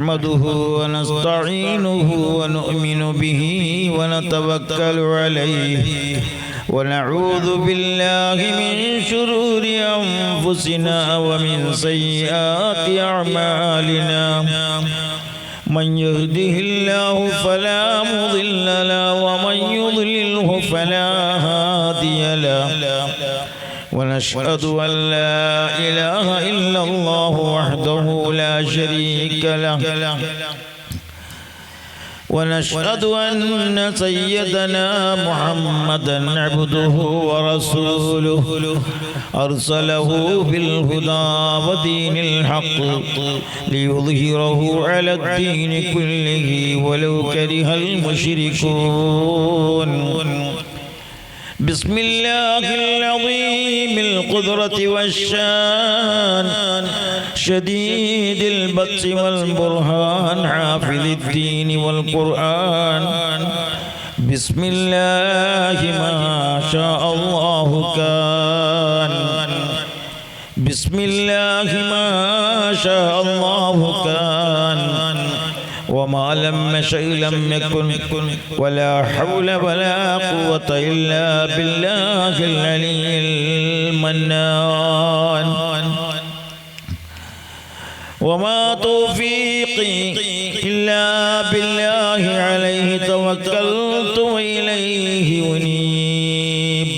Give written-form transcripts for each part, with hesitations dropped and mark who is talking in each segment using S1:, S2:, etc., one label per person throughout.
S1: نحمده ونستعينه ونؤمن به ونتوكل عليه ونعوذ بالله من شرور أنفسنا ومن سيئات أعمالنا من يهده الله فلا مضل له ومن يضلله فلا هادي له ونشهد أن لا إله إلا الله وحده لا شريك له ونشهد أن سيدنا محمدا عبده ورسوله أرسله بالهدى ودين الحق ليظهره على الدين كله ولو كره المشركون بسم الله العظيم القدرة والشان شديد البطش والبرهان حافظ الدين والقرآن بسم الله ما شاء الله كان بسم الله ما شاء الله كان وما لم يشأ لم يكن ولا حول ولا قوة إلا بالله العلي المنان وما توفيقي إلا بالله عليه توكلت وإليه أنيب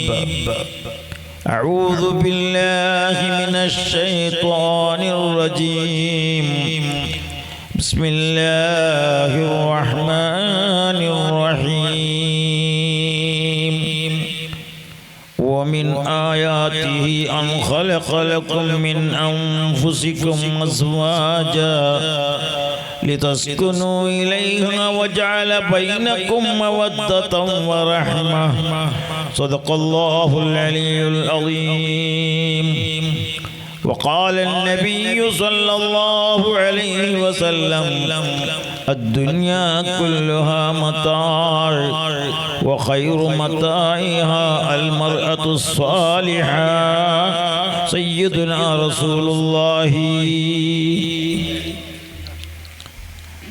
S1: أعوذ بالله من الشيطان الرجيم بسم الله الرحمن الرحيم ومن آياته أن خلق لكم من أنفسكم أزواجا لتسكنوا إليها وجعل بينكم مودة ورحمة صدق الله العلي العظيم وقال النبي صلى الله عليه وسلم الدنيا كلها متاع وخير متاعها المرأة الصالحة سيدنا رسول الله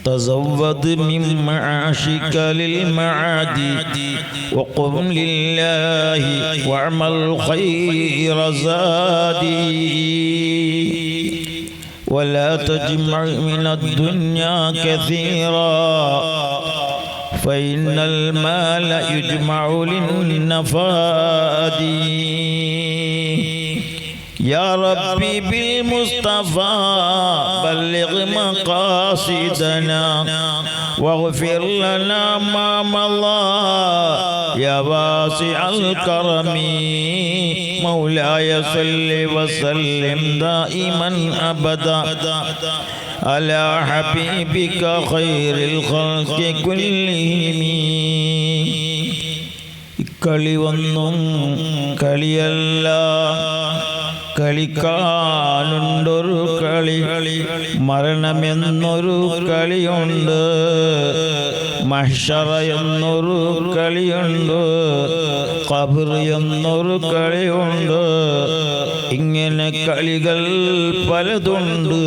S1: تزود من معاشك للمعاد وقم لله واعمل خير زادي ولا تجمع من الدنيا كثيرا فإن المال يجمع للنفاد يا ربي بالمصطفى بلغ مقاصدنا واغفر لنا ما مضى يا واسع الكرم مولاي صل وسلم دائما أبدا على حبيبك خير الخلق كلهم കളി ഒന്നും കളിയല്ല കളിക്കാനുണ്ടൊരു കളി മരണമെന്നൊരു കളിയുണ്ട് മഹ്ശറ എന്നൊരു കളിയുണ്ട് ഖബർ എന്നൊരു കളിയുണ്ട് ഇങ്ങനെ കളികൾ പലതുണ്ട്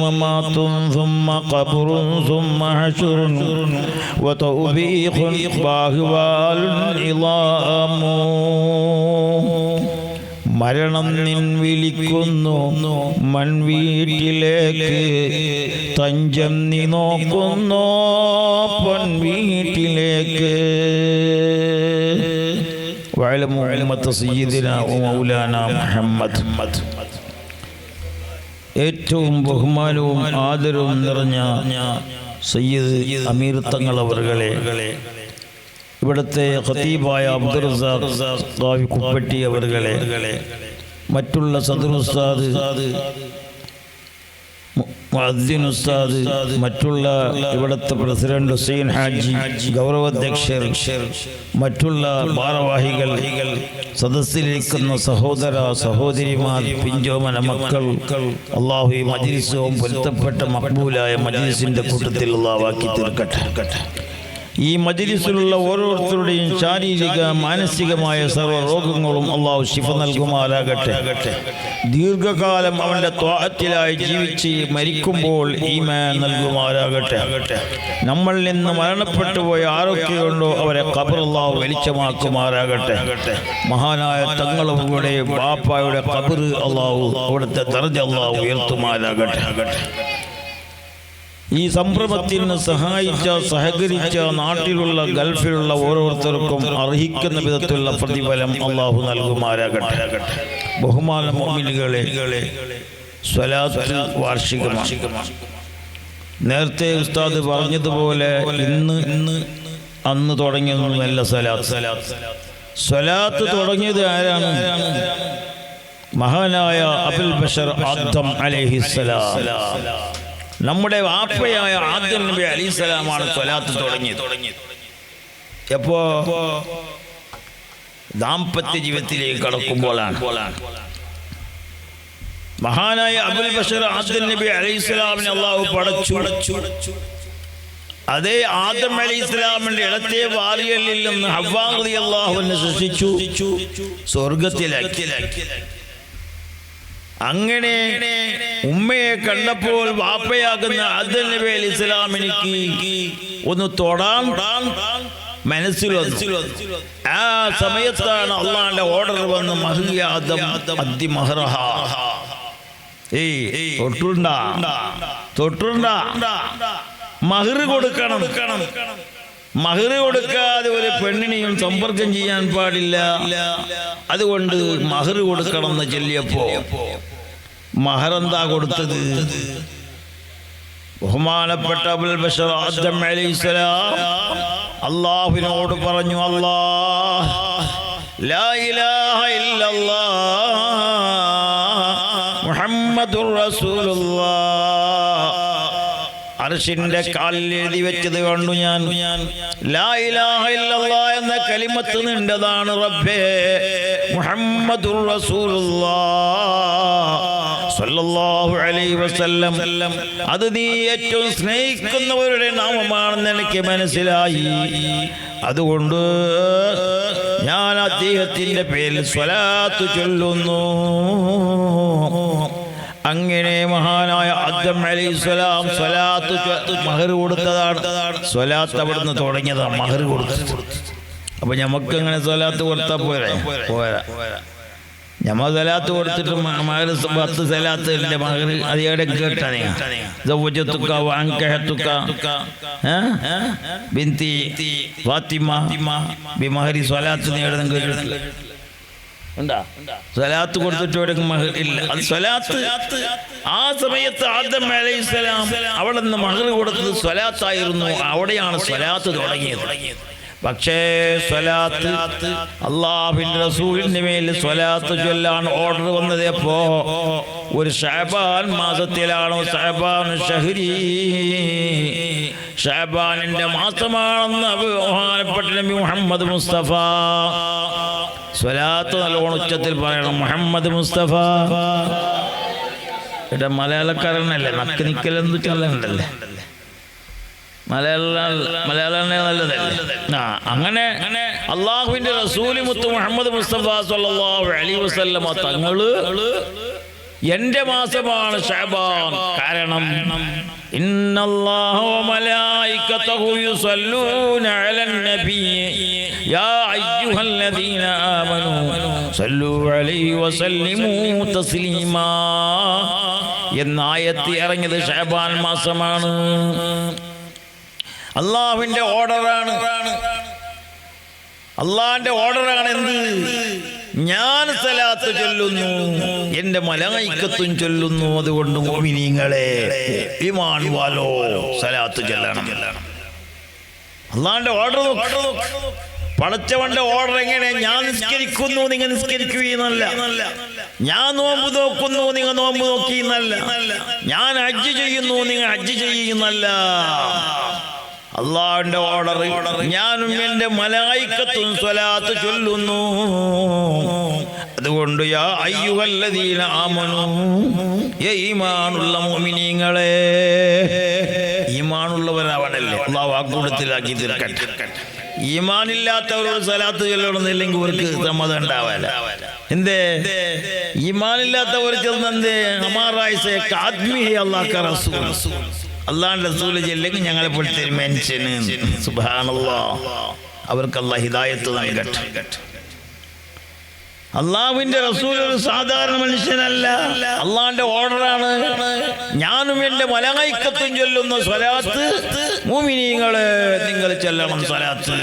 S1: മമാത്തും സുമ്മ ഖബറും സുമ്മ ഹശറുൻ വതൗബീഖുൻ ബാഹ്വാലുൻ ഇളാമു മരണം നിൻ വിളിക്കുന്നു മൺവീട്ടിലേക്ക് തഞ്ചം നീ നോക്കുന്നു പൊൻവീട്ടിലേക്ക് വഅലമു ഉമ്മത സയ്യിദിനാ വമൗലാനാ മുഹമ്മദ് ഏറ്റവും ബഹുമാനവും ആദരവും നിറഞ്ഞ സയ്യിദ് അമീർ തങ്ങൾ അവർകളെ, ഇവിടുത്തെ ഖതീബായ അബ്ദുർ റസാഖ് കുപ്പട്ടി അവർകളെ, മറ്റുള്ള സദർ ഉസ്താദ്, മുഅദ്ദിൻ ഉസ്താദ്, മറ്റുള്ള ഇവിടുത്തെ പ്രസിഡന്റ് ഹുസൈൻ ഹാജി, ഗൗരവാധ്യക്ഷർ, മറ്റുള്ള ഭാരവാഹികൾ, സദസ്സിലിരിക്കുന്ന സഹോദര സഹോദരിമാർ, പിഞ്ചോമന മക്കൾ, അല്ലാഹു ഈ മജ്ലിസും പൊരുത്തപ്പെട്ട മഖ്ബൂലായ മജ്ലിസിന്റെ കൂട്ടത്തിൽ അല്ലാഹു ആക്കി തീർക്കട്ടെ. ഈ മജ്ലിസിലുള്ള ഓരോരുത്തരുടെയും ശാരീരിക മാനസികമായ സർവ്വ രോഗങ്ങളും അള്ളാഹു ശിഫ നൽകുമാറാകട്ടെ. ദീർഘകാലം അവൻ്റെ ത്വാഅത്തിലായി ജീവിച്ച് മരിക്കുമ്പോൾ ഈമാൻ നൽകുമാറാകട്ടെ. നമ്മളിൽ നിന്ന് മരണപ്പെട്ടു പോയ ആരൊക്കെയുണ്ടോ അവരെ ഖബർ അള്ളാഹു വെളിച്ചമാക്കുമാറാകട്ടെ. മഹാനായ തങ്ങളുടെ ബാപ്പായുടെ ഖബർ അള്ളാഹു അവിടുത്തെ ദർജ അള്ളാഹു ഉയർത്തുമാറാകട്ടെ. ഈ സംരംഭത്തിന് സഹായിച്ച സഹകരിച്ച നാട്ടിലുള്ള ഗൾഫിലുള്ള ഓരോരുത്തർക്കും അർഹിക്കുന്ന വിധത്തിലുള്ള പ്രതിഫലം അള്ളാഹു നൽകുമാറാകട്ടെ. ബഹുമാന മുഅ്മിനീങ്ങളെ, സ്വലാത്ത് വാർഷികമാണ്. നേരത്തെ ഉസ്താദ് പറഞ്ഞതുപോലെ അന്ന് തുടങ്ങിയൊന്നുമല്ല സ്വലാത്ത് തുടങ്ങിയത് ആരാണ്? മഹാനായ അബുൽ ബഷർ ആദം അലൈഹിസ്സലാം, നമ്മുടെ വാപ്പയായ ആദം നബി അലൈഹിസ്സലാമാണ് സ്വലാത്ത് തുടങ്ങിയത്. എപ്പോ? ദാമ്പത്യ ജീവിതത്തിലേക്ക് കടക്കുമ്പോഴാണ്. മഹാനായ അബുൽ ബഷർ ആദം നബി അലൈഹിസ്സലാമിനെ അള്ളാഹു പടച്ചു. അതേ ആദം അലൈഹിസ്സലാമിന്റെ ഇടത്തെ വാരിയലിൽ നിന്ന് ഹവ്വാ റളിയല്ലാഹു അൻഹ സൃഷ്ടിച്ചു, സ്വർഗത്തിലാക്കി. അങ്ങനെ ഉമ്മയെ കണ്ടപ്പോൾ വാപ്പയാകുന്ന ആദം നബി അലൈഹിസ്സലാമിനിക്ക് ഒന്ന് തൊടാൻ മനസ്സിൽ വന്നു. ആ സമയത്താണ് അള്ളാഹുവിന്റെ ഓർഡർ വന്ന് മഹ്യാദം അദ്ദി മഹ്റഹ, തൊട്ടുണ്ട മഹർ കൊടുക്കണം. മഹർ കൊടുക്കാതെ ഒരു പെണ്ണിനെയും സമ്പർക്കം ചെയ്യാൻ പാടില്ല. അതുകൊണ്ട് മഹർ കൊടുക്കണം എന്ന് ചൊല്ലിയപ്പോ മഹർ എന്താ കൊടുത്തത്? ബഹുമാനപ്പെട്ട അബുൽ ബഷർ ആദം അലൈഹിസ്സലാം അല്ലാഹുവിനോട് പറഞ്ഞു, അല്ലാഹ് ലാ ഇലാഹ ഇല്ലല്ലാഹ് മുഹമ്മദുർ റസൂലുള്ളാഹ്. അർശിന്റെ കാലിൽ എഴുതി വെച്ചത് കണ്ടു ഞാൻ. ലാ ഇലാഹ ഇല്ലല്ലാഹ് എന്ന കലിമത്ത് നിന്റേതാണ് റബ്ബേ, മുഹമ്മദുർ റസൂലുള്ളാഹ് സ്വല്ലല്ലാഹു അലൈഹി വസല്ലം. അത് നീ ഏറ്റവും സ്നേഹിക്കുന്നവരുടെ നാമമാണെന്ന് എനിക്ക് മനസ്സിലായി. അതുകൊണ്ട് ഞാൻ അദ്ദേഹത്തിന്റെ പേരിൽ സ്വലാത്ത് ചൊല്ലുന്നു. അങ്ങനെ മഹാനായ ആദം അലൈഹിസ്സലാം സ്വലാത്ത് മഹർ കൊടുത്തതാണ്. സ്വലാത്ത് അവിടുന്ന് തുടങ്ങിയതാണ്, മഹർ കൊടുത്തത്. അപ്പൊ നമുക്ക് എങ്ങനെ സ്വലാത്ത് കൊടുത്താൽ പോരാ. ഞമ്മ സ്വലാത്ത് കൊടുത്തിട്ട് മഹർ 10 സ്വലാത്തിന്റെ മഹർ അത് എവിടെ കേട്ടാണ്? ബിൻതി ഫാത്തിമ ബിമഹരി സ്വലാത്ത് നേടുന്ന കേട്ടിട്ടില്ല. സ്വലാത്ത് കൊടുത്തിട്ട് മഹർ ഇല്ല. അത് സ്വലാത്ത് ആ സമയത്ത് ആദം അലൈഹിസ്സലാം അവിടെ നിന്ന് മഹർ കൊടുത്തത് സ്വലാത്തായിരുന്നു. അവിടെയാണ് സ്വലാത്ത് തുടങ്ങിയത്. പക്ഷേ സ്വലാത്ത് അല്ലാഹുവിന്റെ റസൂലിന്റെ മേൽ സ്വലാത്ത് ചൊല്ലാൻ ഓർഡർ വന്നത് എപ്പോ? ഒരു ശഅബാൻ മാസത്തിലാണ്. ശഅബാൻ ഷഹ്രി, ശഅബാനിന്റെ മാസമാണെന്ന് ബഹുമാനപ്പെട്ട നബി മുഹമ്മദ് മുസ്തഫ സ്വലാത്ത് നല്ലോണം ഉച്ചത്തിൽ പറയണം. മുഹമ്മദ് മുസ്തഫ. ഇവിടെ മലയാളക്കാരനല്ലേ നക്ക് നിക്കലെന്ന് ചൊല്ലണ്ടല്ലേ? മലയാളം നല്ലതല്ലേ? അങ്ങനെ അള്ളാഹുവിന്റെ റസൂല് മുത്ത് മുഹമ്മദ് മുസ്തഫ സ്വല്ലല്ലാഹു അലൈഹി വസല്ലമ തങ്ങള് എന്റെ മാസമാണ് ശഅബാൻ. കാരണം ഇന്നല്ലാഹു വമലായികതഹു യുസല്ലൂന അലൻ നബി യാ അയ്യുഹല്ലദീന ആമനൂ സല്ലു അലൈഹി വസല്ലിമൂ തസ്ലീമാ എന്ന ആയത്ത് ഇറങ്ങിയത് ശഅബാൻ മാസമാണ്. അള്ളാഹുവിന്റെ ഓർഡറാണ്. അള്ളാഹിന്റെ ഓർഡറാണ്. എന്ത്? ഞാൻ സലാത്ത് ചൊല്ലുന്നു, എന്റെ മലായികത്തും ചൊല്ലുന്നു. അതുകൊണ്ട് മുഅ്മിനീങ്ങളെ, ഈമാൻ വാലോ സലാത്ത് ചൊല്ലണം. അള്ളാഹിന്റെ ഓർഡർ. പടച്ചവന്റെ ഓർഡർ എങ്ങനെ? ഞാൻ നിസ്കരിക്കുന്നു, നിങ്ങൾ നിസ്കരിക്കുകയെന്നല്ല. ഞാൻ നോമ്പ് നോക്കുന്നു, നിങ്ങൾ നോമ്പ് നോക്കിയെന്നല്ല. ഞാൻ ഹജ്ജ് ചെയ്യുന്നു, നിങ്ങൾ ഹജ്ജ് ചെയ്യുന്നല്ല. അള്ളാഹുവിന്റെ ഓർഡർ. ഞാനും എന്റെ മലായികത്തും സ്വലാത്ത് ചൊല്ലുന്നു. അതുകൊണ്ട് യാ അയ്യുഹല്ലദീന ആമനൂ, ഈമാനുള്ള മുഅ്മിനീങ്ങളെ, ഈമാനുള്ളവരാവണല്ലേ. അള്ളാഹു വാക്കൂടത്തിലാക്കി തീർക്കട്ടെ. ഈമാനില്ലാത്തവരോട് സ്വലാത്ത് ചൊല്ലണമെന്നില്ലെങ്കിൽ അവർക്ക് സമ്മതം ഉണ്ടാവാല. എന്തേ ഈമാനില്ലാത്തവർ ചെന്നെന്തേ ഹമാറായിസെ ആദ്മീഹി അല്ലാഹ് ക റസൂൽ, അള്ളാഹുവിന്റെ റസൂൽ ചെല്ലെങ്കിൽ ഞങ്ങളെ പോലത്തെ ഒരു മനുഷ്യന് സുബ്ഹാനല്ലാഹ് അവർക്ക് അള്ളാഹ് ഹിദായത്ത് നൽകട്ടെ. അള്ളാഹുവിന്റെ റസൂൽ ഒരു സാധാരണ മനുഷ്യനല്ല, അള്ളാഹിന്റെ ഓർഡറാണ്. ഞാനും എന്റെ മലായിക്കത്തും ചൊല്ലുന്ന സ്വലാത്ത് മുഅ്മിനീങ്ങളെ നിങ്ങൾ ചൊല്ലണം സ്വലാത്ത്.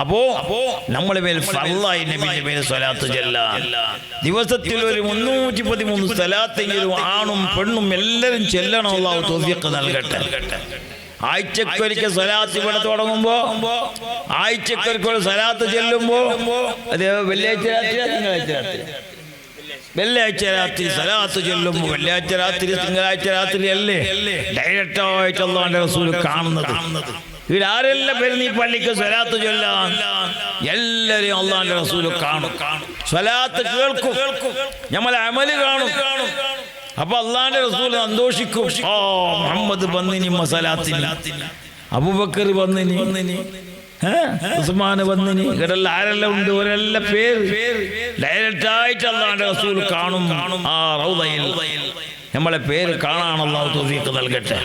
S1: അപ്പോ നമ്മളെ മേൽ ഫർളായി നബിയുടെ മേൽ സ്വലാത്ത് ചൊല്ലാൻ ദിവസത്തിൽ ഒരു 313 സ്വലാത്തെങ്കിലും ആണും പെണ്ണും എല്ലാവരും ചൊല്ലണം. അള്ളാഹു തൗഫീഖ് നൽകട്ടെ. ആഴ്ചക്കൊരിക്കൽ സ്വലാത്ത് ഇവിടെ തുടങ്ങുമ്പോ ആഴ്ചക്കൊരിക്കൽ സ്വലാത്ത് ചെല്ലുമ്പോ അത് വെള്ളിയാഴ്ച രാത്രി തിങ്കളാഴ്ച രാത്രി വെള്ളിയാഴ്ച രാത്രി സ്വലാത്ത് ചൊല്ലുമ്പോ വെള്ളിയാഴ്ച രാത്രി തിങ്കളാഴ്ച രാത്രി അല്ലേ ഡയറക്റ്റായിട്ട് അല്ലാഹുവിന്റെ റസൂൽ കാണുന്നത്. ഇവിടെ ആരെല്ലാം വരുന്ന ഈ പള്ളിക്ക് സ്വലാത്ത് ചൊല്ലാൻ എല്ലാവരെയും അല്ലാഹുവിന്റെ റസൂൽ കാണും. സ്വലാത്ത് കേൾക്കും, നമ്മളെ അമല് കാണും. അപ്പൊ അള്ളാന്റെ റസൂൽ സന്തോഷിക്കും. ആ മുഹമ്മദ് വന്നിനി മസലാത്തിന്, അബൂബക്കർ വന്നിനി, ഉസ്മാൻ വന്നിനി, ഇവരെല്ലാം ആരെല്ലാം ഉണ്ട് അവരെല്ലാം പേര് ഡയറക്റ്റായിട്ട് അള്ളാന്റെ റസൂൽ കാണും. ആ റൗദയിൽ നമ്മളെ പേര് കാണാൻ അല്ലാഹു തൗഫീഖ് നൽകട്ടെ.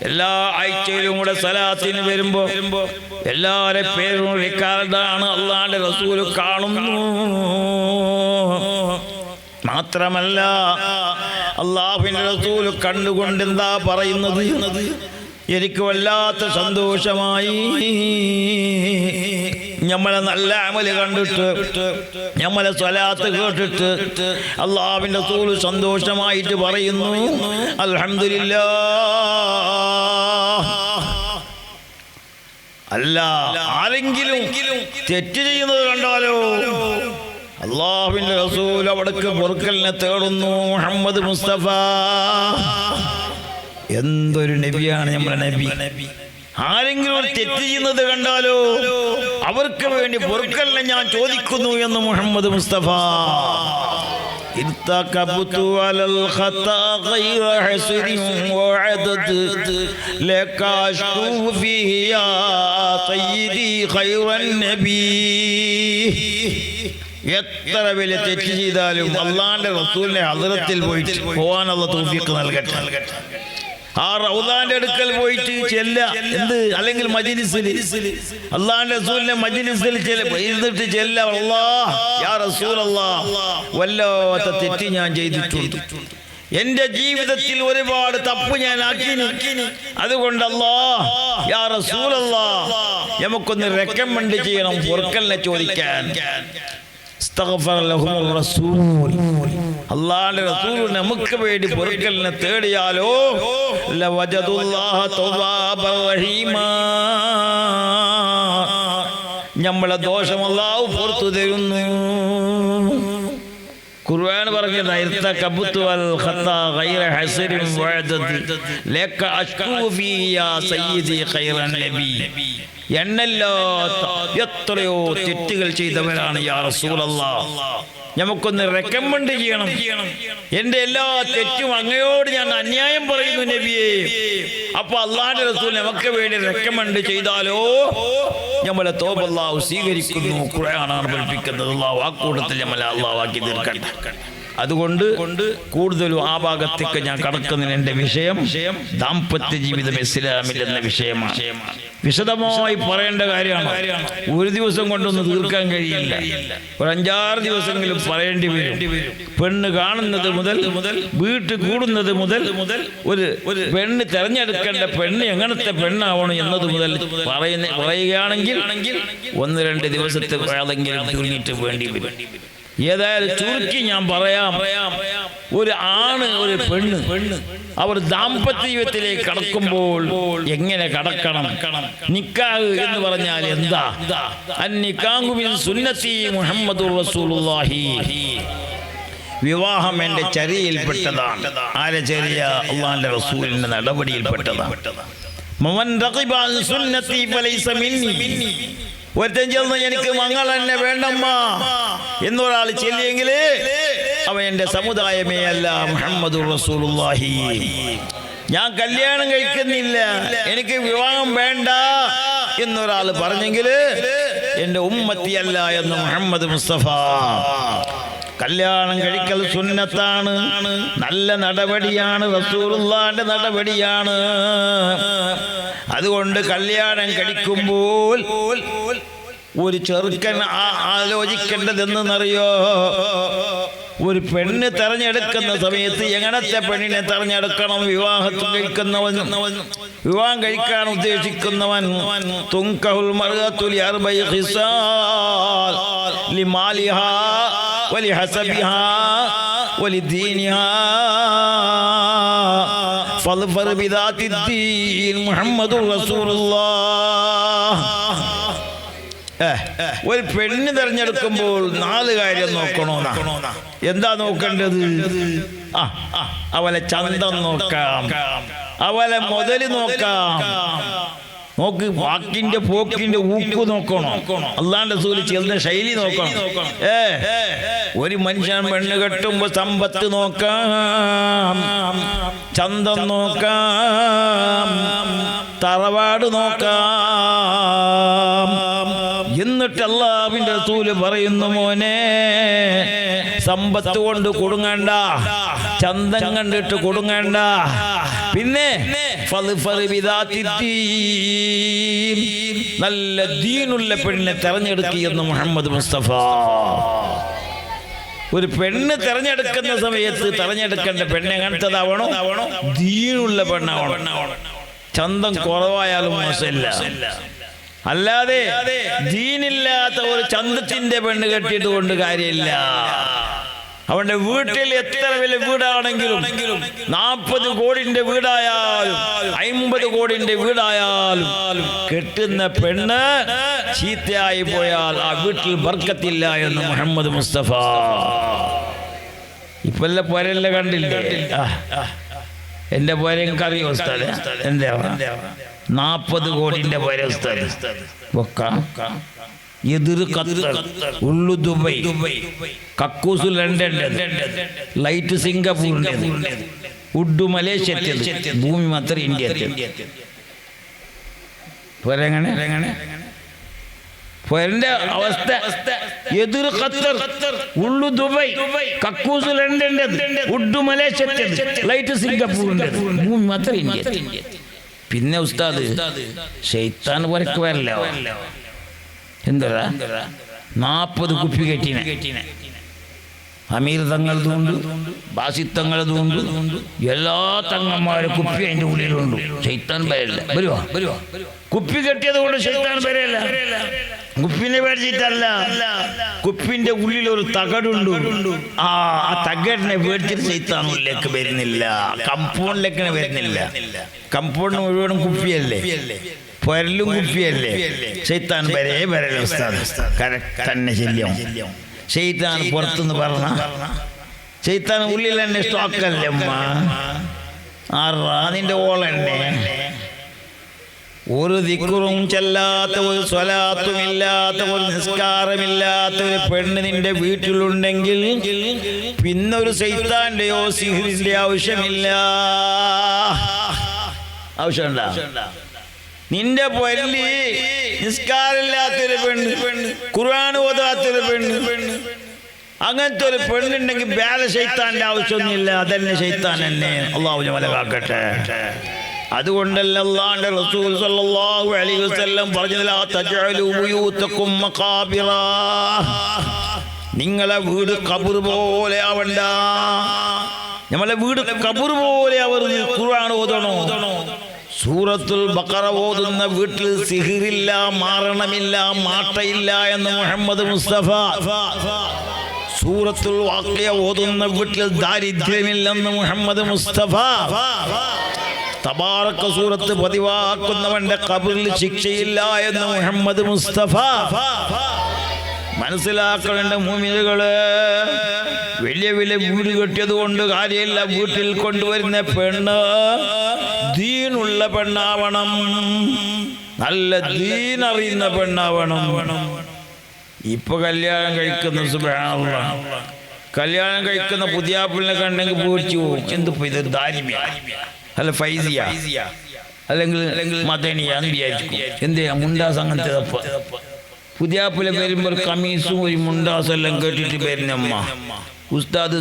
S1: എല്ലാ ആഴ്ചയിലും കൂടെ സലാത്തിന് വരുമ്പോ എല്ലാവരുടെ പേരും റെക്കോർഡാണ്, അള്ളാന്റെ റസൂൽ കാണുന്നു. മാത്രമല്ല അല്ലാഹുവിന്റെ റസൂൽ കണ്ടുകൊണ്ട് എന്താ പറയുന്നത്? എനിക്ക് വല്ലാത്ത സന്തോഷമായി, നമ്മളെ നല്ല അമല് കണ്ടിട്ട് നമ്മളെ സ്വലാത്ത് കേട്ടിട്ട് അല്ലാഹുവിന്റെ റസൂൽ സന്തോഷമായിട്ട് പറയുന്നു, അൽഹംദുലില്ലാഹ്. അല്ല, ആരെങ്കിലും തെറ്റ് ചെയ്യുന്നത് കണ്ടാലോ അല്ലാഹുവിന്റെ റസൂൽ അവിടേക്ക് പൊറുക്കലിനെ തേടുന്നു. മുഹമ്മദ് മുസ്തഫ എന്തൊരു നബിയാണ് നമ്മുടെ നബി. ആരെങ്കിലും ഒരു തെറ്റ് ചെയ്യുന്നത് കണ്ടാലോ അവർക്ക് വേണ്ടി പൊറുക്കലിനെ ഞാൻ ചോദിക്കുന്നു എന്ന് മുഹമ്മദ് മുസ്തഫ. ارتكبت على الخطا غير حسر وعدد لك أشكو فيه يا سيدي خير النبي. എത്ര വലിയ തെറ്റ് ചെയ്താലും അള്ളാന്റെ റസൂലിന്റെ ഹദ്റത്തിൽ പോയിട്ട് പോവാൻ അല്ലാഹു തൗഫീഖ് നൽകട്ടെ. ആ റൗദാന്റെ അടുക്കൽ പോയിട്ട് ചെല്ല എന്ത് അല്ലെങ്കിൽ മജ്ലിസിൽ അള്ളാന്റെ റസൂലിന്റെ മജ്ലിസിൽ ഇരുന്നിട്ട് ചെല്ല, അല്ലാഹ് യാ റസൂലല്ലാഹ് വല്ലാത്ത തെറ്റ് ഞാൻ ചെയ്തിട്ടുണ്ട്, എന്റെ ജീവിതത്തിൽ ഒരുപാട് തപ്പ് ഞാൻ ആക്കിനി, അതുകൊണ്ട് അല്ലാഹ് യാ റസൂലല്ലാഹ് നമുക്കൊന്ന് റെക്കമെൻഡ് ചെയ്യണം പൊറുക്കലിനെ ചോദിക്കാൻ. അല്ലാഹുവിന്റെ റസൂൽ നമുക്ക് വേണ്ടി പൊറുക്കലിനെ തേടിയാലോ ലവജദുല്ലാഹ തവ്വാബർ റഹീമാ, നമ്മളെ ദോഷം അല്ലാഹു പുറത്തു തരുന്നു. ഖുർആൻ പറഞ്ഞത് ഇർതകബതു അൽ ഖത്താ ഗൈറ ഹസരിൻ വഅദദ് ലക അഷ്കൂ ഫീ യാ സയ്യിദി ഖൈറൻ നബി. എണ്ണല്ലാത്ത എത്രയോ തെറ്റുകൾ ചെയ്തവരാണ് യാ റസൂലല്ലാഹ്, നമുക്കൊന്ന് റെക്കമെൻഡ് ചെയ്യണം. എന്റെ എല്ലാ തെറ്റും അങ്ങയോട് ഞാൻ അന്യായം പറയുന്നു നബിയെ. അപ്പൊ അല്ലാഹുവിന്റെ റസൂൽ നമുക്ക് വേണ്ടി റെക്കമെൻഡ് ചെയ്താലോ നമ്മളെ തൗബ അല്ലാഹു സ്വീകരിക്കുന്നു. ഖുർആനാണ് പഠിപ്പിക്കുന്നത്. അല്ലാഹു ആ കൂട്ടത്തിൽ നമ്മളെ അല്ലാഹു ആക്കി തീർക്കട്ടെ. അതുകൊണ്ട് കൂടുതലും ആ ഭാഗത്തേക്ക് ഞാൻ കടക്കുന്നതിന് എൻ്റെ വിഷയം ദാമ്പത്യ ജീവിതം ഇസ്ലാമിൽ എന്ന വിഷയമാണ്. വിശദമായി പറയേണ്ട കാര്യമാണ്. ഒരു ദിവസം കൊണ്ടൊന്നും തീർക്കാൻ കഴിയില്ല, ഒരു 5-6 ദിവസമെങ്കിലും പറയേണ്ടി വരും. പെണ്ണ് കാണുന്നത് മുതൽ വീട്ടിൽ കൂടുന്നത് മുതൽ ഒരു പെണ്ണ് തെരഞ്ഞെടുക്കേണ്ട പെണ്ണ് എങ്ങനത്തെ പെണ്ണാവണം എന്നത് മുതൽ പറയുകയാണെങ്കിൽ 1-2 ദിവസത്തെ ഏതെങ്കിലും ചുരുങ്ങിയിട്ട് വേണ്ടി വരും. ഏതായാലും ചുരുക്കി ഞാൻ പറയാം, ഒരു ആണ് ഒരു പെണ്ണ് അവർ ദാമ്പത്യ ജീവിതത്തിലേക്ക് കടക്കുമ്പോൾ എങ്ങനെ കടക്കണം? നിക്കാഹ് എന്ന് പറഞ്ഞാൽ എന്താ? അന്നിക്കാഹു മിൻ സുന്നത്തി മുഹമ്മദുർ റസൂലുള്ളാഹി. വിവാഹം എൻ്റെ ചര്യയിൽപ്പെട്ടതാണ്. ആരെ ചര്യ? അല്ലാഹുവിന്റെ റസൂലിന്റെ നടപടിയിൽപ്പെട്ടതാണ്. മൻ റഖിബ അൻ സുന്നത്തി ഫലൈസ മിന്നി. ഒരുത്തൻ ചെന്ന് എനിക്ക് മങ്ങൾ എന്നെ വേണ്ടമ്മ എന്നൊരാൾ ചെല്ലിയെങ്കിൽ അവൻ എൻ്റെ സമുദായമേ അല്ല. മുഹമ്മദുർ റസൂലുള്ളാഹി. ഞാൻ കല്യാണം കഴിക്കുന്നില്ല, എനിക്ക് വിവാഹം വേണ്ട എന്നൊരാൾ പറഞ്ഞെങ്കിൽ എൻ്റെ ഉമ്മത്തിയല്ല എന്ന് മുഹമ്മദ് മുസ്തഫ. കല്യാണം കഴിക്കൽ സുന്നത്താണ്, നല്ല നടപടിയാണ്, റസൂലുള്ളാഹിന്റെ നടപടിയാണ്. അതുകൊണ്ട് കല്യാണം കഴിക്കുമ്പോൾ ഒരു ചെറുക്കൻ ആലോചിക്കേണ്ടതെന്നറിയോ? ഒരു പെണ്ണ് തെരഞ്ഞെടുക്കുന്ന സമയത്ത് എങ്ങനത്തെ പെണ്ണിനെ തെരഞ്ഞെടുക്കണം? വിവാഹം കഴിക്കാൻ ഉദ്ദേശിക്കുന്നവൻ തുൻകഹുൽ മർഅതു ലിഅർബഇ ഖിസാൽ ലിമാലിഹാ വലിഹസബിഹാ വലിദീനിഹാ ഫൾഫർ ബിദാത്തിദ്ദീൻ മുഹമ്മദുർ റസൂലുള്ളാഹ്. ഒരു പെണ്ണ് തെരഞ്ഞെടുക്കുമ്പോൾ 4 കാര്യം നോക്കണോന്നാ. എന്താ നോക്കേണ്ടത്? അവളെ ചന്തം നോക്കാം, അവളെ മുതല് നോക്കാം, നോക്ക് വാക്കിന്റെ പോക്കിന്റെ ഊക്ക് നോക്കണം, അല്ലാണ്ട് സൂചിച്ച ശൈലി നോക്കണം. ഒരു മനുഷ്യൻ പെണ്ണ് കെട്ടുമ്പോ സമ്പത്ത് നോക്കാം, ചന്തം നോക്കാം, തറവാട് നോക്കാം. എന്നിട്ട് അല്ലാഹുവിന്റെ റസൂല് പറയുന്നു, മോനെ സമ്പത്ത് കൊണ്ട് കൊടുങ്ങണ്ട, ചന്തം കണ്ടിട്ട് കൊടുങ്ങണ്ട, പിന്നെ നല്ല ദീനുള്ള പെണ്ണിനെ തെരഞ്ഞെടുക്കുകയെന്ന് മുഹമ്മദ് മുസ്തഫ. ഒരു പെണ്ണ് തെരഞ്ഞെടുക്കുന്ന സമയത്ത് തെരഞ്ഞെടുക്കേണ്ട പെണ്ണ് എങ്ങനത്തതാവണോ? ദീനുള്ള പെണ്ണാവണം. ചന്തം കുറവായാലും മോശമില്ല. അല്ലാതെ ദീനില്ലാത്ത ഒരു ചന്തത്തിന്റെ പെണ്ണ് കെട്ടിയിട്ട് കൊണ്ട് കാര്യമില്ല. അവന്റെ വീട്ടിൽ എത്ര വലിയ വീടാണെങ്കിലും 40 കോടിന്റെ വീടായാലും 50 കോടിന്റെ വീടായാലും കെട്ടുന്ന പെണ്ണ് ചീത്തയായി പോയാൽ ആ വീട്ടിൽ ബർക്കത്തില്ല എന്ന് മുഹമ്മദ് മുസ്തഫ. ഇപ്പല്ല പോരല്ല കണ്ടില്ലേ? എന്റെ പോരെ അറിയോ ഉസ്താദ്? എന്താ 40 കോടിന്റെ പോരെ ഉസ്താദ്. എതിർ ഖത്തർ, ഉള്ളു ദുബൈ, കക്കൂസ് ലണ്ടൻ, ലൈറ്റ് സിംഗപ്പൂരിന്റെ, ഉഡ്ഡു മലേഷ്യത്തെ, ഭൂമി മാത്രം ഇന്ത്യത്തെ. പോരെങ്ങനെ പോരന്റെ അവസ്ഥ? എതിർ ഖത്തർ, ഉള്ളു ദുബൈ, കക്കൂസ് ലണ്ടന്റെ, ഉഡ്ഡു മലേഷ്യത്തെ, ലൈറ്റ് സിംഗപ്പൂരിന്റെ, ഭൂമി മാത്രം ഇന്ത്യ. പിന്നെ ഉസ്താദ് ശൈത്താൻ വരക്ക് വരല്ലോ. എന്താ 40 കുപ്പി കെട്ടിനെ അമീർ തങ്ങളതുണ്ട്, ബാസിത്തങ്ങളതുണ്ട്, എല്ലാ തങ്ങന്മാരും കുപ്പി അതിൻ്റെ ഉള്ളിലുണ്ട്. ശൈത്താൻ വരല്ല. വരുവാ കുപ്പി കെട്ടിയത് കൊണ്ട് ശൈത്താൻ വരല്ല. കുപ്പിനെ മേടിച്ചിട്ടല്ല, കുപ്പിന്റെ ഉള്ളിൽ ഒരു തകടുണ്ട്. ആ തകടിനെ മേടിച്ചിട്ട് ശൈത്താൻ ഉള്ളിലേക്ക് വരുന്നില്ല, കമ്പൗണ്ടിലേക്ക് വരുന്നില്ല. കമ്പൗണ്ട് മുഴുവനും കുപ്പിയല്ലേ, പൊരലും കുപ്പിയല്ലേ. ശൈത്താൻ വരേ വരല ഉസ്താദ്. കറക്റ്റ് തന്നെ ശല്യം. ശൈത്താൻ പുറത്തുനിന്ന് പറഞ്ഞ ശൈത്താൻ ഉള്ളിൽ തന്നെ സ്റ്റോക്കല്ലേ അമ്മ. നിന്റെ ഓളന്നെ ഒരു ദിക്റും ചെല്ലാത്ത, ഒരു സ്വലാത്തുമില്ലാത്ത, ഒരു നിസ്കാരമില്ലാത്ത ഒരു പെണ്ണ് നിന്റെ വീട്ടിലുണ്ടെങ്കിൽ പിന്നൊരു ശൈത്താന്റെയോ സിഹ്റിന്റെ ആവശ്യമില്ല. ആവശ്യമുണ്ടോ? നിന്റെ പൊല്ലി നിസ്കാരമില്ലാത്തൊരു പെണ്ണ്, ഖുർആൻ ഓതാത്തൊരു പെണ്ണ്, അങ്ങനത്തെ ഒരു പെണ്ണുണ്ടെങ്കിൽ വേറെ ശൈത്താന്റെ ആവശ്യമൊന്നുമില്ല. അതന്നെ ശൈത്താൻ തന്നെ. അല്ലാഹു മലകാക്കട്ടെ. അതുകൊണ്ടല്ല അല്ലാഹുവിന്റെ റസൂൽ സല്ലല്ലാഹു അലൈഹി വസല്ലം പറഞ്ഞത്, ലാ തജഅലു ബുയൂതകും മഖാബിറ. നിങ്ങളെ വീട് ഖബർ പോലെ ആവണ്ട. നമ്മളെ വീട് ഖബർ പോലെ അവർ ഖുർആൻ ഓതണോ? സൂറത്തുൽ ബഖറ ഓതുന്ന വീട്ടിൽ സിഹിറില്ല, മാരണമില്ല, മാട്ടയില്ല എന്ന് മുഹമ്മദ് മുസ്തഫ. സൂറത്തുൽ വാഖിയ ഓതുന്ന വീട്ടിൽ ദാരിദ്ര്യമില്ലെന്ന് മുഹമ്മദ് മുസ്തഫ. തബാറക സൂറത്ത് പതിവാക്കുന്നവന്റെ ഖബറിൽ ശിക്ഷയില്ല എന്ന് മുഹമ്മദ് മുസ്തഫ. മനസ്സിലാക്കേണ്ട മുഅ്മിനുകളെ, വലിയ വലിയ വീട് കെട്ടിയത് കൊണ്ട് കാര്യമില്ല. വീട്ടിൽ കൊണ്ടുവരുന്ന പെണ്ണ് ദീനുള്ള പെണ്ണാവണം, നല്ല ദീൻ അറിയുന്ന പെണ്ണാവണം. ഇപ്പൊ കല്യാണം കഴിക്കുന്ന സുബ്ഹാനല്ലാഹ്, കല്യാണം കഴിക്കുന്ന പുതിയാപ്പിളിനെ കണ്ടെങ്കിൽ പേടിച്ചു പോകും. എന്തിപ്പോ ഇത് ദാരിമ്യ? അല്ല ഫൈസിയ അല്ലെങ്കിൽ മദനിയ എന്ന് വിചാരിക്കും. എന്തിനാ മുണ്ടാസ് അങ്ങനത്തെ തപ്പ. പുതിയാപ്പിള വരുമ്പോൾ കമീസും ഒരു മുണ്ടാസും എല്ലാം കേട്ടിട്ട് വരുന്നമ്മ ഉസ്താദ്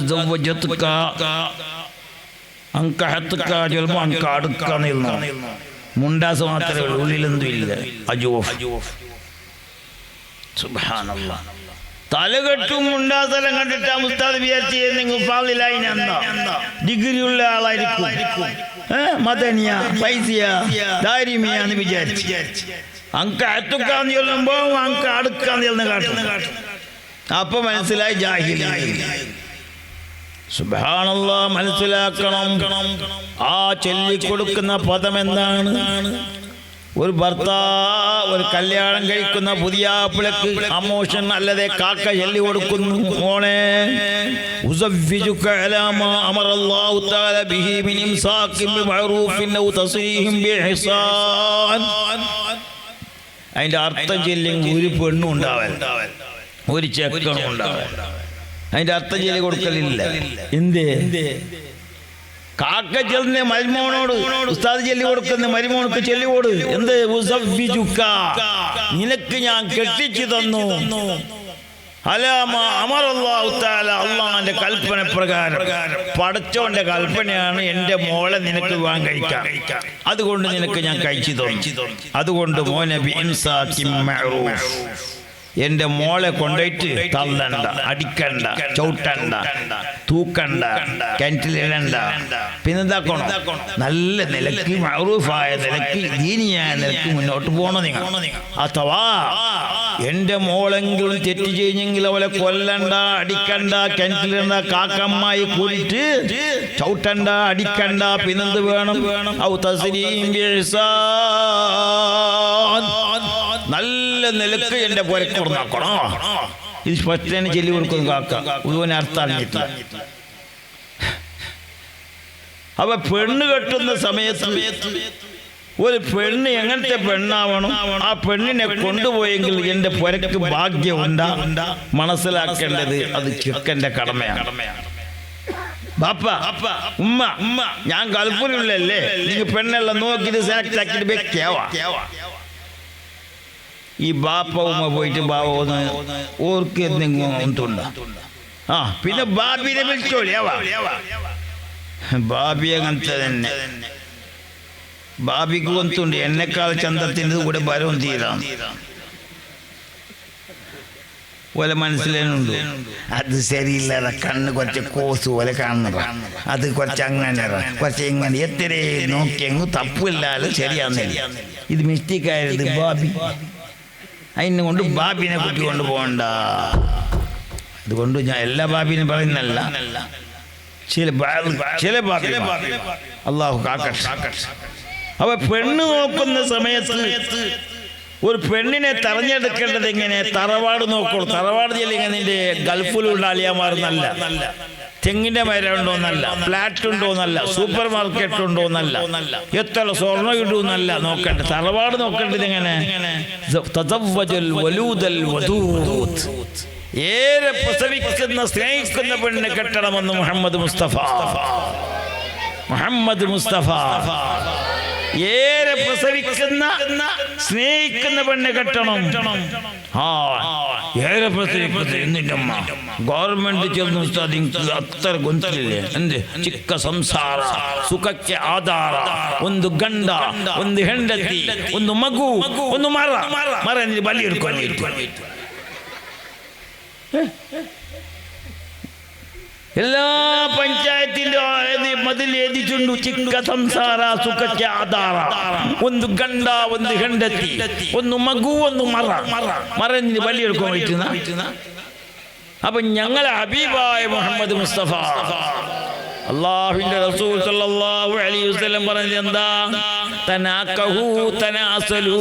S1: ചിലപ്പോ അങ്ക അടുക്കാന്ന് മുണ്ടാസ് മാത്രമേ ഉള്ളൂ, ഉള്ളിലൊന്നും ഇല്ല. അജൂഫ് സുബ്ഹാനല്ലാഹ്. തലകെട്ടും മുണ്ടാസെല്ലാം കണ്ടിട്ട് ഉസ്താദ് വിചാരിച്ചു ഡിഗ്രിയുള്ള ആളായിരിക്കും, മദനിയ ഫൈസിയ ദാരിമിയ എന്ന് വിചാരിച്ചു. അങ്ക അത്തുക്കാന്ന് ചൊല്ലുമ്പോ അങ്ക അടുക്കാന്ന് ചെല്ലുന്ന കാട്ടുന്നു. അപ്പൊ മനസ്സിലായി ജാഹിലി. സുബ്ഹാനല്ലാഹ്, മനസ്സിലാക്കണം. ആ ചൊല്ലിക്കൊടുക്കുന്ന പദം എന്താണ്? ഒരു ഭർത്താവ് ഒരു കല്യാണം കഴിക്കുന്ന പുതിയാപ്പിളക്ക് അമോഷൻ അല്ലതെ കാക്ക ചൊല്ലി കൊടുക്കുന്നു, മോളെ ഉസവ്വിജുക അലാ മാ അമറല്ലാഹു തആല ബിഹി മിൻ ഇംസാകിൻ ബിമഅറൂഫിൻ ഔ തസ്രീഹിൻ ബിഇഹ്സാൻ. അതിന്റെ അർത്ഥം ചൊല്ലിയെങ്കിൽ ഒരു പെണ്ണും ഉണ്ടാവൽ, ഒരു ചെക്കനും ഉണ്ടാവൽ. അതിന്റെ അർത്ഥം ചൊല്ലി കൊടുക്കലില്ല. എന്തേ? കാക്ക ചെല്ലുന്ന മരുമോനോട് ഉസ്താദ് ചൊല്ലി കൊടുക്കുന്ന മരുമോനക്ക് ചൊല്ലിക്കോട്. എന്ത്? ഉസവ്വിജുക, നിനക്ക് ഞാൻ കെട്ടിച്ചു തന്നു. അലാമാ അമറല്ലാഹു തആല, അള്ളാഹുവിന്റെ കൽപ്പന പ്രകാരം, പടച്ചോന്റെ കൽപ്പനയാണ് എന്റെ മോളെ നിനക്ക് വിവാഹം കഴിക്കാം, അതുകൊണ്ട് നിനക്ക് ഞാൻ കഴിച്ചു തന്നു. അതുകൊണ്ട് മോനെ ബിഇംസാകിൻ മഅറൂഫ്, എന്റെ മോളെ കൊണ്ടുപോയിട്ട് തള്ളണ്ട, അടിക്കണ്ട, ചവിട്ടണ്ട, തൂക്കണ്ട, കിണറ്റിലിടണ്ട. പിന്നെന്താക്കണം? നല്ല നിലക്ക് മഅറൂഫായ നിലക്ക് ദീനിയായ നിലക്ക് മുന്നോട്ട് പോകണം നിങ്ങൾ. അഥവാ എന്റെ മോളെങ്കിലും തെറ്റ് കഴിഞ്ഞെങ്കിൽ അവളെ കൊല്ലണ്ട, അടിക്കണ്ട, കിണറ്റിലിടണ്ട, കാക്കമ്മായി കൂടിയിട്ട് ചവിട്ടണ്ട, അടിക്കണ്ട. പിന്നെന്ത് വേണം? ഔ തസ്രീഹിൻ ബിഇഹ്സാൻ, നല്ല നിലക്ക് എന്റെ പുരക്കുറന്നാക്കണോ. ഇത് സ്പഷ്ടനെ ചൊല്ലി കൊടുക്കുന്നു കാക്ക. മുഴുവൻ അർത്ഥം അറിഞ്ഞിട്ടില്ല. അപ്പൊ പെണ്ണ് കെട്ടുന്ന സമയത്ത് ഒരു പെണ്ണ് എങ്ങനത്തെ പെണ്ണാവണം? ആ പെണ്ണിനെ കൊണ്ടുപോയെങ്കിൽ എന്റെ പുരക്ക് ഭാഗ്യം ഉണ്ടാ. മനസ്സിലാക്കേണ്ടത് അത് ചെക്കന്റെ കടമയാണ്. ബാപ്പ, ഉമ്മ, ഞാൻ ഗൾഫിലുള്ളല്ലേ, നീ പെണ്ണെല്ലാം നോക്കിയിട്ട് സെലക്ട് ആക്കിയിട്ട് വെക്കാവാ. ഈ ബാപ്പ ഉമ്മ പോയിട്ട് ബാബ ഒന്ന് ഓർക്ക് എന്തെങ്കിലും ഒന്നുണ്ട. പിന്നെ ബാബിനെ വിളിച്ചോളിയാവാ. ബാബി അങ്ങനത്തെ തന്നെ. ബാബിക്ക് ഒന്നുണ്ട്, എന്നെക്കാൾ ചന്തത്തിൻ്റെ കൂടെ ബലവും തീരാം. പോലെ മനസ്സിലുണ്ട്. അത് ശരിയില്ല, കണ്ണ് കുറച്ച് കോസ് പോലെ കാണുന്നതാ, അത് കുറച്ച് അങ്ങനെ കുറച്ച് ഇങ്ങനെ എത്ര നോക്കിയെങ്കിൽ തപ്പില്ലാതെ ശരിയാന്നില്ല. ഇത് മിസ്റ്റേക്കായത് ബാബി. അതിനെ കൊണ്ട് ബാബിനെ കുട്ടി കൊണ്ട് പോകണ്ട. അതുകൊണ്ട് ഞാൻ എല്ലാ ബാബിനും പറയുന്നല്ല, ചില ബാബി അള്ളാഹു കാക്കട്ടെ. അപ്പൊ പെണ്ണ് നോക്കുന്ന സമയത്ത് ഒരു പെണ്ണിനെ തെരഞ്ഞെടുക്കേണ്ടത് എങ്ങനെ? തറവാട് നോക്കൂ. തറവാട് ചെല്ലിങ്ങനെ നിന്റെ ഗൾഫിലുള്ള അലിയാമാർന്നല്ല, തെങ്ങിന്റെ മരമുണ്ടോന്നല്ല, ഫ്ലാറ്റ് ഉണ്ടോന്നല്ല, സൂപ്പർ മാർക്കറ്റ് ഉണ്ടോന്നല്ല, എത്ര സ്വർണ്ണം കിട്ടുമെന്നല്ല നോക്കണ്ട. തറവാട് നോക്കേണ്ടത് എങ്ങനെ? തസവ്വജൽ വലൂദൽ വദൂദ്, ഏറെ പ്രസവിക്കുന്ന സ്നേഹിക്കുന്ന പെണ്ണിനെ കെട്ടണമെന്ന് മുഹമ്മദ് മുസ്തഫ. ഏറെ പ്രസവിക്കുന്ന സ്നേഹിക്കുന്ന പെണ്ണെ കെട്ടണം. ഏറെ പ്രസവിക്കുന്ന ഗവൺമെന്റ് ചെന്ന് ಅತ್ತರ ಗೊಂತಿಲ್ಲ ಅಂದ್ರೆ ಚಿಕ್ಕ ಸಂಸಾರ ಸುಖಕ್ಕೆ ಆಧಾರ ಒಂದು ಗಂಡ ಒಂದು ಹೆಂಡತಿ ಒಂದು ಮಗು ಒಂದು ಮರ ಬಲಿ ಹಿಡ್ಕೊಂಡು എല്ലാ പഞ്ചായത്തിന്റെ മതിൽ എഴുതിച്ചുണ്ട് ചിക്ക സംസാര സുഖಕ್ಕೆ ആധാര ಒಂದು ಗಂಡ ಒಂದು ಹೆಂಡತಿ ಒಂದು ಮಗು ಒಂದು ಮರ ಬಲಿ ಹಿಡ್ಕೊಂಡು ಹೋಯ್ತುನ. അപ്പൊ ഞങ്ങളെ ഹബീബായ മുഹമ്മദ് മുസ്തഫ അല്ലാഹുവിന്റെ റസൂൽ സല്ലല്ലാഹു അലൈഹി വസല്ലം പറഞ്ഞത് എന്താ? തനാകഹു തനാസലു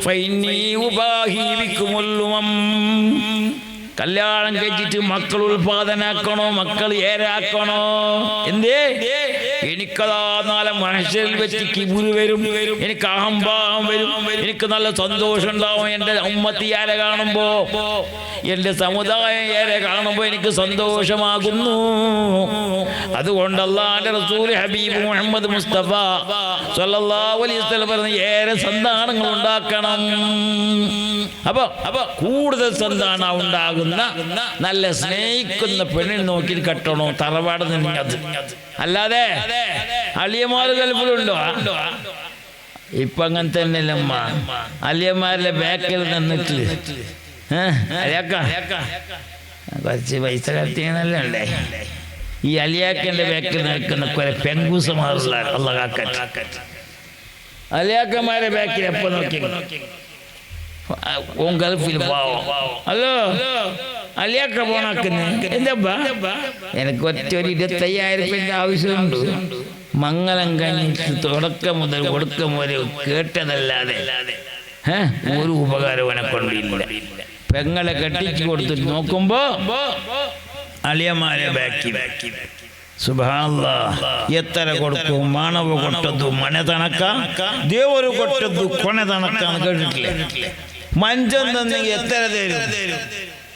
S1: ഫഇന്നി ഉബാഹി ബികുമുൽ ഉമം. കല്യാണം കഴിച്ചിട്ട് മക്കൾ ഉൽപാദനാക്കണോ, മക്കൾ ഏരാക്കണോ? എന്തേ? എനിക്കതാ നാളെ മനുഷ്യരിൽ വെച്ച് കിബുര് വരും, എനിക്ക് അഹംഭാവം വരും, എനിക്ക് നല്ല സന്തോഷം ഉണ്ടാവും. എൻ്റെ ഉമ്മത്തി ഏറെ കാണുമ്പോ, എൻ്റെ സമുദായം ഏറെ കാണുമ്പോ എനിക്ക് സന്തോഷമാകുന്നു. അതുകൊണ്ട് അല്ലാഹുവിന്റെ റസൂൽ ഹബീബ് മുഹമ്മദ് മുസ്തഫ സ്വല്ലല്ലാഹു അലൈഹി വസല്ലം പറഞ്ഞു, ഏറെ സന്താനങ്ങൾ ഉണ്ടാക്കണം. അപ്പൊ കൂടുതൽ സന്താനം ഉണ്ടാകുന്ന നല്ല സ്നേഹിക്കുന്ന പെണ്ണിനെ നോക്കി കെട്ടണോ, തറവാട് നിന്നത്. അല്ലാതെ അളിയന്മാര് ഗൾഫിലുണ്ടോ? ഇപ്പൊ അങ്ങനെ തന്നെയല്ലമ്മ. അളിയന്മാരിലെ ബാക്കിൽ നിന്നിട്ട് കുറച്ച് പൈസ കത്തിയെന്നല്ലേ ഉണ്ടേ. ഈ അലിയാക്കന്റെ ബാക്കിൽ നിൽക്കുന്ന കുറെ പെങ്കൂസമാറുള്ള അള്ളാഹ് അലിയാക്കന്മാരെ ബാക്കിൽ എപ്പോ നോക്കി ഓൻ ഗൾഫിൽ പോവോ? ഹലോ അലിയാക്ക പോണാക്കുന്നേ എന്താ? എനിക്ക് ഒറ്റ ഒരു 25,000 ആവശ്യമുണ്ട്. മംഗലം കഴിഞ്ഞിട്ട് തുടക്കം മുതൽ ഒടുക്കം വരെ കേട്ടതല്ലാതെ ഒരു ഉപകാരം എനെക്കൊണ്ടില്ല. പെങ്ങളെ കെട്ടിച്ചു കൊടുത്തിട്ട് നോക്കുമ്പോ അളിയന്മാരെ ബാക്കി. ಸುಬ್ಹಾನಲ್ಲಾಹ್ ಎತ್ತರ ಕೊಡ್ಕು ಮಾನವ ಕೊಟ್ಟದ್ದು ಮನೆ ತನಕ ದೇವರು ಕೊಟ್ಟದ್ದು ಕೊನೆ ತನಕ കേട്ടിട്ടില്ലേ? മഞ്ചം തന്നെങ്കിൽ എത്ര തരും?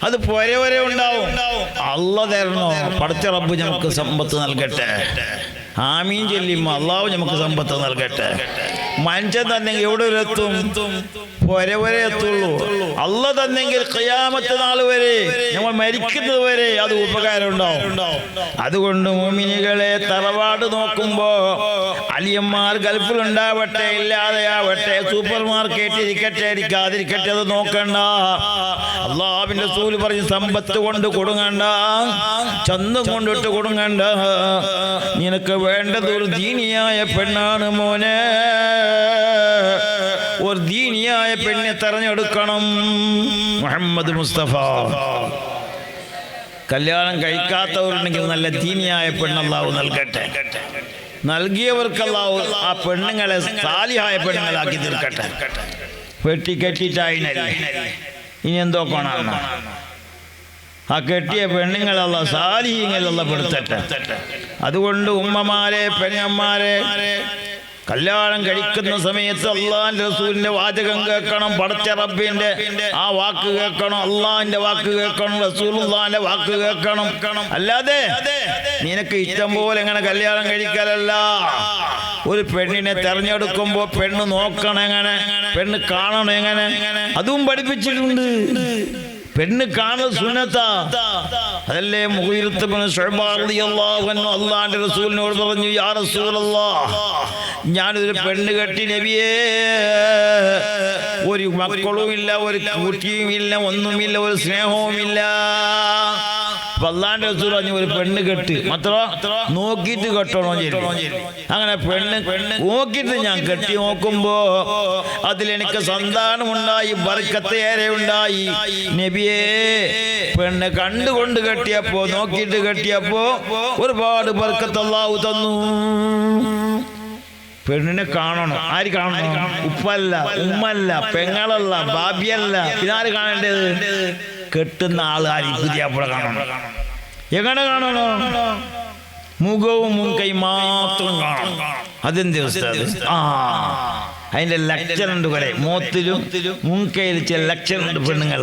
S1: അത് പോരെ വരെ ഉണ്ടാവും. അല്ലാഹ് തരണോ? പടച്ച റബ്ബ് നമുക്ക് സമ്പത്ത് നൽകട്ടെ. ആമീൻ ചൊല്ലിമ്മ അല്ലാഹു നമുക്ക് സമ്പത്ത് നൽകട്ടെ. മഞ്ചം തന്നെങ്കിൽ എവിടെ എത്തും? പോരെ വരെ എത്തുള്ളൂ. അല്ലാഹ് തന്നെങ്കിൽ ഖിയാമത്ത് നാൾ വരെ, നമ്മൾ മരിക്കുന്നത് വരെ അത് ഉപകാരം ഉണ്ടാവും. അതുകൊണ്ട് മുഅ്മിനീകളെ, തറവാട് നോക്കുമ്പോ അലിയന്മാർ ഗൾഫിലുണ്ടാവട്ടെ, ഇല്ലാതെയാവട്ടെ, സൂപ്പർ മാർക്കറ്റ് ഇരിക്കട്ടെ ഇരിക്കാതിരിക്കട്ടെ, അത് നോക്കണ്ട. അല്ലാഹുവിന്റെ റസൂൽ പറഞ്ഞു, സമ്പത്ത് കൊണ്ട് കൊടുങ്ങണ്ട, ചന്തം കൊണ്ടിട്ട് കൊടുങ്ങണ്ട. നിനക്ക് വേണ്ടത് ഒരു ദീനിയായ പെണ്ണാണ് മോനെ. ഒരു ദീനിയായ പെണ്ണെ തെരഞ്ഞെടുക്കണം. മുഹമ്മദ് മുസ്തഫ. കല്യാണം കഴിക്കാത്തവരുണ്ടെങ്കിൽ നല്ല ദീനിയായ പെണ്ണ് അല്ലാഹു നൽകട്ടെ. നൽകിയവർക്ക് അല്ലാഹു ആ പെണ്ണുങ്ങളെ സാലിഹായ പെണ്ണുങ്ങളാക്കി തീർക്കട്ടെ. വെട്ടിക്കെട്ടിട്ടായിനല്ലേ, ഇനി എന്തോ കൊണാണ്. ആ കെട്ടിയ പെണ്ണുങ്ങളല്ല സാലിഹീങ്ങളല്ല പെടുത്തട്ടെ. അതുകൊണ്ട് ഉമ്മമാരെ, പെങ്ങന്മാരെ, കല്യാണം കഴിക്കുന്ന സമയത്ത് അള്ളാഹിന്റെ റസൂലിന്റെ വാചകം കേൾക്കണം. പടച്ച റബ്ബിന്റെ ആ വാക്ക് കേൾക്കണം, അള്ളാഹിന്റെ വാക്ക് കേൾക്കണം, റസൂലുള്ളാഹിന്റെ വാക്ക് കേൾക്കണം. അല്ലാതെ നിനക്ക് ഇഷ്ടം പോലെ എങ്ങനെ കല്യാണം കഴിക്കലല്ല. ഒരു പെണ്ണിനെ തെരഞ്ഞെടുക്കുമ്പോ പെണ്ണ് നോക്കണം എങ്ങനെ, പെണ്ണ് കാണണം എങ്ങനെ, അതും പഠിപ്പിച്ചിട്ടുണ്ട്. പെണ്ണ് കാണൽ സുന്നത്താ. അതല്ലേ മുഗീറത്ത് ഇബ്നു ശുഅബ റളിയല്ലാഹു അൻഹു അല്ലാഹുവിന്റെ റസൂലിനോട് പറഞ്ഞു, യാ റസൂലല്ലാഹ്, ഞാനൊരു പെണ്ണ് കെട്ടി നബിയേ, ഒരു മക്കളും ഇല്ല, ഒരു കുട്ടിയും ഇല്ല, ഒന്നുമില്ല, ഒരു സ്നേഹവുമില്ല. അല്ലാഹുവിന്റെ റസൂൽ പറഞ്ഞു, ഒരു പെണ്ണ് കെട്ട്, മാത്രം നോക്കിയിട്ട് കെട്ടണോ? അങ്ങനെ പെണ്ണ് നോക്കിയിട്ട് ഞാൻ കെട്ടി നോക്കുമ്പോ അതിലെനിക്ക് സന്താനമുണ്ടായി, ബർക്കത്ത് ഏറെ ഉണ്ടായി. നബിയേ, പെണ്ണ് കണ്ടുകൊണ്ട് കെട്ടിയപ്പോ, നോക്കിയിട്ട് കെട്ടിയപ്പോ ഒരുപാട് ബർക്കത്ത് അല്ലാഹു തന്നു. പെണ്ണിനെ കാണണം. ആര് കാണണം? ഉപ്പല്ല, ഉമ്മല്ല, പെങ്ങളല്ല, ബാബിയല്ല. ഇതാര് കാണേണ്ടത്? കെട്ടുന്ന ആൾ ആര്? പുതിയാപ്പുഴ കാണണം. എങ്ങനെ കാണണോ? മുഖവും മുൻകൈ മാത്രം കാണണം. അതെന്ത് ഉസ്താദ്? അതിന്റെ ലക്ഷണുണ്ട് കുറെ. മോത്തിലും മുൻകൈയിൽ ചില ലക്ഷണുണ്ട് പെണ്ണുങ്ങൾ.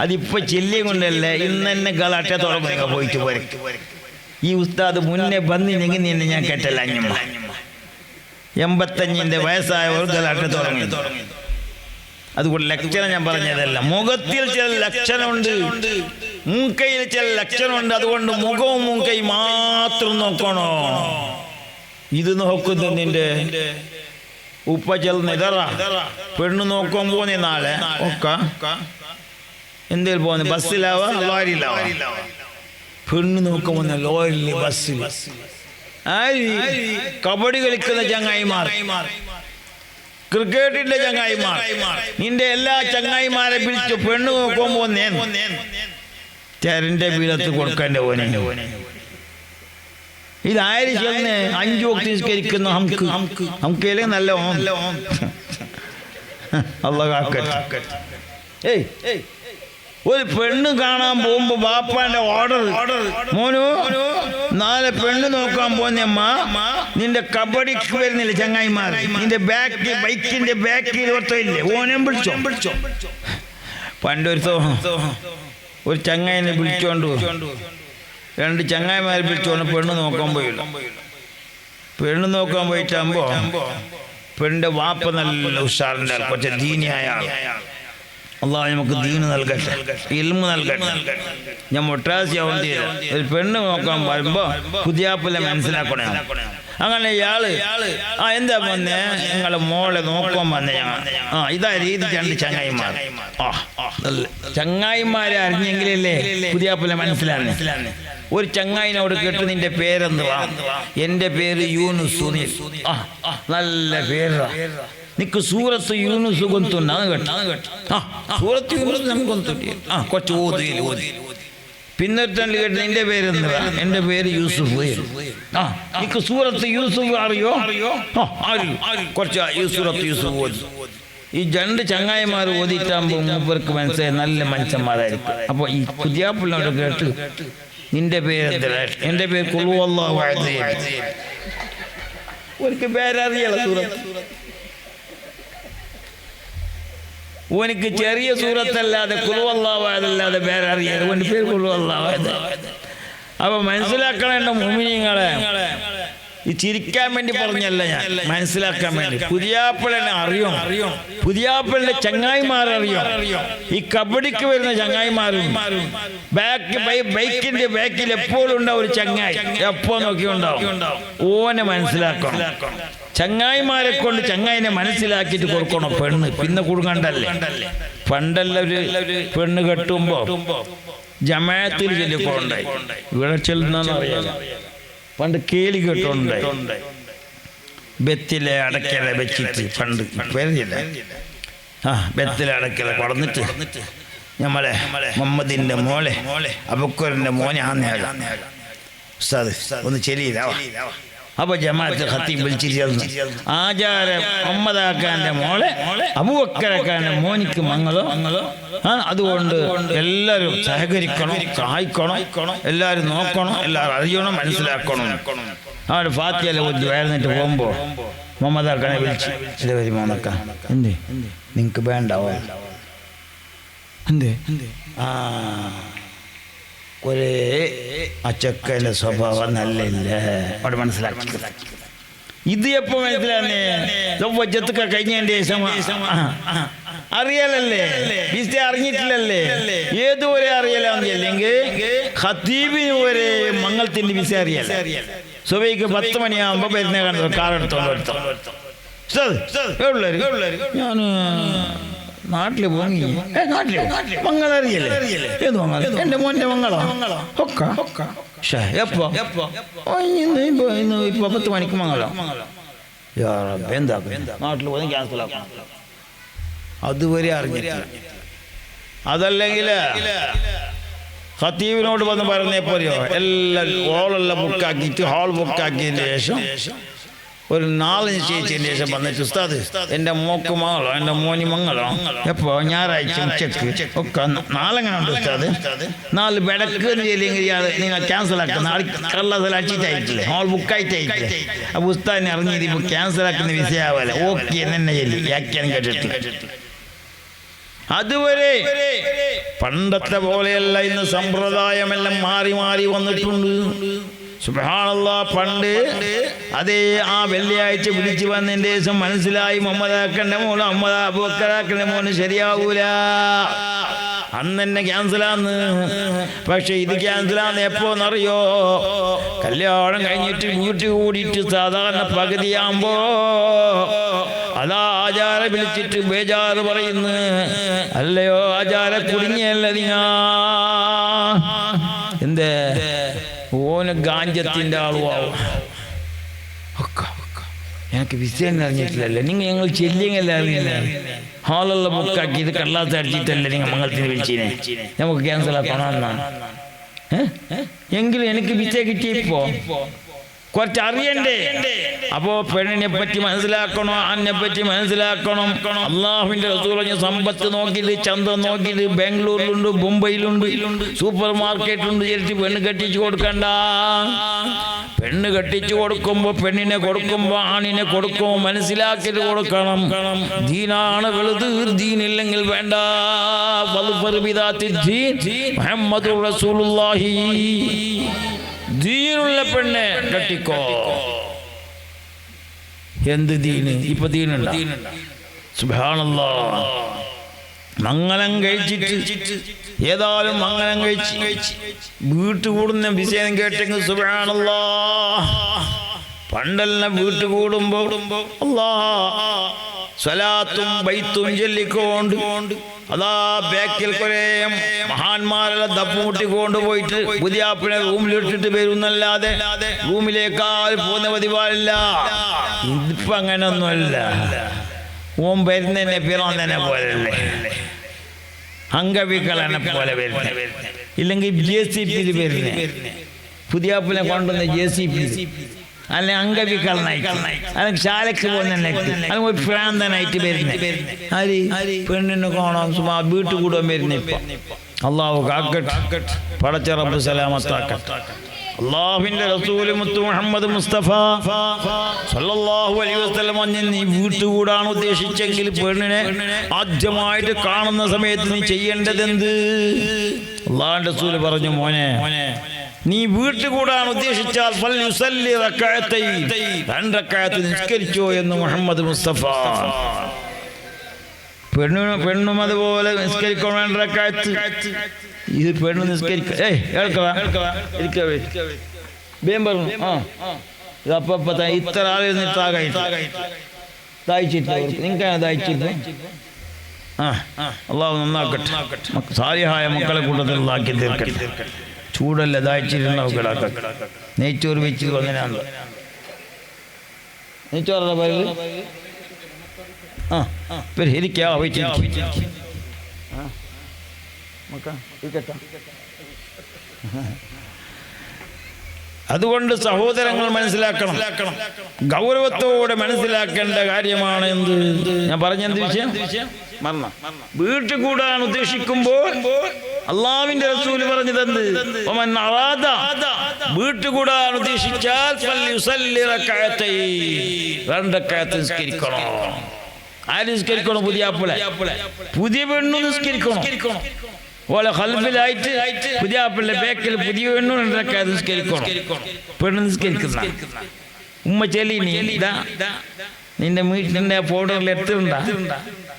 S1: അതിപ്പോ ചെല്ലിയും കൊണ്ടല്ലേ, ഇന്ന് തന്നെ ഗലാട്ട തുടങ്ങുക പോയിട്ട് പോരെ. ഈ ഉസ്താദ് മുന്നേ വന്നില്ലെങ്കിൽ നിന്നെ ഞാൻ കേട്ടല്ല. 85 വയസ്സായവർ ഗലാട്ട തുടങ്ങി. അതുകൊണ്ട് ലക്ഷണം ഞാൻ പറഞ്ഞതല്ല. മുഖത്തിൽ ചില ലക്ഷണമുണ്ട്, മുൻകൈയിൽ ചില ലക്ഷണമുണ്ട്. അതുകൊണ്ട് മുഖവും മുൻകൈ മാത്രം നോക്കണോ? ഇത് നോക്കുന്നു നിന്റെ ഉപ്പ ചെന്നിതറ. പെണ്ണ് നോക്കുമ്പോ നീ നാളെ ഒക്കെ എന്തേലും പോന്നെ, ബസ്സിലാവാ ലോറിയിലാവാ. പെണ്ണ് നോക്കുമ്പോ ലോറിയില്, ബസ്സിൽ. കബഡി കളിക്കുന്ന ചങ്ങായിമാർ, ക്രിക്കറ്റിന്റെ ചങ്ങായിമാർ, നിന്റെ എല്ലാ ചങ്ങായിമാരെ പിടിച്ചു പെണ്ണ് നോക്കുമ്പോ തെരന്റെ വീടത്ത് കൊടുക്കേണ്ട പോനെ. ഇതാര് ചെന്ന് 5 വക്ത് നിസ്കരിക്കുന്ന നമുക്കല്ലേ നല്ല അല്ലാഹ് കാക്കട്ടെ. ഒരു പെണ്ണ് കാണാൻ പോകുമ്പോ ബാപ്പാന്റെ ഓർഡർ, മോനു നാളെ പെണ്ണ് നോക്കാൻ പോന്നമ്മ, നിന്റെ കബഡിക്ക് വരുന്നില്ല ചങ്ങായിമാർ, നിന്റെ ബൈക്കിന്റെ ബാക്കിൽ ഓർത്തില്ലേ ഓനെ വിളിച്ചോ. പണ്ടൊരു ഒരു ചങ്ങായിനെ വിളിച്ചോണ്ട് 2 ചങ്ങായിമാരെ വിളിച്ചോണ്ട് പെണ്ണ് നോക്കാൻ പോയില്ല. പെണ്ണ് നോക്കാൻ പോയിട്ടാകുമ്പോ പെണ്ണിന്റെ വാപ്പ നല്ല ഉഷാറിന്റെ ആൾ, കുറച്ച് ദീനിയായ ആൾ. അള്ളാഹു നമുക്ക് ദീന് നൽകട്ടെ, ഇൽമു നൽകട്ടെ. ഞാൻ മൊട്ടാസിയാവുന്ന ഒരു പെണ്ണ് നോക്കാൻ വരുമ്പോ പുതിയാപ്പിലെ മനസ്സിലാക്കണേ. അങ്ങനെ ഇയാള് എന്താ വന്നേ, നിങ്ങളെ മോളെ നോക്കാൻ വന്നേ ഞങ്ങൾ. ഇതാ രീതി 2 ചങ്ങായിമാർ. ചങ്ങായിമാരെ അറിഞ്ഞെങ്കിലല്ലേ പുതിയാപ്പിലെ മനസ്സിലാണ്. ഒരു ചങ്ങായിനോട് കേട്ട് നിന്റെ പേരെന്തുവാ? എന്റെ പേര് യൂനുസ്. നല്ല പേരാ, നിക്ക് സൂറത്ത് യൂനുസ് ഗൊന്തുണ്ടാന്ന് കേട്ടോ. സൂറത്ത് യൂനുസ് നമുക്ക് ഗൊന്തുണ്ടി കുറച്ച് ഓതി. പിന്നെ കേട്ട് നിന്റെ പേരെന്തുവാ? എന്റെ പേര് യൂസുഫ്. നിക്ക് സൂറത്ത് യൂസുഫ് അറിയോ? കുറച്ച് സൂറത്ത് യൂസുഫ് ഓതി. ഈ 2 ചങ്ങായിമാർ ഓതിട്ടാകുമ്പോൾ മൂപ്പർക്ക് മനസ്സിലായി നല്ല മനുഷ്യന്മാരായിരിക്കും. അപ്പൊ ഈ പുതിയാപ്പിള്ളോട് കേട്ട് നിന്റെ പേരെന്താ? എന്റെ പേര് ഖുൽ ഹുവല്ലാഹു അഹദ്. ഒരിക്കൽ പേരറിയാലോ സൂറത്ത്. ഓനിക്ക് ചെറിയ സൂറത്തല്ലാതെ ഖുൽ ഹുവല്ലാഹു അഹദ് അല്ലാതെ പേരറിയാലോ. ഓന്റെ പേര് ഖുൽ ഹുവല്ലാഹു അഹദ്. അപ്പൊ മനസ്സിലാക്കണേണ്ട മുഅ്മിനീങ്ങളെ, ഈ ചിരിക്കാൻ വേണ്ടി പറഞ്ഞല്ല, ഞാൻ മനസ്സിലാക്കാൻ വേണ്ടി. പുതിയാപ്പിളനെ അറിയും, പുതിയാപ്പിളിന്റെ ചങ്ങായിമാരറിയും. ഈ കബഡിക്ക് വരുന്ന ചങ്ങായിമാരും ബൈക്കിന്റെ ബാക്കിൽ എപ്പോഴും ഉണ്ടാവും ഒരു ചങ്ങായി, എപ്പോ നോക്കിയുണ്ടാവും. ഓനെ മനസ്സിലാക്കണം. ചങ്ങായിമാരെ കൊണ്ട് ചങ്ങായിനെ മനസ്സിലാക്കിയിട്ട് കൊടുക്കണം പെണ്ണ്. പിന്നെ കുടുങ്ങണ്ടല്ലേ. പണ്ടല്ല ഒരു പെണ്ണ് കെട്ടുമ്പോ ജമാഅത്തിൽ ചൊല്ലിക്കൊണ്ടായി. ഇവിടെ ചെല്ലുന്ന അറിയാം. പണ്ട് കേലി കേട്ടോണ്ടായി. ബെത്തിലെ അടക്കല വെച്ചിട്ട് പണ്ട് പേരില്ല. ബെത്തിലെ അടക്കല കൊടുന്നിട്ട് നമ്മളെ മുഹമ്മദിന്റെ മോളെ അബൂബക്കറിന്റെ മോനെ ഉസ്താദ് ഒന്ന് ചെല്ലിയില്ല. അപ്പൊ ജമാഅത്ത് ഖത്തീബ് വിളിച്ചിരുന്നു. ആചാരം മുഹമ്മദാക്കാന്റെ മോളെ അബൂബക്കറാക്കാന്റെ മോനിക്ക് മംഗളോ. അതുകൊണ്ട് എല്ലാവരും സഹകരിക്കണം, സഹായിക്കണം, എല്ലാവരും നോക്കണം, എല്ലാവരും അറിയണം, മനസ്സിലാക്കണം. അവിടെ ഫാത്തിഹ ഓതി വേർന്നിട്ട് പോകുമ്പോ മുഹമ്മദാക്കാനെ വിളിച്ച്, ഇത് വരും മോനക്ക, എന്തേ നിങ്ങക്ക് വേണ്ടാവോ? എന്തേ? ഒരേ ആ ചെക്കൻ്റെ സ്വഭാവം നല്ലില്ല. അവിടെ മനസ്സിലാക്കി. ഇത് എപ്പോ മനസ്സിലാന്നേ? വജ്ജത്തൊക്കെ കഴിഞ്ഞതിന്റെ ശേഷം അറിയാലല്ലേ, വിസ അറിഞ്ഞിട്ടില്ലല്ലേ. ഏതുവരെ അറിയാലാന്ന് അല്ലെങ്കിൽ ഖത്തീബിന് വരെ മംഗളത്തിന്റെ വിസ അറിയാല. സുബൈക്ക് 10 മണിയാകുമ്പോ വരുന്ന കണ്ടോ കാറെടുത്തോണ്ട് ഞാൻ നാട്ടിൽ പോങ്ങി. മംഗളം അറിയല്ലേ? ഏത് മംഗളം? എന്റെ മോന്റെ മംഗളം. എപ്പോ? ഇപ്പൊ 10 മണിക്ക് മംഗളം. എന്താ നാട്ടിൽ പോയി ക്യാൻസലാക്കണം. അതുവരെ അറിഞ്ഞിട്ടില്ല. അതല്ലെങ്കിൽ ഖത്തീബിനോട് വന്ന് പറഞ്ഞേ പോലെയോ എല്ലാം ഹോളെല്ലാം ബുക്കാക്കിയിട്ട് ഹാൾ ബുക്കാക്കിയതിന് ശേഷം ഒരു 4 നിശ്ചയിച്ചതിന് ശേഷം വന്നിട്ട് ഉസ്താദ് എൻ്റെ മോക്ക് മംഗളോ എൻ്റെ മോനി മംഗളോ എപ്പോ? ഞായറാഴ്ച ഉച്ചക്ക് ഒക്കെ. നാളെങ്ങനെ ഉണ്ട് ഉസ്താദ്? 4 ബെടക്ക് നിങ്ങൾ ക്യാൻസൽ ആക്കുന്ന കള്ളത്തിൽ അടിച്ചിട്ടായിട്ടില്ലേ, ഹാൾ ബുക്കായിട്ടായിട്ടില്ലേ? അപ്പോൾ ഉസ്താദിനെ അറിഞ്ഞത് ഇപ്പോൾ ക്യാൻസൽ ആക്കുന്ന വിഷയാവല്ലേ. ഓക്കെ എന്നെ ചൊല്ലി വ്യാഖ്യാനം കേട്ടിട്ട്. അതുവരെ പണ്ടത്തെ പോലെയല്ല, ഇന്ന് സമ്പ്രദായമെല്ലാം മാറി മാറി വന്നിട്ടുണ്ട്. സുബ്ഹാനല്ലാഹ്. പണ്ട് അതേ ആ വെള്ളിയാഴ്ച വിളിച്ചു വന്നതിന്റെ ശേഷം മനസ്സിലായി മുഹമ്മദാക്കന്റെ മോന് അബൂബക്കറാക്കന്റെ മോന് ശരിയാവൂല, അന്ന് തന്നെ ക്യാൻസലാന്ന്. പക്ഷെ ഇത് ക്യാൻസലാന്ന് എപ്പോന്നറിയോ? കല്യാണം കഴിഞ്ഞിട്ട് വീട്ടിൽ കൂടിയിട്ട് സാധാരണ പകുതിയാകുമ്പോ അതാ ആചാര വിളിച്ചിട്ട് ബേജാറ് പറയുന്നു, അല്ലയോ ആചാര കുടുങ്ങിയല്ല നിങ്ങ. എന്തേ? ഓന് ഗാഞ്ചത്തിന്റെ ആളുവാവും. എനിക്ക് വിഷയം അറിഞ്ഞിട്ടില്ലല്ലേ. ഞങ്ങൾ ചെല്ലിങ്ങല്ല അറിയില്ല. ഹാളെല്ലാം ബുക്കാക്കി ഇത് കള്ളാത്ത അടിച്ചിട്ടല്ലേ നിങ്ങൾ മംഗളത്തിന് വിളിച്ചിനെ. നമുക്ക് ക്യാൻസൽ ആക്കണമെന്നാണ്. എങ്കിലും എനിക്ക് വിസ കിട്ടിയപ്പോ കുറച്ച് അറിയണ്ടേ. അപ്പോ പെണ്ണിനെ പറ്റി മനസ്സിലാക്കണോ, അന്നെ പറ്റി മനസ്സിലാക്കണം. അള്ളാഹുവിന്റെ റസൂൽ പറഞ്ഞ സമ്പത്ത് നോക്കിയിട്ട്, ചന്തം നോക്കിയിട്ട്, ബാംഗ്ലൂരിലുണ്ട്, മുംബൈയിലുണ്ട്, സൂപ്പർ മാർക്കറ്റുണ്ട് ചേർത്ത് പെണ്ണ് കെട്ടിച്ചു കൊടുക്കണ്ട. പെണ്ണ് കെട്ടിച്ചു കൊടുക്കുമ്പോ, പെണ്ണിനെ കൊടുക്കുമ്പോ, ആണിനെ കൊടുക്കുമ്പോ മനസ്സിലാക്കിയിട്ട് കൊടുക്കണം. ദീനാണ് വലുത്, ദീനില്ലെങ്കിൽ വേണ്ട. മുഹമ്മദുർ റസൂലുള്ളാഹി. ദീനുള്ള പെണ്ണെ കെട്ടിക്കോ. എന്ത് ദീന്? ഇപ്പൊ ദീനുണ്ട്. സുബ്ഹാനല്ലാഹ്. മംഗലം കഴിച്ചിട്ട് ഏതായാലും മംഗലം കഴിച്ച് വീട്ടുകൂടുന്ന വിഷയം കേട്ടെങ്കിൽ സുബ്ഹാനല്ലാഹ്. പണ്ടെല്ലാം വീട്ടുകൂടുമ്പോ അല്ലാഹ് സ്വലാത്തും ബൈത്തും ചൊല്ലിക്കൊണ്ട് അതാ ബാക്കിൽ കുറെ മഹാന്മാരെല്ലാം തപ്പുമുട്ടിക്കൊണ്ട് പോയിട്ട് പുതിയാപ്പിനെ റൂമിലിട്ടിട്ട് വരുന്നല്ലാതെ റൂമിലേക്കാൾ പോകുന്ന പതിവാറില്ല. ഇതിപ്പോ അങ്ങനൊന്നുമല്ല. ഓം വരുന്നതിനെ പിറന്നതിനെ പോലല്ലേ, അംഗവികളെന്നെ പോലെ വരുന്നത്. ഇല്ലെങ്കിൽ JCB വരുന്നേ, പുതിയാപ്പിനെ കൊണ്ടുവന്ന JCB, അല്ലെ അംഗവികളനായിട്ട്, അല്ലെങ്കിൽ ശാലക്ക് പോകുന്ന അല്ലെങ്കിൽ ഒരു ഭ്രാന്തനായിട്ട് വരുന്നത്. പെണ്ണിന് കാണാൻ സുമാ വീട്ടു കൂടാൻ വരുന്ന. ഇപ്പൊ അള്ളാഹു കാക്കട്ടെ, പടച്ച റബ്ബ് സലാമത്താക്കട്ടെ. അള്ളാഹുവിന്റെ റസൂൽ മുത്തു മുഹമ്മദ് മുസ്തഫ സല്ലല്ലാഹു അലൈഹി വസല്ലം നീ വീട്ടുകൂടാണ് ഉദ്ദേശിച്ചെങ്കിൽ പെണ്ണിനെ ആദ്യമായിട്ട് കാണുന്ന സമയത്ത് നീ ചെയ്യേണ്ടതെന്ത്? അള്ളാഹുവിന്റെ റസൂൽ പറഞ്ഞു, മോനെ നീ വീട്ടുകൂടാണ് ഉദ്ദേശിച്ചാൽ രണ്ട് റക്അത്ത് നിസ്കരിച്ചോ എന്ന് മുഹമ്മദ് മുസ്തഫ. പെണ്ണും അതുപോലെ നിസ്കരിക്കണം 2 റക്അത്ത്. ഇത് പെണ്ണ് നിസ്കരിക്ക പറഞ്ഞു. ഇതപ്പ ഇത്ര ആളെ ദാഹിച്ചിട്ടില്ല. നിങ്ങൾക്കാണ് ദാഹിച്ചിട്ട്. അള്ളാഹു നന്നാക്കട്ടെ, സാലിഹായ മക്കളെ കൂട്ടത്തിൽ ആക്കി തീർക്കട്ടെ. ചൂടല്ല, ദാഹിച്ചിട്ടുണ്ടാവും കിടക്കട്ടെ. നെയ്ച്ചോറ് വെച്ച് അങ്ങനെയാണല്ലോ. നെയ്ച്ചോറുടെ പേര് ഇരിക്കാ വെച്ച് അതുകൊണ്ട് സഹോദരങ്ങൾ മനസ്സിലാക്കണം, ഗൗരവത്തോടെ മനസ്സിലാക്കേണ്ട കാര്യമാണ്. എന്ത് ഞാൻ പറഞ്ഞെന്ത് വിഷയം? വീട്ടിൽ കൂടാൻ ഉദ്ദേശിക്കുമ്പോൾ അള്ളാഹുവിന്റെ റസൂൽ പറഞ്ഞതെന്ത്? വീട്ടിൽ കൂടാൻ ഉദ്ദേശിച്ചാൽ 2 റക്അത്ത് നിസ്കരിക്കണം. ആര് നിസ്കരിക്കണം? പുതിയ പെണ്ണു നിസ്കരിക്കണം. ഓലെ ഖൽബിലായിട്ട് പുതിയാപ്പിള്ള ബേക്കിൽ പുതിയ പെണ്ണു 2 റക്അത്ത് നിസ്കരിക്കണം. പെണ്ണ് നിസ്കരിക്കുന്ന ഉമ്മ ചെലീനി നിന്റെ വീട്ടിന്റെ ഫോട്ടോയിൽ എത്തുണ്ട.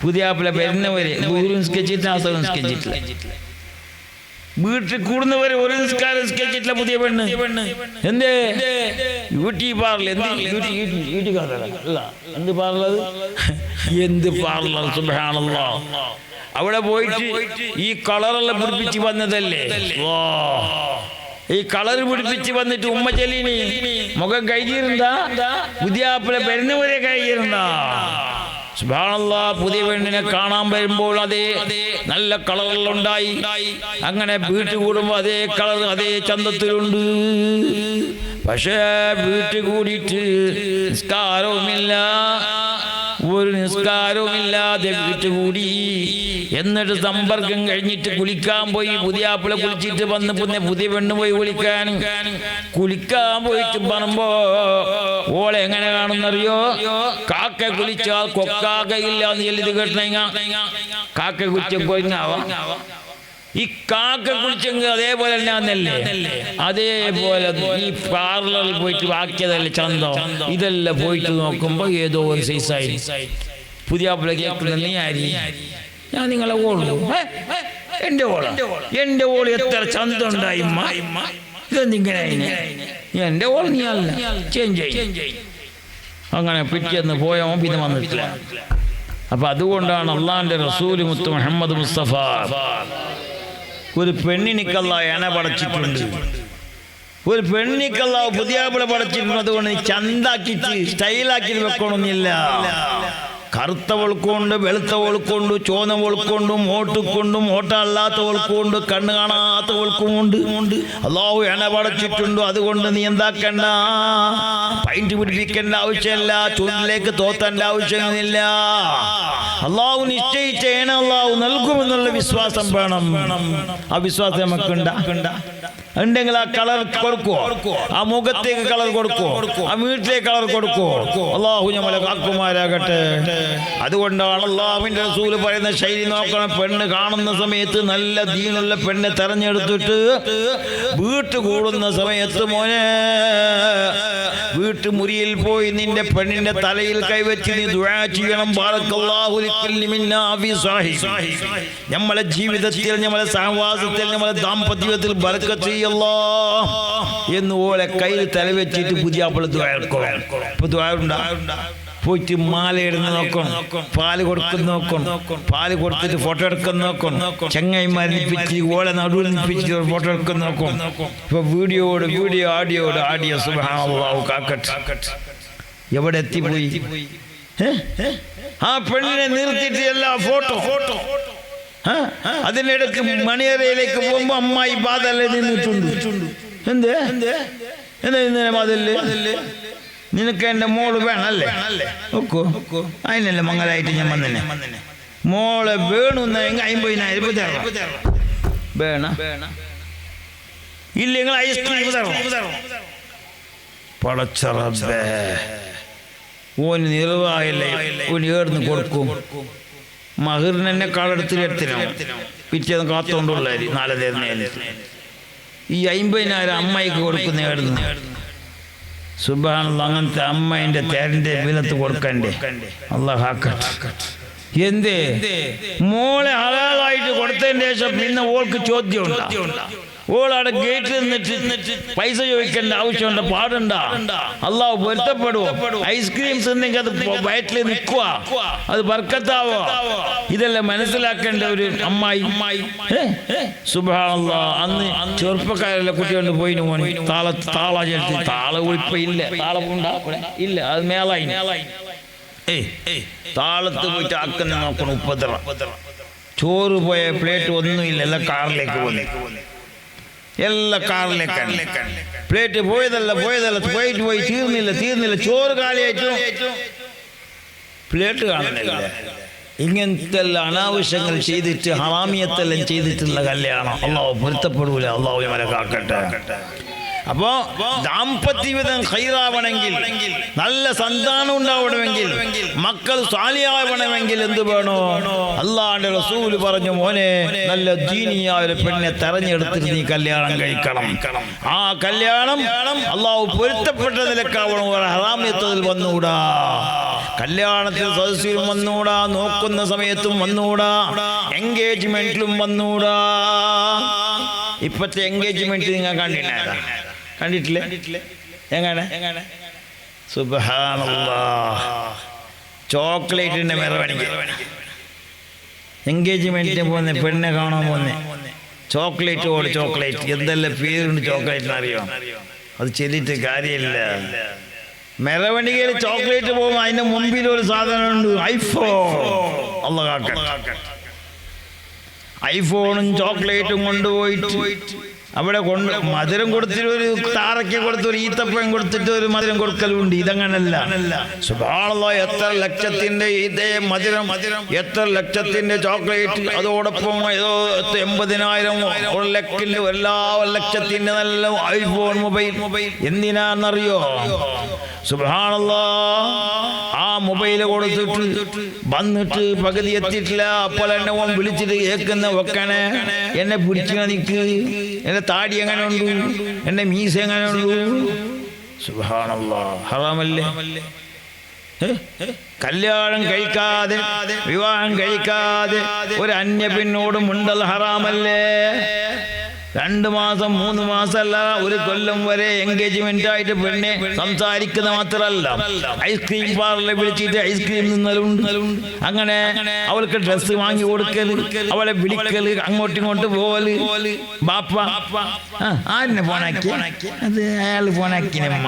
S1: പുതിയാപ്പിള്ള വരുന്നവരെ നിസ്കരിച്ചിട്ട് ആസനം നിസ്കരിച്ചിട്ടില്ല. വീട്ടിൽ കൂടുന്നവരെ ഒരു നിസ്കാരം നിസ്കരിച്ചിട്ടില്ല പുതിയ പെണ്ണ്. എന്തേ? Beauty parlour. എന്ത് പാർലർ? എന്ത് പാർലർ? സുബ്ഹാനല്ലാഹ്. അവിടെ പോയിട്ട് ഈ കളറെല്ലാം പിടിപ്പിച്ച് വന്നതല്ലേ. ഈ കളർ പിടിപ്പിച്ച് വന്നിട്ട് ഉമ്മ ചെലീനി മുഖം കഴിഞ്ഞിരുന്നാ പുതിയാപ്പിളെ വരുന്നവരെ കഴിഞ്ഞിരുന്നാ. സുബ്ഹാനല്ലാഹ്. പുതിയ പെണ്ണിനെ കാണാൻ വരുമ്പോൾ അതേ നല്ല കളറിലുണ്ടായി. അങ്ങനെ വീട്ടിൽ കൂടുമ്പോൾ അതേ കളർ അതേ ചന്തത്തിലുണ്ട്. പക്ഷേ വീട്ടിൽ കൂടിയിട്ട് നിസ്കാരവുമില്ല, ഒരു നിസ്കാരവുമില്ലാതെ വീട്ടുകൂടി. എന്നിട്ട് സമ്പർക്കം കഴിഞ്ഞിട്ട് കുളിക്കാൻ പോയി. പുതിയാപ്പിള കുളിച്ചിട്ട് വന്ന് പുതിയ പെണ്ണ് പോയി കുളിക്കാൻ പോയിട്ട് പറയുമ്പോ ഓളെ എങ്ങനെ കാണുന്നറിയോ? കാക്ക കുളിച്ചാൽ കൊക്കാകയില്ല എന്ന് ചൊല്ലിത് കേട്ട. കാക്ക കുളിച്ചപ്പോ ഈ കാക്ക കുളിച്ചെങ്കിൽ അതേപോലെ തന്നെയാന്നല്ലേ. അതേപോലെ ഈ പാർലറിൽ പോയിട്ട് ബാക്കിയതല്ലേ ചന്തം. ഇതെല്ലാം പോയിട്ട് നോക്കുമ്പോ ഏതോ ഒരു സൈസായി. പുതിയാപ്പിള കേൾക്കുന്ന നീ ആരി? ഞാൻ നിങ്ങളെ ഓളു. എന്റെ ഓള് എത്ര ചന്തം ഉണ്ടായി. ഇതെന്തിങ്ങനെ എന്റെ ഓൾ നീ അല്ല, ചേഞ്ച് ചെയ്യും. അങ്ങനെ പിറ്റേന്ന് പോയോ പിന്നെ വന്നിട്ടില്ല. അപ്പൊ അതുകൊണ്ടാണ് അള്ളാന്റെ റസൂൽ മുത്ത് മുഹമ്മദ് മുസ്തഫ ഒരു പെണ്ണിനിക്കല്ല എന പടച്ചിട്ടുണ്ട്. ഒരു പെണ്ണിനിക്കല്ല പുതിയാപ്പിള പടച്ചിട്ടുണ്ട്. അതുകൊണ്ട് ചന്താക്കിച്ച് സ്റ്റൈലാക്കി വെക്കണമെന്നില്ല. കറുത്തവൾക്കുണ്ട്, വെളുത്തവൾക്കുണ്ട്, ചോന്നവൾക്കുണ്ടും, ഓട്ടുകൊണ്ടും ഓട്ടല്ലാത്തവൾക്കുണ്ട്, കണ്ണ് കാണാത്തവൾക്കുമുണ്ട്. അള്ളാഹു എണ്ണ പടച്ചിട്ടുണ്ട്. അതുകൊണ്ട് നീ എന്താക്കണ്ട, പൈൻറ്റ് പിടിപ്പിക്കേണ്ട ആവശ്യമില്ല, ചുണ്ടിലേക്ക് തോത്തേണ്ട ആവശ്യമില്ല. അള്ളാഹു നിശ്ചയിച്ച എണ്ണ അള്ളാഹു നൽകുമെന്നുള്ള വിശ്വാസം വേണം. ആ വിശ്വാസം നമുക്ക് ഉണ്ടെങ്കിൽ ആ കളർ കൊടുക്കുവോ, ആ മുഖത്തേക്ക് കളർ കൊടുക്കുവോ, ആ വീട്ടിലേക്ക് കളർ കൊടുക്കുവോ? അള്ളാഹു നമ്മളെ കാക്കുമാരാകട്ടെ. അതുകൊണ്ടാണ് അള്ളാഹുവിന്റെ റസൂൽ പറയുന്ന ശൈലി നോക്കണം. പെണ്ണ് കാണുന്ന സമയത്ത് നല്ല ദീനുള്ള പെണ്ണ് തെരഞ്ഞെടുത്തിട്ട് വീട്ടു കൂടുന്ന സമയത്ത് മോനെ വീട്ടുമുറിയിൽ പോയി നിന്റെ പെണ്ണിന്റെ തലയിൽ കൈവച്ച് നീ ദുആ ചെയ്യണം. ബാറക്കല്ലാഹു ലിക്കുല്ലി മിന്നാ ഫീ സാഹിബ്. നമ്മളെ ജീവിതത്തിൽ, നമ്മളെ സഹവാസത്തിൽ, നമ്മളെ ദാമ്പത്യത്തിൽ ബർക്കത്ത് എന്ന് ഓളെ കയ്യിൽ തലവെച്ചിട്ട് പുതിയ പോയിട്ട് മാലയിടുന്ന നോക്കണം, പാല് കൊടുക്കുന്ന നോക്കണം, പാല് കൊടുത്തിട്ട് ഫോട്ടോ എടുക്കുന്ന നോക്കണം, ചെങ്ങായിമാരിപ്പിച്ച് ഓളെ നടുവിൽ നിപ്പിച്ചിട്ട് ഫോട്ടോ എടുക്കുന്ന നോക്കണം. ഇപ്പൊ വീഡിയോ ആഡിയോ സുബ്ഹാനല്ലാഹു കാക്കട്ടെ. എവിടെ എത്തിപ്പോയി? ആ പെണ്ണിനെ നിർത്തിയിട്ട് എല്ലാ ഫോട്ടോ. അതിനിടയ്ക്ക് മണിയറയിലേക്ക് പോകുമ്പോ അമ്മായി ബാധല്ലേ നിന്നിട്ടുണ്ട്. എന്ത് എന്താ ബാധല്ലേ? നിനക്ക് എന്റെ മോള് വേണല്ലേ? ഓക്കോ, അതിനല്ലേ മംഗലായിട്ട് ഞാൻ വന്നെ. മോളെ വേണു 50,000 വേണ ഇല്ലെങ്കിൽ ഐസ്ക്രീം തരണം. പടച്ചറബേ, ഓന് നിർവാഹല്ലേ, ഓന് ഏടുന്ന് കൊടുക്കും. മഹിറിന് എന്നെ കാളെടുത്തിലെടുത്തിനാണ് പിറ്റേന്ന് കാത്തോണ്ടുള്ള 4 തരുന്നേന്. ഈ 50,000 അമ്മായിക്ക് കൊടുക്കുന്ന ഏടുന്ന്. സുബ്ഹാനല്ലാഹ്, അങ്ങനത്തെ അമ്മേന്റെ തേരിന്റെ വിലത്ത് കൊടുക്കണ്ടേ? അല്ലാഹു ആക്കട്ടെ. എന്തേ മോളെ ഹലാലായിട്ട് കൊടുത്തതിന് ശേഷം പിന്നെ ഓൾക്ക് ചോദ്യം ഉണ്ടാ? ഓളവിടെ ഗേറ്റിൽ നിന്നിട്ട് പൈസ ചോദിക്കേണ്ട ആവശ്യമുണ്ട്? പാടുണ്ട? അള്ളാഹു പൊരുത്തപ്പെടുവോ? ഐസ്ക്രീം തിന്നെങ്കിൽ അത് വയറ്റിൽ നിൽക്കുക, അത് ബർക്കത്താവോ? ഇതെല്ലാം മനസ്സിലാക്കേണ്ട ഒരു അമ്മായി. സുബ്ഹാനല്ലാഹ്, അന്ന് ചെറുപ്പക്കാരെല്ലാം കുട്ടികൊണ്ട് പോയിന് മോനെ താള ചേർത്ത്. താള ഇപ്പൊ ഇല്ല, ഇല്ല, അത് മേലായി. താളത്ത് പോയിട്ട് ആക്കുന്ന നോക്കണം. ഉപദ്രവം. ചോറ് പോയ പ്ലേറ്റ് ഒന്നുമില്ല, എല്ലാം കാറിലേക്ക് പോലെ, എല്ലാ കാറിലേക്കാണ്. പ്ലേറ്റ് പോയതല്ല പോയി തീർന്നില്ല. ചോറ് കാലിയായിട്ടും പ്ലേറ്റ് കാണുന്നില്ല. ഇങ്ങനത്തെ അനാവശ്യങ്ങൾ ചെയ്തിട്ട് ഹറാമിയത്തെല്ലാം ചെയ്തിട്ടുള്ള കല്യാണം അള്ളാഹു പൊരുത്തപ്പെടൂല. അള്ളാഹു നമ്മളെ കാക്കട്ടെ. അപ്പോ ദാമ്പത്യവിധം ഖൈറാവണമെങ്കിൽ, നല്ല സന്താനം ഉണ്ടാവണമെങ്കിൽ, മക്കൾ സാലിയാവണമെങ്കിൽ എന്ത് വേണോ? അള്ളാഹുവിന്റെ റസൂൽ പറഞ്ഞു, മോനെ നല്ല ദീനിയായ ഒരു പെണ്ണെ തെരഞ്ഞെടുത്തിട്ട് നീ കല്യാണം കഴിക്കണം. ആ കല്യാണം അള്ളാഹു പൊരുത്തപ്പെട്ട നിലക്കാവണം. ഹറാമിയത്തിൽ വന്നുകൂടാ, കല്യാണത്തിൽ സദസ്സിലും വന്നുകൂടാ, നോക്കുന്ന സമയത്തും വന്നുകൂടാ, എൻഗേജ്മെന്റിലും വന്നുകൂടാ. ഇപ്പത്തെ എൻഗേജ്മെന്റ് നിങ്ങൾ കണ്ടിട്ടില്ലേ? എങ്ങനെ? സുബ്ഹാനല്ലാഹ്, ചോക്ലേറ്റിന്റെ മെറവണിക്ക് എൻഗേജ്മെന്റിന് പോകുന്ന പെണ്ണെ കാണാൻ പോകുന്ന ചോക്ലേറ്റ് എന്തെല്ലാം പേരുണ്ട് ചോക്ലേറ്റിന് അറിയോ? അത് ചെല്ലിട്ട് കാര്യമില്ല. മെറവണികയിൽ ചോക്ലേറ്റ് പോകുമ്പോൾ അതിന്റെ മുമ്പിൽ ഒരു സാധനമുണ്ട്, ഐഫോൺ. അല്ലാഹു കാക്കട്ടെ. ഐഫോണും ചോക്ലേറ്റും കൊണ്ടുപോയിട്ട് അവിടെ മധുരം കൊടുത്തിട്ട് ഒരു താറയ്ക്ക് കൊടുത്ത്, ഒരു ഈത്തപ്പഴം കൊടുത്തിട്ട് ഒരു മധുരം കൊടുക്കലുണ്ട്. ഇതങ്ങനല്ല. സുബ്ഹാനല്ലാഹ്, എത്ര ലക്ഷത്തിന്റെ ഇതേ മധുരം, എത്ര ലക്ഷത്തിന്റെ ചോക്ലേറ്റ്, അതോടൊപ്പം 80,000 എല്ലാ ലക്ഷത്തിന്റെ നല്ല ഐഫോൺ മൊബൈൽ. എന്തിനാന്നറിയോ? സുബ്ഹാനല്ലാഹ്, ആ മൊബൈൽ കൊടുത്തിട്ട് വന്നിട്ട് പകുതി എത്തിയിട്ടില്ല, അപ്പോൾ എന്നെ ഓൻ വിളിച്ചിട്ട് കേൾക്കുന്ന വെക്കണേ, എന്നെ പിടിച്ചു നിൽക്ക്, എന്റെ താടി എങ്ങനെ ഉണ്ട്, എന്റെ മീസ എങ്ങനെ ഉണ്ട്? സുബ്ഹാനല്ലാഹ്, ഹറാമല്ലേ? കല്യാണം കഴിക്കാതെ, വിവാഹം കഴിക്കാതെ ഒരു അന്യ പെണ്ണോട് മുണ്ടൽ ഹറാമല്ലേ? 2 മാസം 3 മാസമല്ല, 1 കൊല്ലം വരെ എൻഗേജ്മെന്റ് ആയിട്ട് പെണ്ണെ സംസാരിക്കുന്ന മാത്രമല്ല, ഐസ്ക്രീം പാർലറിൽ വിളിച്ചിട്ട് ഐസ്ക്രീം നിന്നലുണ്ട്. അങ്ങനെ അവൾക്ക് ഡ്രസ്സ് വാങ്ങി കൊടുക്കല്, അവളെ വിളിക്കല്, അങ്ങോട്ടും ഇങ്ങോട്ട് പോവല്. ബാപ്പ ആരിനെ ഫോണാക്കി, അത് അയാൾ ഫോണാക്കിനമ്മ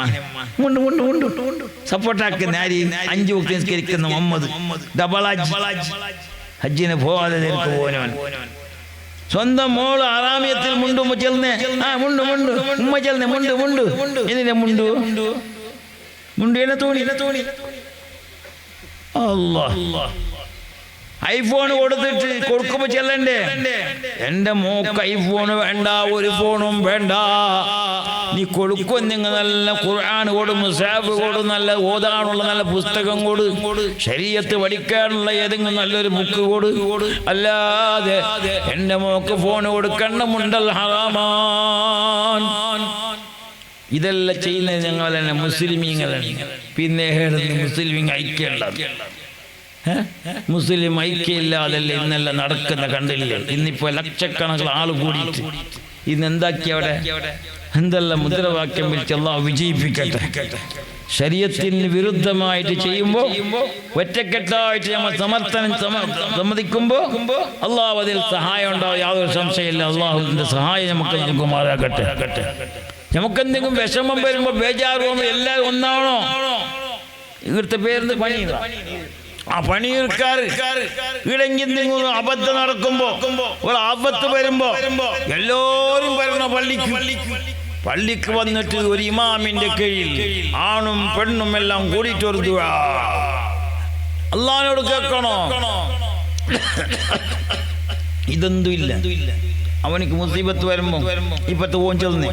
S1: സപ്പോർട്ടാക്കുന്ന ആര്, 5 വക്ത് നിസ്കരിക്കുന്ന മുഹമ്മദ് ഡബിൾ ഹജ്ജിന് പോവാതെ പോകാൻ. സ്വന്തം മോള് ആറാമിയത്തിൽ മുണ്ടുമ്പോ ചെല്ലുന്നേ, മുണ്ട് ഉമ്മ ചെല്ലുന്നേ, മുണ്ട് ഇതിനെ മുണ്ടു എന്നെ തോണി. അല്ലാഹ് ഐഫോൺ കൊടുത്തിട്ട് കൊടുക്കുമ്പോ ചെല്ലണ്ടേ, എന്റെ മോക്ക് ഐഫോൺ വേണ്ട, ഒരു ഫോണും വേണ്ട, നീ കൊടുക്കും നിങ്ങൾ നല്ല ഖുർആൻ കൊടു, മുസാഫ് കൊടു, നല്ല ഓതാനുള്ള നല്ല പുസ്തകം കൊടു, ശരീഅത്ത് പഠിക്കാനുള്ള ഏതെങ്കിലും നല്ലൊരു ബുക്ക് കൊടു. അല്ലാതെ എന്റെ മോക്ക് ഫോൺ കൊടുക്കണ്ട, മുണ്ടൽ ഹറാമാൻ. ഇതെല്ലാം ചെയ്യുന്നത് ഞങ്ങൾ തന്നെ മുസ്ലിമീങ്ങളാണ്. പിന്നെ മുസ്ലിം ഐക്യമുള്ളത്, മുസ്ലിം ഐക്യമില്ലാതല്ലേ ഇന്നെല്ലാം നടക്കുന്ന കണ്ടില്ലേ? ഇന്നിപ്പോ ലക്ഷക്കണക്കിന് ആൾ കൂടിയിട്ട് ഇന്ന് എന്താക്കി അവിടെ എന്തെല്ലാം മുദ്രാവാക്യം വിളിച്ച് അല്ലാഹു വിജയിപ്പിക്കട്ടെ. ശരീഅത്തിന് വിരുദ്ധമായിട്ട് ചെയ്യുമ്പോൾ ഒറ്റക്കെട്ടായിട്ട് നമ്മൾ സമ്മതിക്കുമ്പോൾ അല്ലാഹു അതിൽ സഹായം ഉണ്ടാവും, യാതൊരു സംശയമില്ല. അല്ലാഹുവിന്റെ സഹായം നമുക്ക് നൽകുമാറാകട്ടെ. നമുക്കെന്തെങ്കിലും വിഷമം വരുമ്പോൾ ബേജാറ് പോകുമ്പോൾ എല്ലാവരും ഒന്നാണോ? ഇവിടുത്തെ പേര് പണിയുക, ആ പണിയെടുക്കാറ് ഇടങ്ങി അബദ്ധം നടക്കുമ്പോ, ഒരു ആപത്ത് വരുമ്പോ എല്ലാവരും വരണ പള്ളിക്ക് വന്നിട്ട് ഒരു ഇമാമിന്റെ കീഴിൽ ആണും പെണ്ണും എല്ലാം കൂടിയിട്ട് ഒരു ദുആ അല്ലാഹുവിനോട് കേൾക്കണോ? ഇതൊന്നും ഇല്ല. അവനിക്ക് മുസീബത്ത് വരുമ്പോ ഇപ്പത്തെ ഓൻ ചെന്ന്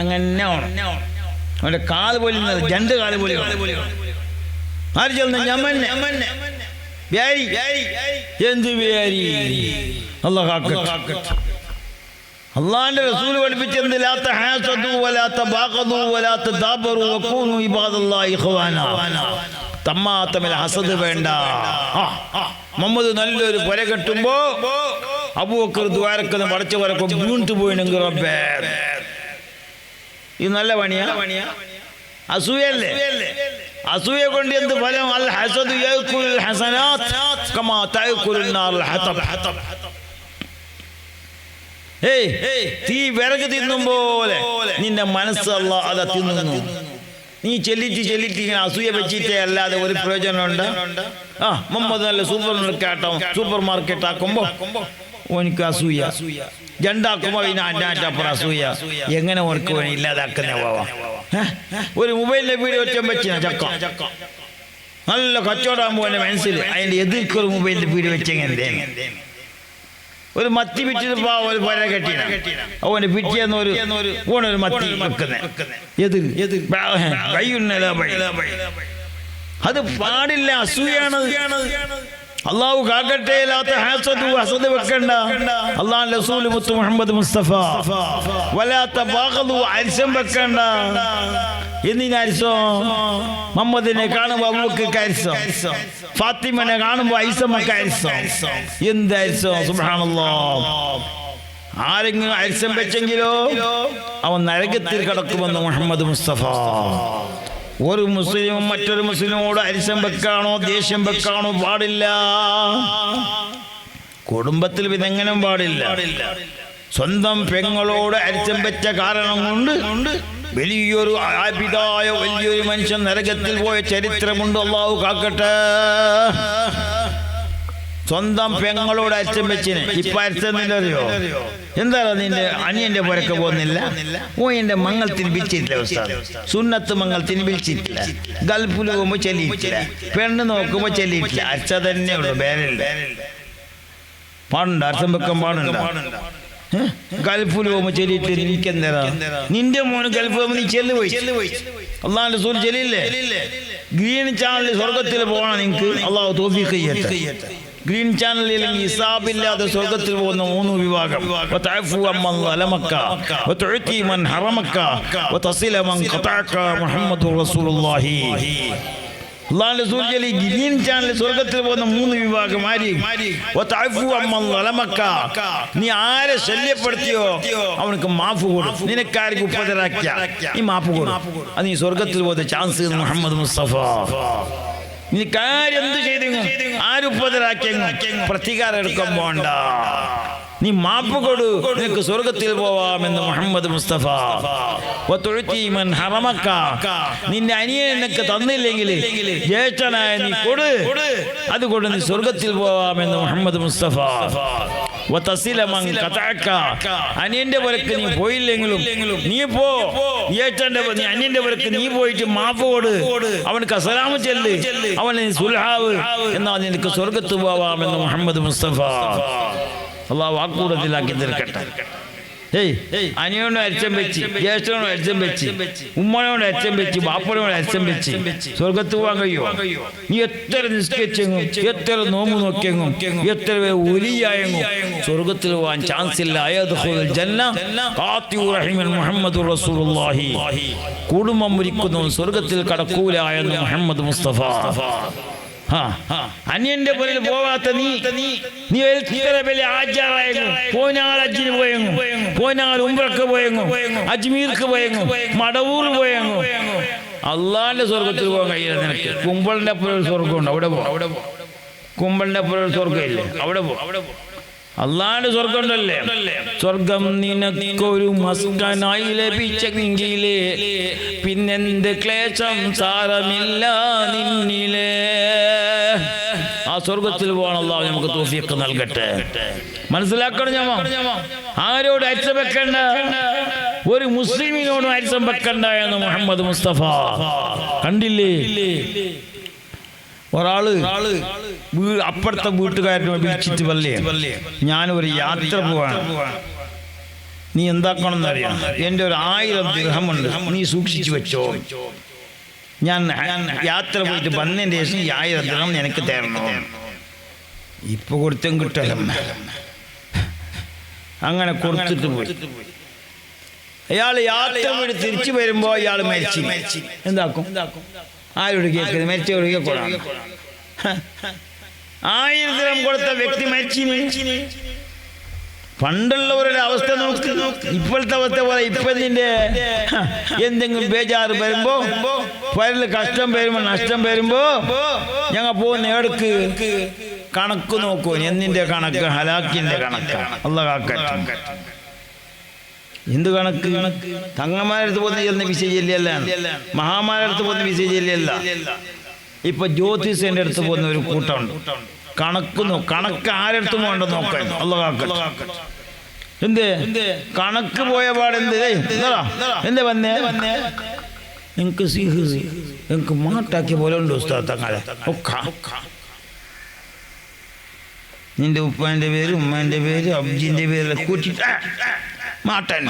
S1: അങ്ങനെ അവന്റെ കാല് പോലുന്നത് 2 കാല് പോലും ആര് ചെന്ന എന്ത് വ്യാരി? അള്ളാന്റെ റസൂൽ പഠിപ്പിച്ചെന്ത് തമ്മാത്തമിൽ ഹസദ് വേണ്ട. മുഹമ്മദ് നല്ലൊരു പുര കെട്ടുമ്പോ അബൂബക്കർ ദ്വാരക്കുന്ന പടച്ച വരക്കും വീണ്ടു പോയിണെങ്കിൽ റബ്ബേ, ഇത് നല്ല പണിയാ? അസൂയല്ലേ? അസൂയ കൊണ്ട് എന്ത് ഫലം? അൽ ഹസദു യഅകുൽ ഹസനാത്ത് കമാ തഅകുലുൻ നാറുൽ ഹതബ്. തീ വിറക് തിന്നും പോലെ നിന്റെ മനസ്സ് അല്ലാഹ് അത് തിന്നുന്നു. നീ ചെല്ലിട്ട് ഇങ്ങനെ അസൂയ വെച്ചിട്ടേ അല്ലാതെ ഒരു പ്രയോജനം ഉണ്ട്? മുഹമ്മദ് നല്ല സൂപ്പർ മാർക്കറ്റ് ആക്കുമ്പോ ഓനിക്ക് അസൂയ, 2 ആക്കുമ്പോ പിന്നെ അപ്പുറം അസൂയ. എങ്ങനെ ഓർക്ക് വേണം ഇല്ലാതാക്കുന്ന പോവാം? ഒരു മൊബൈലിലെ വീഡിയോ ഒറ്റ വെച്ചിന ചക്ക നല്ല കച്ചവടമാകുമ്പോ എന്റെ മനസ്സിൽ അതിന്റെ എതിർക്കൊരു മൊബൈലിന്റെ വീഡിയോ വെച്ചെങ്ങനെ ഒരു മത്തി വിറ്റിട്ട് ഒരു പല കെട്ടിന അവന് പിറ്റിയെന്ന് ഒരു മത്തി അത് പാടില്ല, അസൂയാണത്. അല്ലാഹു കാക്കട്ടെ. ഹസദ് വെക്കണ്ട. അല്ലാഹുവിന്റെ റസൂൽ മുത്ത് മുഹമ്മദ് മുസ്തഫ വലാ തബാഗദു, അരിശം വെക്കണ്ട. എന്തിനരിശോ? മുഹമ്മദിനെ കാണുമ്പോ അബൂബക്കർക്ക് അരിശം, ഫാത്തിമനെ കാണുമ്പോ ഐസമ്മക്ക് അരിശം. എന്തരിശോ? സുബ്ഹാനല്ലാഹ്. ആരെങ്കിലും അരിശം വെച്ചെങ്കിലോ അവൻ നരകത്തിൽ കടക്കുമെന്ന് മുഹമ്മദ് മുസ്തഫ. ഒരു മുസ്ലിമും മറ്റൊരു മുസ്ലിമോട് അരിശം വെക്കാണോ ദേഷ്യം വെക്കാണോ പാടില്ല. കുടുംബത്തിൽ ഇതെങ്ങനെ പാടില്ല. സ്വന്തം പെങ്ങളോട് അരിശം വെച്ച കാരണം കൊണ്ട് വലിയൊരു ആബിദായ വലിയൊരു മനുഷ്യൻ നരകത്തിൽ പോയ ചരിത്രമുണ്ട്. അല്ലാഹു കാക്കട്ടെ. സ്വന്തം പെങ്ങളോട് അരിശം വെച്ചിന് ഇപ്പൊ അരിച്ചെന്നില്ലറിയോ? എന്താണോ നിന്റെ അനിയന്റെ പുരക്ക് പോകുന്നില്ല? എന്റെ മങ്ങൾ തിരിപ്പിച്ചിട്ടില്ല ഉസ്താദ്, സുന്നത്ത് മങ്ങൾ തിരിപ്പിച്ചിട്ടില്ല, ഗൾഫിൽ പോകുമ്പോ ചെല്ലിയിട്ടില്ല, പെണ്ണ് നോക്കുമ്പോ ചെല്ലിയിട്ടില്ല. അരിച്ച തന്നെ ഉള്ളു, വേറില്ല. പാടുണ്ട്, അരിശം വെക്കാൻ പാടുണ്ട്. ഗൾഫിൽ പോകുമ്പോ ചെല്ലിയിട്ട് എനിക്കെന്താ? നിന്റെ മോന് ഗൾഫ് പോകുമ്പോ നീ ചെല്ലുപോയി. അള്ളാഹുവിന്റെ റസൂൽ ചെല്ലില്ലേ? ഗ്രീൻ ചാനലിൽ സ്വർഗത്തിൽ പോകണം നിങ്ങൾക്ക്. അള്ളാഹു തൗഫീഖ് ചെയ്യട്ടെ. ഗ്രീൻ ചാനലിൽ ഹിസാബില്ലാതെ സ്വർഗത്തിൽ പോകുന്ന 3 വിഭാഗം. അല്ലാഹുവിന്റെ റസൂൽ ഈ ഗ്രീൻ ചാനൽ സ്വർഗ്ഗത്തിൽ പോകുന്ന 3 വിഭാഗം ആരെയും നീ ആരെ ശല്യപ്പെടുത്തിയോ അവനക്ക് മാഫ് കൊടുക്കും. നിനക്കാർക്ക് ഉപദ്രവിക്കുക നീ മാഫ് കൊടുക്കും. അത് നീ സ്വർഗ്ഗത്തിൽ പോകുന്ന ചാൻസ് മുഹമ്മദ് മുസ്തഫ. നീ കാര്യം എന്ത് ചെയ്തെങ്കിലും ആരുപദ്രാക്കിയെങ്കിലും പ്രതികാരം എടുക്കാൻ പോണ്ട. നീ മാപ്പ് കൊടു, നിനക്ക് സ്വർഗത്തിൽ പോവാമെന്ന് മുഹമ്മദ് മുസ്തഫ. നിന്റെ അനിയൻ നിനക്ക് തന്നില്ലെങ്കിൽ ജ്യേഷ്ഠനായ നീ കൊടു, അതുകൊണ്ട് നീ സ്വർഗത്തിൽ പോവാമെന്ന് മുഹമ്മദ് മുസ്തഫ. അനിയന്റെ പുറക്ക് നീ പോയില്ലെങ്കിലും നീ പോ, ജ്യേഷ്ഠന്റെ അനിയന്റെ പുറക്ക് നീ പോയിട്ട് മാപ്പ് കൊടു, അവനക്ക് അസ്സലാമു ചെല്ല്, അവനെ സുൽഹാവ്, എന്നാൽ നിനക്ക് സ്വർഗത്ത് പോവാമെന്ന് മുഹമ്മദ് മുസ്തഫ. അള്ളാഹു വാക്കൂടത്തിലാക്കി തീർക്കട്ടെ. അനിയോട് അരിച്ചം വെച്ച്, ജ്യേഷ്ഠനോട് അരിച്ചം വെച്ച്, ഉമ്മനോട് അരിച്ചം വെച്ച്, ബാപ്പനോട് അരിച്ചം വെച്ച് സ്വർഗത്ത് പോകാൻ കഴിയോ? നീ എത്ര നിസ്കരിച്ചെങ്ങും, എത്ര നോമ്പ് നോക്കിയെങ്ങും, എത്ര ഒലിയായെങ്ങും സ്വർഗത്തിൽ പോകാൻ ചാൻസ് ഇല്ല. മുഹമ്മദ് റസൂലുള്ളാഹി. കുടുംബം മുരിക്കുന്നവൻ സ്വർഗത്തിൽ കടക്കൂല എന്ന് മുഹമ്മദ് മുസ്തഫ. അന്യന്റെ പുറകിൽ പോവാത്ത നീ എത്ര വലിയ ആചാരായെങ്ങും, പോനാൾ അജ്ജിന് പോയെങ്ങും, പോനാൾ ഉംറക്ക് പോയെങ്ങും, അജ്മീർക്ക് പോയെങ്ങും, മടവൂർ പോയെങ്ങും, അള്ളാന്റെ സ്വർഗത്തിൽ പോകാൻ കഴിയില്ല നിനക്ക്. കുമ്പളിന്റെ അപ്പുറം ഒരു സ്വർഗമുണ്ട്, അവിടെ പോ. കുമ്പളിന്റെ അപ്പുറം ഒരു സ്വർഗമില്ലേ, അവിടെ പോ. അള്ളാന്റെ സ്വർഗം ഉണ്ടല്ലേ. സ്വർഗം നിനക്കൊരു മസ്കനായി ലഭിച്ചെങ്കിലേ പിന്നെന്ത് ക്ലേശം സാരമില്ല നിന്നിലേ. ആ സ്വർഗത്തിൽ പോകണം. അല്ലാഹു നമുക്ക് തൗഫീഖ് നൽകട്ടെ. മനസ്സിലാക്കണം ഞമ്മ. ആരോട് അരിസം വെക്കണ്ട, ഒരു മുസ്ലിമിനോടും അരിസം വെക്കണ്ട എന്ന് മുഹമ്മദ് മുസ്തഫ. കണ്ടില്ലേ, ഒരാള് അപ്പുറത്തെ വീട്ടുകാരനെ വിളിച്ചിട്ട് വല്ലേ, ഞാനൊരു യാത്ര പോവാണ്, നീ എന്താക്കണമെന്നറിയാം, എൻ്റെ ഒരു 1000 ദിർഹമുണ്ട്, നീ സൂക്ഷിച്ചു വെച്ചോ, ഞാൻ യാത്ര പോയിട്ട് വന്നതിൻ്റെ ശേഷം 1000 ദിർഹം എനിക്ക് തരണോ. ഇപ്പൊ കൊടുത്തും കിട്ടല. അങ്ങനെ കൊടുത്തിട്ട് പോയി. അയാൾ യാത്ര പോയിട്ട് തിരിച്ചു വരുമ്പോ അയാൾ മരിച്ചു. എന്താക്കും? ആരോട് കേൾക്കുന്നത്? മരിച്ചവരോട് കേൾക്കണം. 1000 ദിർഹം കൊടുത്ത വ്യക്തി മരിച്ചിന്. പണ്ടുള്ളവരുടെ അവസ്ഥ നോക്ക്, ഇപ്പോഴത്തെ അവസ്ഥ പോലെ. ഇപ്പൊ നിന്റെ എന്തെങ്കിലും ബേജാറ് വരുമ്പോ, പല കഷ്ടം വരുമ്പോ, നഷ്ടം വരുമ്പോ ഞങ്ങൾ പോകുന്ന ഏടക്ക് കണക്ക് നോക്കൂ. എന്നിന്റെ കണക്ക് ഹലാക്കിന്റെ കണക്കാണ്. അല്ലാഹു കാക്കട്ടെ. എന്ത് കണക്ക്? തങ്ങന്മാരടുത്ത് പോകുന്ന ചെല്ലുന്ന വിഷയമില്ല, മഹാമാരടുത്ത് പോകുന്ന വിഷയമില്ല. ഇപ്പൊ ജ്യോതിഷന്റെ അടുത്ത് പോകുന്ന ഒരു കൂട്ടമുണ്ട്. കണക്ക് ആരടുത്തും വേണ്ട നോക്കാൻ. അല്ലാഹു കാക്കട്ടെ. എന്ത് കണക്ക് പോയ പാടെന്ത്? എന്താ വന്നേ? എനിക്ക് എനിക്ക് മാട്ടാക്കിയ പോലെ ഉണ്ട് ഉസ്താദ് തങ്ങളെ. നിന്റെ ഉപ്പാന്റെ പേര്, ഉമ്മാന്റെ പേര്, അബ്ജിന്റെ പേര് കൂട്ടിട്ട് മാട്ടൻ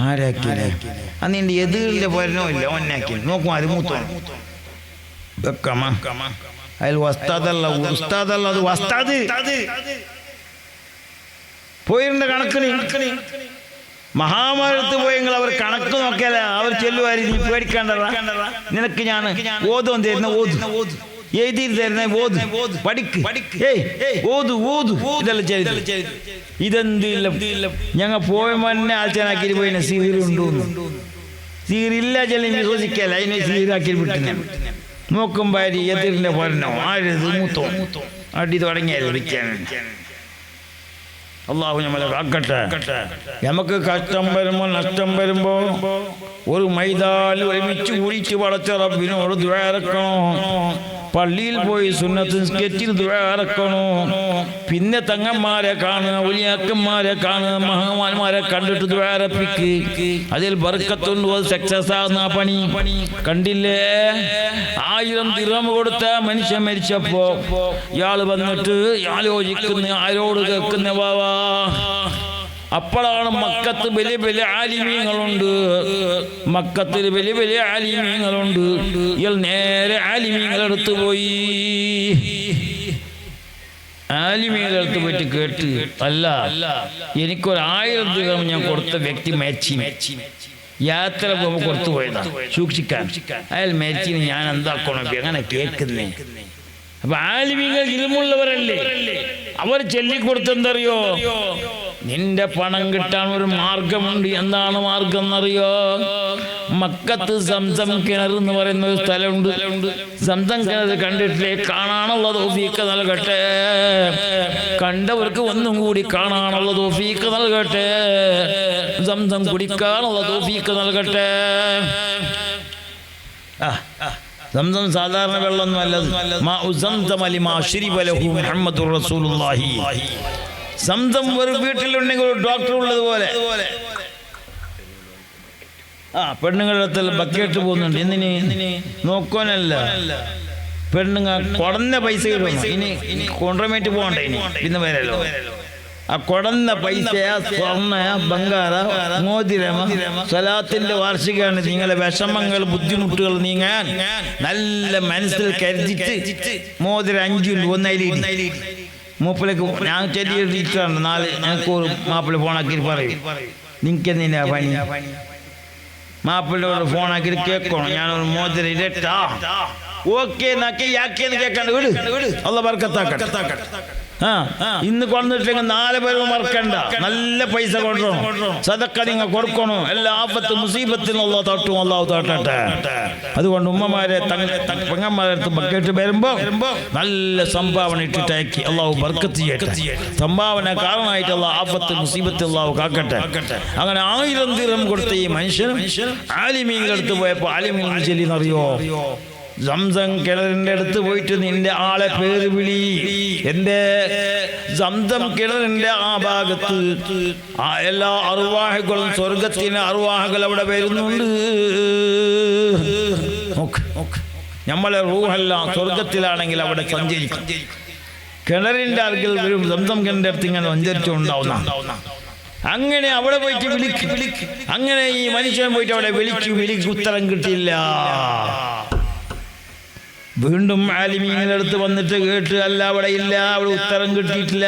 S1: ആരാക്കി? അന്നിന്റെ എതിരിന്റെ പോരനോ ഇല്ല, ഒന്നാക്കി നോക്കും. അത് മൂത്തോ അതിൽ വസ്താദല്ല, ഉസ്താദല്ല, അത് വസ്താദ് പോയിട്ടുണ്ട് കണക്കിന്. മഹാമാരത്ത് പോയെങ്കിൽ അവർ കണക്ക് നോക്കിയാല അവർ ചെല്ലുമായിരുന്നു. നീ പേടിക്കേണ്ടതാ, നിനക്ക് ഞാൻ ഓതം തരുന്ന ഓത്, എഴുതി തരുന്ന ഓത്, പഠിക്ക്, ഓതു ഇതെല്ലാം ചെയ്തു. ഇതെന്തില്ല, ഞങ്ങൾ പോയ മന്നെ ആൾച്ചാനാക്കി പോയിന് സീറുണ്ടോ? സീറില്ല ചെല്ലി വിശ്വസിക്കല, അതിനെ സീറാക്കി വിട്ടിനെ. നോക്കുമ്പോ എതിരിന്റെ പറഞ്ഞോ ആരത് മൂത്തോ അടി തുടങ്ങിയാൽ. അള്ളാഹു നമ്മളെ കാക്കട്ടെ. നമുക്ക് കഷ്ടം വരുമ്പോ, നഷ്ടം വരുമ്പോ ഒരു മൈതാനിൽ ഒരുമിച്ച് കൂടിച്ച് വളച്ച റബ്ബിനോട് ദുആ ഇറക്കണോ. പള്ളിയിൽ പോയി സുന്നത്ത് നിസ്കരിച്ച് ദുആ ഇറക്കണോ. പിന്നെ തങ്ങന്മാരെ കാണുക, ഉലിയാക്കന്മാരെ കാണുക, മഹാന്മാരെ കണ്ടിട്ട് ദുആ ഇറപ്പിക്ക്. അതിൽ ബർക്കത്തുണ്ട്, സക്സസ് ആകുന്ന പണി. കണ്ടില്ലേ, 1000 ദിർഹം കൊടുത്ത മനുഷ്യൻ മരിച്ചപ്പോ ഇയാൾ വന്നിട്ട് ആലോചിക്കുന്ന, ആരോട് കേൾക്കുന്ന വാവാ. അപ്പോഴാണ് മക്കത്ത് വലിയ വലിയ ആലിമീങ്ങളുണ്ട്, മക്കത്തിൽ വലിയ വലിയ ആലിമീങ്ങളുണ്ട്. ഇയാൾ നേരെ ആലിമീങ്ങളെടുത്ത് പോയി. ആലിമീങ്ങളെടുത്ത് പോയിട്ട് കേട്ട്, അല്ല എനിക്കൊരു 1000 ദിർഹം ഞാൻ കൊടുത്ത വ്യക്തി മരിച്ചു. യാത്ര പോകുമ്പോൾ കൊടുത്തു പോയതാ സൂക്ഷിക്കാൻ. അയാൾ മരിച്ചിന് ഞാൻ എന്താക്കണം അങ്ങനെ കേൾക്കുന്നേ. അപ്പൊ ആലിമീങ്ങൾ ഇൽമുള്ളവരല്ലേ, അവർ ചൊല്ലിക്കൊടുത്തെന്തറിയോ, നിന്റെ പണം കിട്ടാൻ ഒരു മാർഗമുണ്ട്. എന്താണ് മാർഗം എന്നറിയോ? മക്കത്ത് സംസം കിണർ എന്ന് പറയുന്ന ഒരു സ്ഥലമുണ്ട്. സംസം കിണർ കണ്ടിട്ടില്ലേ? കാണാനുള്ള തൗഫീഖ് നൽകട്ടെ. കണ്ടവർക്ക് ഒന്നും കൂടി കാണാനുള്ള തൗഫീഖ് നൽകട്ടെ. സംസം കുടിക്കാനുള്ള തൗഫീഖ് നൽകട്ടെ. സംസം സാധാരണ വെള്ളമൊന്നും അല്ലത്. സംസം ഒരു വീട്ടിലുണ്ടെങ്കിൽ ഒരു ഡോക്ടർ ഉള്ളതുപോലെ. പെണ്ണുങ്ങളുടെ ബക്കറ്റ് പോകുന്നുണ്ട്. എന്തിന്? നോക്കാനല്ല. പെണ്ണുങ്ങ കൊടന്ന പൈസ കിട്ടണം. ഇനി കോൺട്രമേറ്റ് പോകണ്ടേ? ഇനി പിന്നെ വരല്ലോ. ആ കൊടന്ന പൈസ, സ്വർണ്ണ, ബംഗാര, മോതിരമ, സ്വലാത്തിന്റെ വാർഷികമാണ്. നിങ്ങളെ വിഷമങ്ങൾ, ബുദ്ധിമുട്ടുകൾ നീങ്ങാൻ നല്ല മനസ്സിൽ കരുതിട്ട് മോതിരം 5 ഉണ്ട്, ഒന്നയിലി മൂപ്പിലേക്ക് ഞാൻ ചെല്ലിയിട്ടാണ്. നാളെ ഞങ്ങൾക്ക് ഒരു മാപ്പിള ഫോണാക്കി പറയും, നിങ്ങൾക്ക് എന്തിനാ പണി? മാപ്പിളോട് ഫോണാക്കി കേൾക്കണം, ഞാനൊരു മോതിരം ഇരട്ടാ. ഓക്കെ നാക്കി യാക്കിയെന്ന് കേൾക്കാണ്ട് വിട്. അള്ള ബർക്കത്താക്കട്ടെ. ഇന്ന് കൊണ്ടിട്ടില്ലെങ്കിൽ 4 പേരും മറക്കണ്ട. നല്ല പൈസ കൊണ്ടുവരണം. സദക്ക നിങ്ങൾ കൊടുക്കണം. എല്ലാ ആപത്ത് മുസീബത്തിനും അള്ളാഹു തട്ടും. അള്ളാഹു തട്ടട്ടെ. അതുകൊണ്ട് ഉമ്മമാരെ പെങ്ങന്മാരെ അടുത്ത് ബക്കറ്റ് വരുമ്പോ നല്ല സംഭാവന ഇട്ടിട്ടയക്കി അള്ളാഹു ബർക്കത്ത് ചെയ്യട്ടെ. സംഭാവന കാരണമായിട്ട് അള്ളാഹു ആപത്ത് മുസീബത്ത് അള്ളാഹു കാക്കട്ടെ. അങ്ങനെ 1000 ദിർഹം കൊടുത്ത ഈ മനുഷ്യനും ആലിമീങ്ങളുടെ അടുത്ത് പോയപ്പോ ആലിമീങ്ങൾ ചെല്ലിന്നറിയോ, സംസം കിണറിന്റെ അടുത്ത് പോയിട്ട് നിന്റെ ആളെ പേര് വിളി. എന്റെ സംസം കിണറിന്റെ ആ ഭാഗത്ത് എല്ലാ അർവാഹുകളും, സ്വർഗത്തിന് അർവാഹുകൾ അവിടെ വരുന്നുണ്ട്. നമ്മളെ റൂഹെല്ലാം സ്വർഗത്തിലാണെങ്കിൽ അവിടെ സഞ്ചരിക്കും. കിണറിന്റെ അരികിൽ വരും. സംസം കിണറിന്റെ അടുത്ത് ഇങ്ങനെ സഞ്ചരിച്ചുണ്ടാവുന്ന. അങ്ങനെ അവിടെ പോയിട്ട് വിളിക്കും. അങ്ങനെ ഈ മനുഷ്യൻ പോയിട്ട് അവിടെ വിളിക്കും. ഉത്തരം കിട്ടില്ല. വീണ്ടും ആലിമീങ്ങളുടെ അടുത്ത് വന്നിട്ട് കേട്ട്, അല്ല അവിടെ ഇല്ല, അവിടെ ഉത്തരം കിട്ടിയിട്ടില്ല.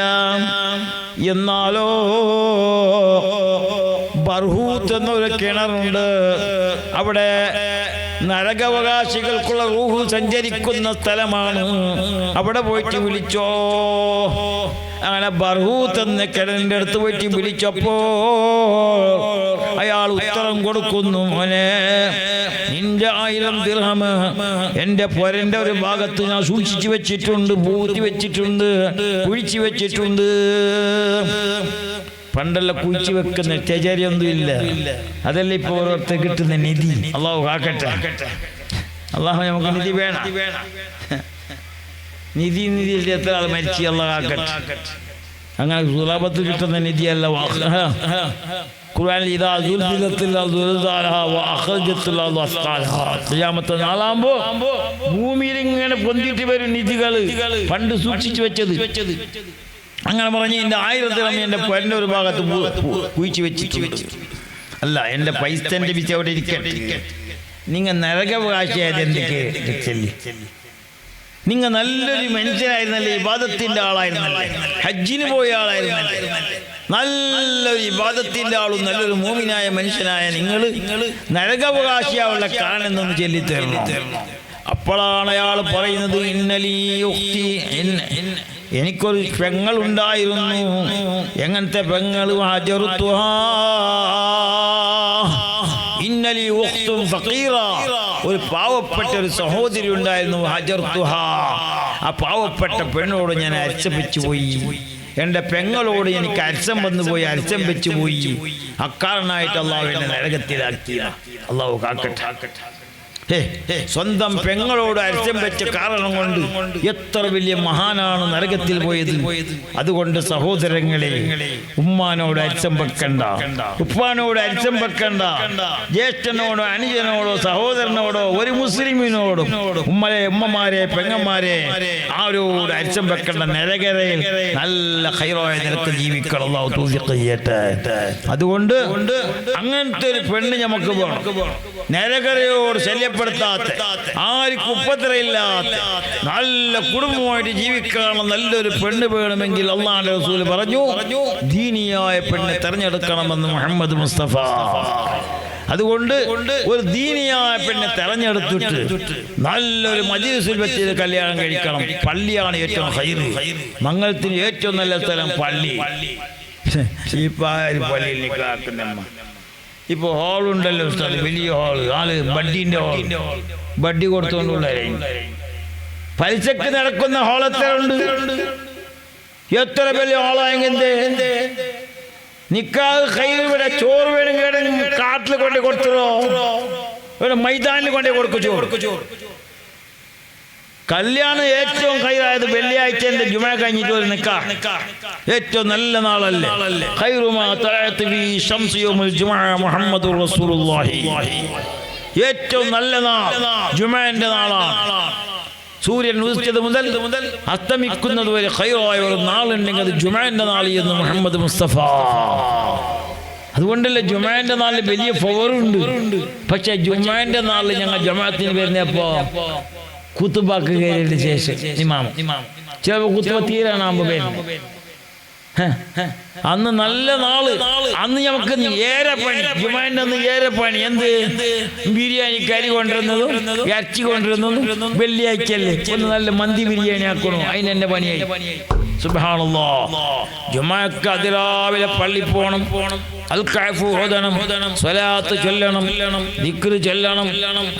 S1: എന്നാലോ ബർഹൂത്ത് എന്നൊരു കിണറുണ്ട്. അവിടെ നരകാവകാശികൾക്കുള്ള റൂഹ് സഞ്ചരിക്കുന്ന സ്ഥലമാണ്. അവിടെ പോയിട്ട് വിളിച്ചോ. അങ്ങനെ ബർഹൂത്ത് എന്ന കിണറിന്റെ അടുത്ത് പോയിട്ട് വിളിച്ചപ്പോ അയാൾ ഉത്തരം കൊടുക്കുന്നു, മോനെ നിന്റെ 1000 ദിർഹം എന്റെ പൊരന്റെ ഒരു ഭാഗത്ത് ഞാൻ സൂക്ഷിച്ചു വെച്ചിട്ടുണ്ട്, പൂത്തി വെച്ചിട്ടുണ്ട്, കുഴിച്ചു വെച്ചിട്ടുണ്ട്. പണ്ടല്ല കുഴിച്ചു വെക്കുന്ന തെജരിയൊന്നും ഇല്ല. അതല്ല ഇപ്പൊ ഓരോരുത്തർ കിട്ടുന്ന നിധി. അള്ളാഹു കാക്കട്ടെ. അള്ളാഹു നമുക്ക് നിധി വേണം. നിധി എത്ര ആൾ മരിച്ചു. അള്ളാഹു കാക്കട്ടെ. അങ്ങനെ സുലഭത്തിൽ കിട്ടുന്ന നിധിയല്ല. ഖുർആനിൽ ഇദാ സുൽസിലത്തിൽ സുൽസാലഹാ വഅഖ്റജത്തിൽ അസ്ഖാലഹാ. ഖിയാമത്ത് നാളാകുമ്പോ ഭൂമിയിൽ ഇങ്ങനെ പൊന്തിട്ട് വരും നിധികൾ, പണ്ട് സൂക്ഷിച്ചു വെച്ചത്. അങ്ങനെ പറഞ്ഞ് എന്റെ 1000 ദിർഹം എന്റെ പൊരന്റെ ഒരു ഭാഗത്ത് കുഴിച്ചു വെച്ചിട്ടുണ്ട്. അല്ല, എന്റെ പൈസന്റെ വിസ അവിടെ ഇരിക്കട്ടെ. നിങ്ങൾ നരകാവകാശിയായത് എന്തൊക്കെ ചെല്ലി? നിങ്ങൾ നല്ലൊരു മനുഷ്യനായിരുന്നല്ലേ, ഇബാദത്തിന്റെ ആളായിരുന്നല്ലേ, ഹജ്ജിന് പോയ ആളായിരുന്നല്ലേ, നല്ലൊരു ഇബാദത്തിന്റെ ആളും നല്ലൊരു മൂമിനായ മനുഷ്യനായ നിങ്ങൾ നരകാവകാശിയാവുള്ള കാരണം എന്നൊന്ന് ചൊല്ലിത്തരണം. അപ്പോഴാണ് അയാൾ പറയുന്നത്, എനിക്കൊരു പെങ്ങൾ ഉണ്ടായിരുന്നു. എങ്ങനത്തെ പെങ്ങൾ? ഇന്നലി ഉഖ്തുൻ ഫഖീറ, ഒരു പാവപ്പെട്ട ഒരു സഹോദരി ഉണ്ടായിരുന്നു. ഹജർതുഹാ, ആ പാവപ്പെട്ട പെണ്ണോട് ഞാൻ അരിച്ചം വെച്ചു പോയി. എൻ്റെ പെങ്ങളോട് എനിക്ക് അരിച്ചം വന്നു പോയി, അരിച്ചം വെച്ചു പോയി. അക്കാരണമായിട്ട് അള്ളാഹു എന്നെ നരകത്തിലാക്കിയ. അള്ളാഹു കാക്കട്ടെ. സ്വന്തം പെങ്ങളോട് അരിച്ചം വെച്ച കാരണം കൊണ്ട് എത്ര വലിയ മഹാനാണ് നരകത്തിൽ പോയത്. അതുകൊണ്ട് സഹോദരങ്ങളെ, ഉമ്മാനോട് അരിച്ചം വെക്കണ്ട, ഉപ്പാനോട് അരിച്ചം വെക്കണ്ട, ജ്യേഷ്ഠനോടോ അനുജനോടോ സഹോദരനോടോ ഒരു മുസ്ലിമിനോടും ഉമ്മമാരെ പെങ്ങന്മാരെ ആരോട് അരിച്ചം വെക്കണ്ട. നരകരയിൽ നല്ല ഖൈറായ നിരക്ക് ജീവിക്കണം. അല്ലാഹു തൗഫീഖ് ചെയ്യട്ടെ. അതുകൊണ്ട് അങ്ങനത്തെ ഒരു പെണ്ണ് നമുക്ക് വേണം. നരകരയോട് ശല്യപ്പെടുത്താത്ത, ആർക്കും ഉപദ്രവമില്ലാത്ത, നല്ല കുടുംബമായിട്ട് ജീവിക്കാനുള്ള നല്ലൊരു പെണ്ണ് വേണമെങ്കിൽ അല്ലാഹുവിന്റെ റസൂൽ പറഞ്ഞു, ദീനിയായ പെണ്ണ് തെരഞ്ഞെടുക്കണമെന്ന് മുഹമ്മദ് മുസ്തഫ. അതുകൊണ്ട് ഒരു ദീനിയായ പെണ്ണെ തെരഞ്ഞെടുത്തിട്ട് നല്ലൊരു മജ്‌ലിസിൽ വെച്ച് കല്യാണം കഴിക്കണം. പള്ളിയാണ് ഏറ്റവും ഹൈറ്. മംഗലത്തിന് ഏറ്റവും നല്ല സ്ഥലം പള്ളി. ഈ പള്ളിയിൽ നിക്കാക്കുന്നമ്മ ഇപ്പോൾ ഹാളുണ്ടല്ലോ ഉസ്താദ്, വലിയ ഹാള്. ആള് ബഡ്ഡിൻ്റെ ഹാൾ, ബഡ്ഡി കൊടുത്തുകൊണ്ടുള്ള പലിശക്ക് നടക്കുന്ന ഹാൾ എത്ര ഉണ്ട്? എത്ര വലിയ ഹാളായെങ്കിൽ നിക്കാഹ് ഖൈർ ഇവിടെ ചോറ് വേണമെങ്കിൽ കാട്ടിൽ കൊണ്ടേ കൊടുത്തോ, ഇവിടെ മൈതാനിൽ കൊണ്ടേ കൊടുക്കും ചോറ്. കല്യാണം ഏറ്റവും ഖൈറായത് വെള്ളിയാഴ്ച ജുമാ കഴിഞ്ഞിട്ട് ഒരു നിക്കാഹ് ഏറ്റവും നല്ല നാളല്ലേ. ഖൈറുമാ തഅഅത ഫീ ശംസി യൗമുൽ ജുമുഅ മുഹമ്മദുർ റസൂലുള്ളാഹി. ഏറ്റവും നല്ല നാൾ ജുമാന്റെ നാളാണ്. സൂര്യൻ ഉദിച്ചത് മുതൽ അസ്തമിക്കുന്നത് വരെ ഖൈറായ ഒരു നാളുണ്ടെങ്കിൽ അത് ജുമാന്റെ നാൾ എന്ന് മുഹമ്മദ് മുസ്തഫ. അതുകൊണ്ടല്ലേ ജുമാന്റെ നാളിൽ വലിയ പവറുണ്ട്. പക്ഷെ ജുമാന്റെ നാളിൽ ഞങ്ങൾ ജമാഅത്തിന് വരുന്നപ്പോ കുത്തുബാക്ക് കയറിയതിന് ശേഷം ഇമാം ചിലപ്പോൾ കുത്തുബ തീരാനാകുമ്പോ വരുന്നത്. അന്ന് നല്ല നാള്, അന്ന് നമുക്ക് ഏറെ പണി. ജുമാന്റെ അന്ന് ഏറെ പണി. എന്ത്? ബിരിയാണി കരി കൊണ്ടിരുന്നതും ഇറച്ചി കൊണ്ടിരുന്നതും വെള്ളിയാഴ്ചയല്ലേ ഒന്ന് നല്ല മന്തി ബിരിയാണി ആക്കണോ, അതിനെന്നെ പണിയായി. സുബ്ഹാനല്ലാഹ്. ജുമാക്ക് അതിരാവിലെ പള്ളി പോണം, അൽഖഅഫ് ഓതണം, സ്വലാത്ത് ചൊല്ലണം, ദിക്ർ ചൊല്ലണം.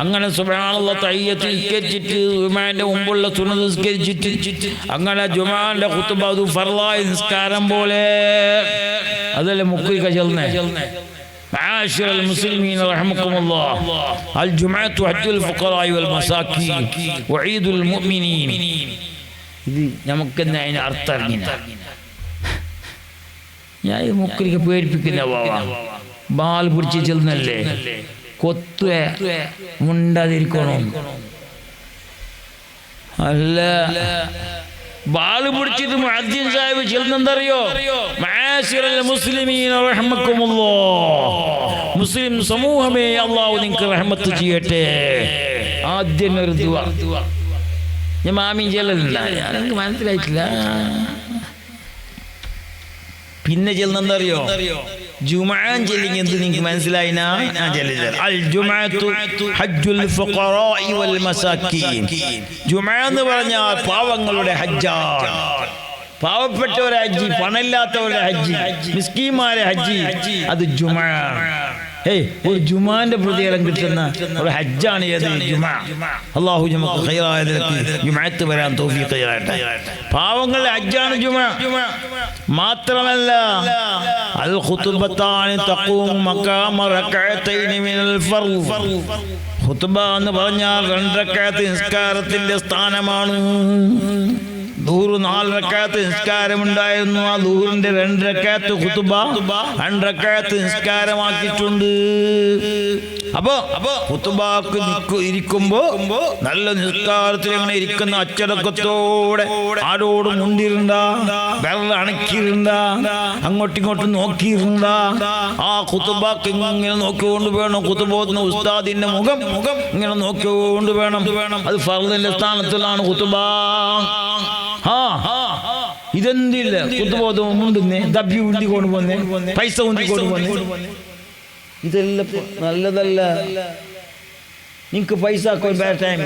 S1: അങ്ങനെ സുബ്ഹാനല്ലാഹ് തഹിയ്യത്ത് നിസ്കരിച്ചിട്ട് ജുമാന്റെ മുമ്പുള്ള സുന്നത്ത് നിസ്കരിച്ചിട്ട് അങ്ങനെ ജുമാന്റെ ഖുതുബ അത് ഫർളായ നിസ്കാരം പോലെ അതല്ലേ മുക്രിക ചൊല്ലുന്നേ. معاشر المسلمين رحمكم الله الجمعة حج الفقراء والمساكين وعيد المؤمنين. ഇത് നമുക്കെന്നെ അതിന് അർത്ഥം അറിഞ്ഞില്ല. ഞാൻ മുക്രിക്ക് പേടിപ്പിക്കുന്ന ബാൽ പിടിച്ച് ചെന്നല്ലേ കൊത്തുവ മുണ്ടാതിരിക്കണം. അല്ല, ബാല് പിടിച്ചിട്ട് മുഅദ്ദിൻ സാഹിബ് ചെന്നെന്തറിയോ? മആശിറൽ മുസ്ലിമീന റഹ്മക്കുമുല്ലാഹ്. മുസ്ലിം സമൂഹമേ അല്ലാഹു നിങ്ങൾക്ക് റഹ്മത്ത് ചെയ്യട്ടെ. ആദ്യം ഒരു ദുആ ഞാൻ മാമീൻ ചെല്ലലില്ല, എനിക്ക് മനസ്സിലായിട്ടില്ല. പിന്നെ ചെന്നെന്തറിയോ? ജുമുഅൻ ചെല്ലിങ് എന്ത് നിങ്ങൾക്ക് മനസ്സിലായിനാ? ഞാൻ ചെല്ലില്ല. അൽ ജുമുഅത്തു ഹജ്ജുൽ ഫുഖറാഇ വൽ മസാക്കീൻ. ജുമുഅ എന്ന് പറഞ്ഞാൽ പാവങ്ങളുടെ ഹജ്ജാണ്. പാവപ്പെട്ടവരെ ഹജ്ജി, പണമില്ലാത്തവരുടെ ഹജ്ജി, മിസ്കീന്മാരെ ഹജ്ജി, അത് ജുമുഅ. ഒരു ജുമാന്റെ പ്രതിഫലം കിട്ടുന്ന ഒരു ഹജ്ജാണ് ഏത്? ജുമാ. അല്ലാഹു നമുക്ക് ഖൈറായ ജുമാഅത്ത് വരാൻ തൗഫീഖ് ചെയ്യട്ടെ. പാവങ്ങളുടെ ഹജ്ജാണ് ജുമാ. മാത്രമല്ല അൽ ഖുതുബത്താനി തഖൂമു മഖാമ റകഅതൈനി മിനൽ ഫർദ്. ഖുതുബ എന്ന് പറഞ്ഞാൽ 2 റക്അത്ത് നിസ്കാരത്തിന്റെ സ്ഥാനമാണ്. ദൂർ 4 റക്അത്ത് നിസ്കാരമുണ്ടായിരുന്നു. ആ ദൂറിന്റെ 2 റക്അത്ത് ഖുതുബ 2 റക്അത്ത് നിസ്കാരമാക്കിയിട്ടുണ്ട്. അപ്പോ ഖുതുബക്ക് ഇരിക്കുമ്പോ നല്ല നിസ്കാരത്തിൽ ഇങ്ങനെ ഇരിക്കുന്ന അച്ചടക്കത്തോടെ ആരോടും മുണ്ടിരുണ്ട, വിരൽ അണക്കിയിരുണ്ട, അങ്ങോട്ടിങ്ങോട്ടും നോക്കിയിരുണ്ട. ആ ഖുതുബക്ക് ഇങ്ങനെ നോക്കിക്കൊണ്ട് വേണം. ഖുതുബോന്ന ഉസ്താദിന്റെ മുഖം ഇങ്ങനെ നോക്കിക്കൊണ്ട് വേണം. അത് ഫർദിന്റെ സ്ഥാനത്തിലാണ് ഖുതുബ. ഇതെന്തില്ല കുത്തുബോധം മുണ്ടുന്നേ, ദബ്ബി ഉന്തിക്കൊണ്ട് പോന്നേ, പൈസ ഉന്തിക്കൊണ്ട് പോന്നേ. ഇതെല്ലാം നല്ലതല്ല. നിങ്ങക്ക് പൈസ ടൈം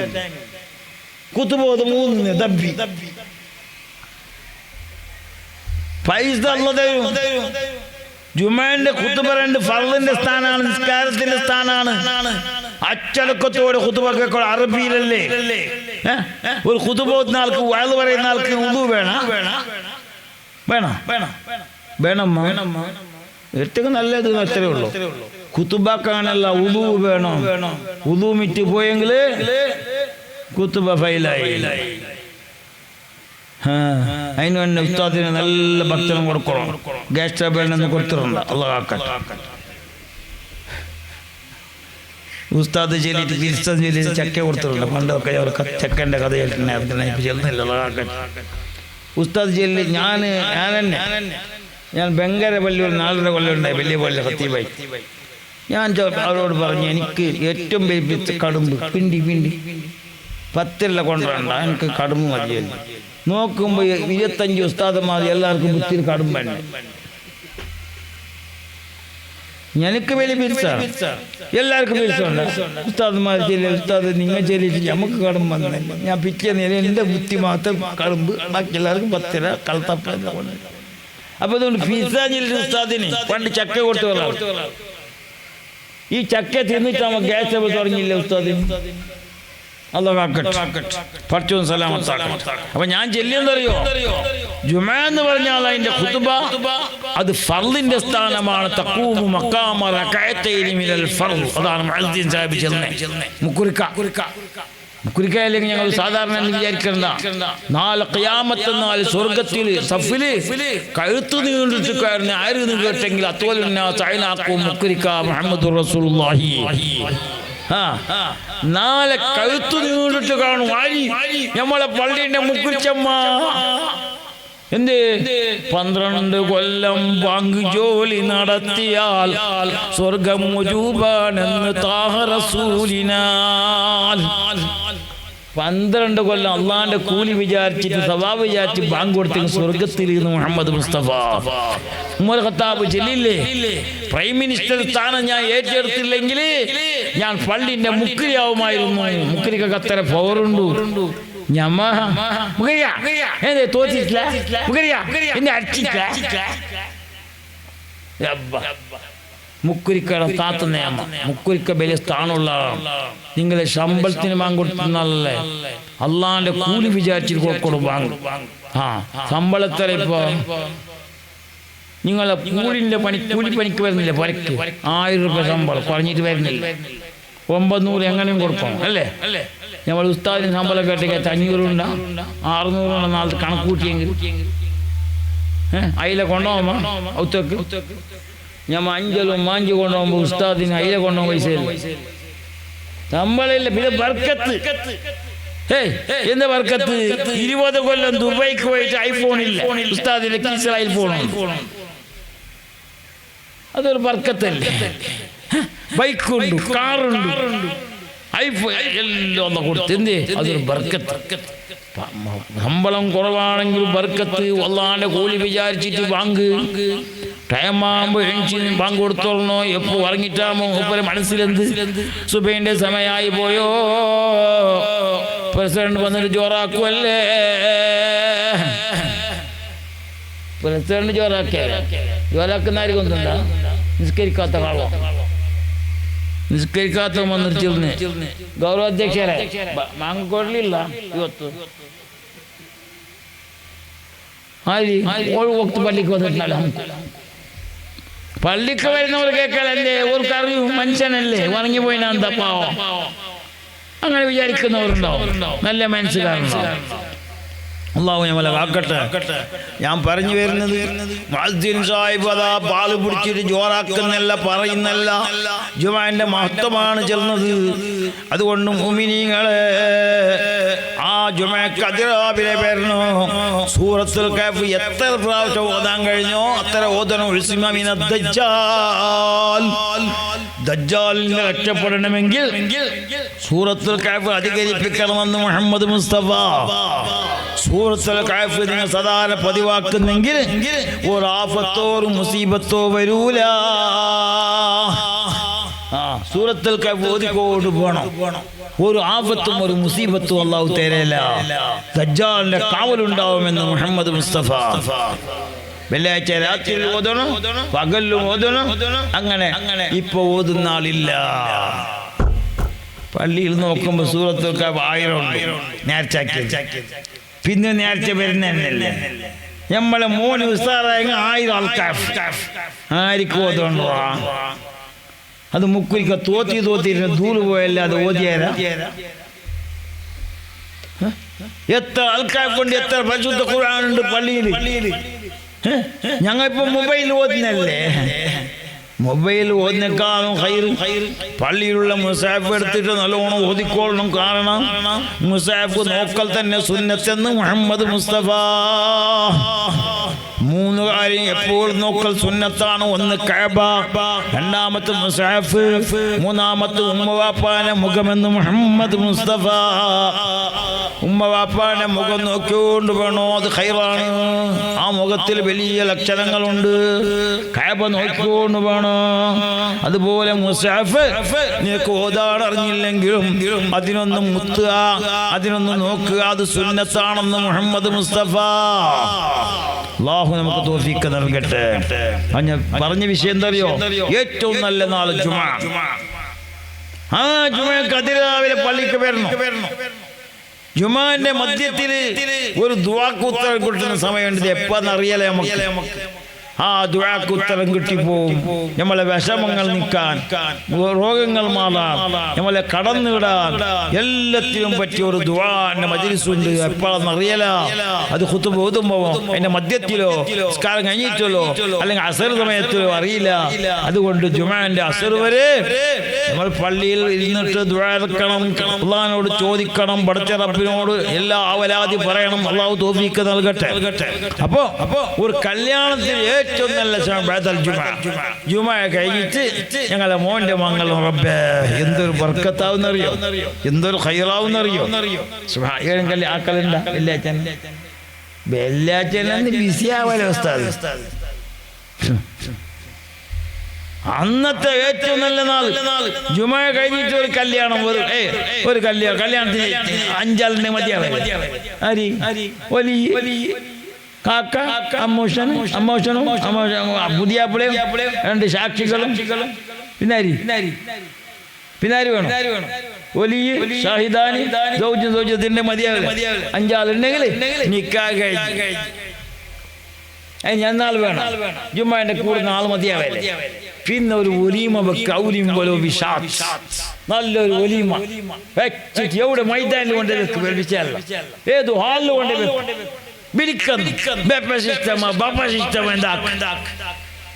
S1: കുത്തുബോധം മൂന്നുന്നേ, ദബ്ബി പൈസ തരും. ജുമാന്റെ ഖുതുബ 2 ഫർദിന്റെ സ്ഥാനാണ്, നിസ്കാരത്തിന്റെ സ്ഥാനാണ്. അച്ചടക്കത്തോടെ ഖുതുബ കേൾക്കണം. അറബിയിലല്ലേ? ഒരു ഖുതുബ ഓതുന്ന ആൾക്ക്, വഅദ് പറയുന്ന ആൾക്ക് ഉളു വേണം. ഏറ്റവും നല്ലത് അത്രേ ഉള്ളൂ. ഖുതുബക്കാണല്ല ഉളു വേണം. ഉളു മിറ്റ് പോയെങ്കിൽ ഖുതുബ ഫൈലായി. അതിന് തന്നെ ഉസ്താദിന് നല്ല ഭക്ഷണം കൊടുക്കണം. ഗ്യാസ് ട്രബിളിനൊന്നും കൊടുത്തിട്ടുണ്ട്. അല്ലാഹു ആക്കട്ടെ. ഉസ്താദ് ചൊല്ലിട്ട് പിരിച്ചം ചൊല്ലിട്ട് ചക്ക കൊടുത്തിട്ടുണ്ട്. പണ്ടൊക്കെ ചക്കൻ്റെ കഥ ചെല്ലുന്നില്ല. ഉസ്താദ് ചൊല്ലി ഞാൻ ബംഗര പള്ളി 4.5 കൊല്ലം ഉണ്ടായി, വലിയ പള്ളി ഹത്തീബായി. ഞാൻ അവരോട് പറഞ്ഞു, എനിക്ക് ഏറ്റവും വലിയ കടുമ്പ് പിണ്ടി 10 കൊണ്ടുവരണ്ട, എനിക്ക് കടുമ്പ് മതിയല്ലോ. നോക്കുമ്പോൾ 25 ഉസ്താദന്മാർ എല്ലാവർക്കും ബുദ്ധിയിൽ കടുമ്പന്നെ. എനിക്ക് വലിയ പിരിച്ചാണ്, എല്ലാവർക്കും പിരിച്ചുണ്ട്. ഉസ്താദ്മാർ ചെല്ലിയ ഉസ്താദ് നിങ്ങൾ ചെല്ലിട്ട് നമുക്ക് കടമ്പ് വന്നില്ല. ഞാൻ പിറ്റേ നേരം എൻ്റെ ബുദ്ധി മാത്രം കടമ്പ്, ബാക്കി എല്ലാവർക്കും 10 രൂപ കളത്തപ്പ എല്ലാം കൊണ്ട്. അപ്പോൾ അതുകൊണ്ട് പിരിച്ചാഞ്ഞില്ല ഉസ്താദിന് പണ്ട് ചക്ക കൊടുത്തു വരാം. ഈ ചക്ക തിന്നിട്ട് അവൻ ഗ്യാസ് തുടങ്ങിയില്ല ഉസ്താദിന്. അല്ലാഹു പഠിച്ചോൻ സലാമത്താക്കട്ടെ. അപ്പൊ ഞാൻ ചെല്ലിയെന്നറിയോ, ജുമാ എന്ന് പറഞ്ഞാൽ അതിന്റെ ഖുതുബ അത് ഫർളിന്റെ സ്ഥാനമാണ്. തഖൂമു മഖാമ റകഅത്തൈനി മിനൽ ഫർള്. അതാണ് മുഅദ്ദിൻ സാഹിബ് ചെല്ലുന്നത്. മുക്കുരിക്കയിലേക്ക് ഞങ്ങൾ സാധാരണ വിചാരിക്കണ്ട. നാളെ ഖിയാമത്ത് നാൾ സ്വർഗത്തിൽ സഫില് കഴുത്ത് നീണ്ടിട്ട് കയറുന്ന ആരെന്ന് കേട്ടെങ്കിൽ അത്വലുന്നാക്കും മുക്കുരിക്ക മുഹമ്മദുർ റസൂലുള്ളാഹി. നാളെ കഴുത്ത് നീണ്ടിട്ട് കാണും ആരി നമ്മളെ പള്ളിന്റെ മുക്കുരിച്ചമ്മ. എന്ത് 12 കൊല്ലം ബാങ്ക് ജോലി നടത്തിയാൽ സ്വർഗം മുജൂബാണെന്ന് താഹ റസൂലിനാൽ. 12 കൊല്ലം അള്ളാന്റെ കൂലി വിചാരിച്ചിട്ട് സവാബ് വിചാരിച്ച് ബാങ്ക് കൊടുത്തെങ്കിൽ സ്വർഗത്തിൽ മുഹമ്മദ് മുസ്തഫ. ഉമർ ഖത്താബ് ചെല്ലില്ലേ, പ്രൈം മിനിസ്റ്റർ സ്ഥാനം ഞാൻ ഏറ്റെടുത്തില്ലെങ്കിൽ ഞാൻ പള്ളിന്റെ മുക്കരിയാവുമായിരുന്നു. മുക്കരിക്ക് അത്ര പവറുണ്ടു. തോറ്റിട്ടില്ല, എന്നെ അടിച്ചിട്ടില്ല. മുക്കുരിക്കയുടെ താത്ത നിയമ, മുക്കുരിക്ക വലിയ സ്ഥാനമുള്ള ആളാണ്. നിങ്ങളെ ശമ്പളത്തിന് ബാങ്ക് കൊടുക്കുന്നല്ലേ, അള്ളാന്റെ കൂലി വിചാരിച്ചിട്ട് കൊടുക്കും ബാങ്ക്. ശമ്പളത്തിൽ ഇപ്പൊ നിങ്ങളെ കൂലിന്റെ കൂലിപ്പണിക്ക് വരുന്നില്ല, പണിക്ക് 1000 രൂപ ശമ്പളം കുറഞ്ഞിട്ട് വരുന്നില്ല. 900 എങ്ങനെയും കൊടുക്കണം അല്ലേ? നമ്മൾ ഉസ്താദിന് ശമ്പളം കേട്ടെങ്കിൽ 500 ഉണ്ടാ 600 ഉണ്ട നാളെ കണക്ക് കൂട്ടിയെങ്കിൽ അയില കൊണ്ടുപോകുമ്പോ ഒത്തക്ക് ഞാൻ 5 മാഞ്ചി കൊണ്ടുപോകുമ്പോ ഉസ്താദിന് അയില കൊണ്ടുപോകും പൈസയില്ല, ശമ്പളമില്ല. പിന്നെ ബർക്കത്ത്. എന്താ ബർക്കത്ത്? 20 കൊല്ലം ദുബൈക്ക് പോയിട്ട് ഐഫോൺ ഇല്ല, ഉസ്താദിന്റെ കീസിൽ ഐഫോൺ. അതൊരു ബർക്കത്തല്ലേ? ബൈക്കുണ്ട്, കാറുണ്ട്, ഐഫോൺ എല്ലാം ഒന്ന് കൊടുത്ത് എന്തേ? അതൊരു ബർക്കത്ത്. ശമ്പളം കുറവാണെങ്കിൽ ബർക്കത്ത്. അള്ളാന്റെ കൂലി വിചാരിച്ചിട്ട് ബാങ്ക് ടൈമാകുമ്പോ ബാങ്ക് കൊടുത്തോളണോ, എപ്പോ ഇറങ്ങിട്ടാമോ ഒപ്പരെ മനസ്സിലെന്ത്? സുബൈന്റെ സമയമായി പോയോ, പ്രസിഡന്റ് വന്നിട്ട് ജോറാക്കുമല്ലേ. പ്രസിഡന്റ് ജോറാക്കുന്ന ആർക്കൊന്നുണ്ടാ? നിസ്കരിക്കാത്ത കാളോ, നിസ്കരിക്കാത്ത വന്നിട്ട് ഗൗരവാധ്യക്ഷരെ ബാങ്ക് കൊള്ളില്ല. ಇವತ್ತು പള്ളിക്ക് വന്നിട്ടുണ്ടല്ലോ. പള്ളിക്ക് വരുന്നവർ കേൾക്കാനല്ലേ, ഓർക്ക് അറിയൂ മനുഷ്യനല്ലേ, ഉറങ്ങിപ്പോയിനാ എന്താ പാവം, അങ്ങനെ വിചാരിക്കുന്നവരുണ്ടാവും. നല്ല മനസ്സിലാകുന്നുണ്ടാവും. അള്ളാഹു ഞമ്മളെ കാക്കട്ടെ. ഞാൻ പറഞ്ഞു വരുന്നത്, മുഅദ്ദിൻ സാഹിബ് അതാ പാല് പിടിച്ചിട്ട് ജോറാക്കുന്നല്ല, പറയുന്നല്ല, ജുമാന്റെ മഹത്വമാണ് ചെല്ലുന്നത്. അതുകൊണ്ട് മുഅ്മിനീങ്ങളെ ആ ജുമഅക്ക് അതിരാവിലെ വരണോ. സൂറത്തുൽ കഹ്ഫ് എത്ര പ്രാവശ്യം ഓതാൻ കഴിഞ്ഞോ അത്ര ഓതണം. ഉസ്മ മിനദ് ദജ്ജാൽ, ദജ്ജാലിനെ രക്ഷപ്പെടണമെങ്കിൽ സൂറത്തുൽ കഹ്ഫ് അധികരിപ്പിക്കണമെന്ന് മുഹമ്മദ് മുസ്തഫ. സൂറത്തുൽ കഹ്ഫ് നിങ്ങൾ സാധാരണ പതിവാക്കുന്നെങ്കിൽ ഒരു ആഫത്തോ ഒരു മുസീബത്തോ വരൂല. സൂറത്തുൽ കഹ്ഫ് ഓതിക്കോട് പോണം. ഒരു ആഫത്തും ഒരു മുസീബത്തും അല്ലാഹു തരേല. ദജ്ജാലിന്റെ കാവലുണ്ടാവുമെന്ന് മുഹമ്മദ് മുസ്തഫ. വെള്ളിയാഴ്ച രാത്രി ഓതണം, പകലും ഓതണം. അങ്ങനെ ഇപ്പൊ ഓതുന്ന ആളില്ല. പള്ളിയിൽ നോക്കുമ്പോ സൂറത്തുൽ കഹ്ഫ് 1000 ഉണ്ട് നേർച്ചാക്കി. പിന്നെ നേർച്ച വരുന്നല്ലേ, നമ്മളെ മോന് ഉസ്താദായ 1000 ആൾക്കാർ ആർക്കും ഓതണ്ടോ? അത് മുക്കുരിക്ക തോത്തിരുന്ന ധൂല് പോയല്ല, അത് ഓതിയാര. എത്ര ആൾക്കാർ കൊണ്ട് എത്ര പരിശുദ്ധ ഖുർആനുണ്ട് പള്ളിയിൽ. ഞങ്ങൾ ഇപ്പൊ മൊബൈൽ ഓതുന്നല്ലേ, മൊബൈൽ ഓതിനേക്കാളും പള്ളിയിലുള്ള മുസാഫ് എടുത്തിട്ട് നല്ലോണം ഓതിക്കോളണം. കാരണം മുസാഫ് നോക്കൽ തന്നെ സുന്നത്തെന്ന് മുഹമ്മദ് മുസ്തഫ. 3 കാര്യം എപ്പോഴും നോക്കൽ സുന്നത്താണ്. ഒന്ന് കഅബ, രണ്ടാമത്തെ മുസ്ഹഫ്, മൂന്നാമത്തെ ഉമ്മവാപ്പാന്റെ മുഖമെന്ന് മുഹമ്മദ് മുസ്തഫ. ഉമ്മവാപ്പാന്റെ മുഖം നോക്കിക്കൊണ്ട് വേണോ, അത് ഖൈറാണ്. ആ മുഖത്തിൽ വലിയ ലക്ഷണങ്ങളുണ്ട്. കഅബ നോക്കിക്കൊണ്ട് വേണോ. അതുപോലെ മുസ്ഹഫ് നിനക്ക് ഓതാൻ അറിഞ്ഞില്ലെങ്കിലും അതിനൊന്ന് മുത്തുക, അതിനൊന്ന് നോക്കുക, അത് സുന്നത്താണെന്ന് മുഹമ്മദ് മുസ്തഫ. അല്ലാഹു നമുക്ക് തൗഫീഖ് നൽകട്ടെ. പറഞ്ഞ വിഷയം എന്താ അറിയോ? ഏറ്റവും നല്ല നാൾ ജുമുഅ. ആ ജുമുഅക്ക് അതിരാവിലെ പള്ളിക്ക് വരണം. ജുമുഅന്റെ മധ്യത്തിൽ ഒരു ദുആക്ക് ഉത്തരം കിട്ടുന്ന സമയമുണ്ട്. എപ്പോന്നറിയാലേ നമുക്ക്. ആ ദുആക്ക് ഉത്തരം കിട്ടിപ്പോവും. നമ്മളെ വിഷമങ്ങൾ നീക്കാൻ, രോഗങ്ങൾ മാറാൻ, നമ്മളെ കടന്നിടാൻ എല്ലാത്തിനും പറ്റിയ ഒരു ദുആന്റെ മജ്ലിസുണ്ട്. എപ്പോഴെന്നറിയല. അത് ഖുതുബ ഓതുമ്പോ അതിന്റെ മധ്യത്തിലോ നിസ്കാരം കഴിഞ്ഞിട്ടോ അല്ലെങ്കിൽ അസർ സമയത്തിലോ അറിയില്ല. അതുകൊണ്ട് ജുമുഅന്റെ അസർ വരെ നമ്മൾ പള്ളിയിൽ ഇരുന്നിട്ട് ദുആ ഇറക്കണം, അല്ലാഹുവിനോട് ചോദിക്കണം, പടച്ച റബ്ബിനോട് എല്ലാ അവലാദി പറയണം. അല്ലാഹു തൗഫീഖ് നൽകട്ടെ. അപ്പോ ഒരു കല്യാണത്തിന് ഏറ്റവും നല്ല സമയം ജുമുഅ കഴിഞ്ഞിട്ട് ഞങ്ങളെ മോന്റെ മംഗളം റബ്ബേ എന്തൊരു ബർക്കത്താവുന്നറിയോ, എന്തൊരു ഖൈറാവുന്നറിയോ. സുബ്ഹാനല്ലാഹ് ആക്കലുണ്ട വെള്ളിയാഴ്ച ബിസി ആവല ഉസ്താദ്. അന്നത്തെ ഏറ്റവും നല്ല നാൾ ജുമുഅ കഴിഞ്ഞിട്ട് ഒരു കല്യാണം. ഒരു കല്യാണത്തിന് 5 ആളിനെ മതിയാവില്ല. കാക്ക, അമ്മോഷനും പുതിയാപ്പിളയും 2 സാക്ഷികളും പിന്നാരി വേണം. വലിയ ഷാഹിദാനി സൗജത്തിന്റെ മതിയാവില്ല. 5 ആളുണ്ടെങ്കിൽ നിക്കാഹ് കഴിഞ്ഞ് ഞാൾ വേണം. ജുമുഅന്റെ കൂടെ 4 മതിയാവില്ല. പിന്നെ ഒരു ഒലീമ പോലെ നല്ലൊരു ഒലീമ വെച്ചിട്ട് എവിടെ മൈതാനിൽ കൊണ്ട് വിളിച്ചല്ല, ഏത് ഹാളിൽ കൊണ്ട്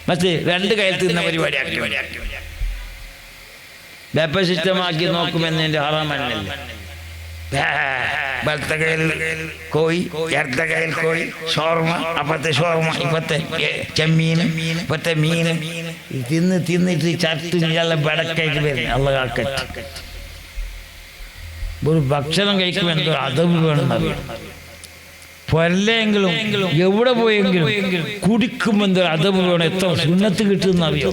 S1: മറ്റേ 2 കയ്യിൽ തിന്ന പരിപാടിയാക്കി ബേപ്പ സിസ്റ്റമാക്കി നോക്കുമെന്ന് എൻ്റെ ഹറാമല്ല. വലത്തെ കയ്യിൽ കോഴി, ഇടത്തെ കയ്യിൽ കോഴി, ഷോർമ, അപ്പത്തെ ഷോർമ, ഇപ്പത്തെ ചെമ്മീന്, ഇപ്പത്തെ മീന് തിന്നിട്ട് ചട്ട് ഇയാളെ ബടക്കായിട്ട് വരുന്നത്. അള്ളാഹ് ഒരു ഭക്ഷണം കഴിക്കുമ്പോൾ എന്തോ അതവ് വേണമെന്നറിയാം. പൊരലെങ്കിലും എവിടെ പോയെങ്കിലും കുടിക്കുമ്പോൾ എന്തോ അതവ് വേണം. എത്ര സുന്നത്ത് കിട്ടുമെന്നറിയോ?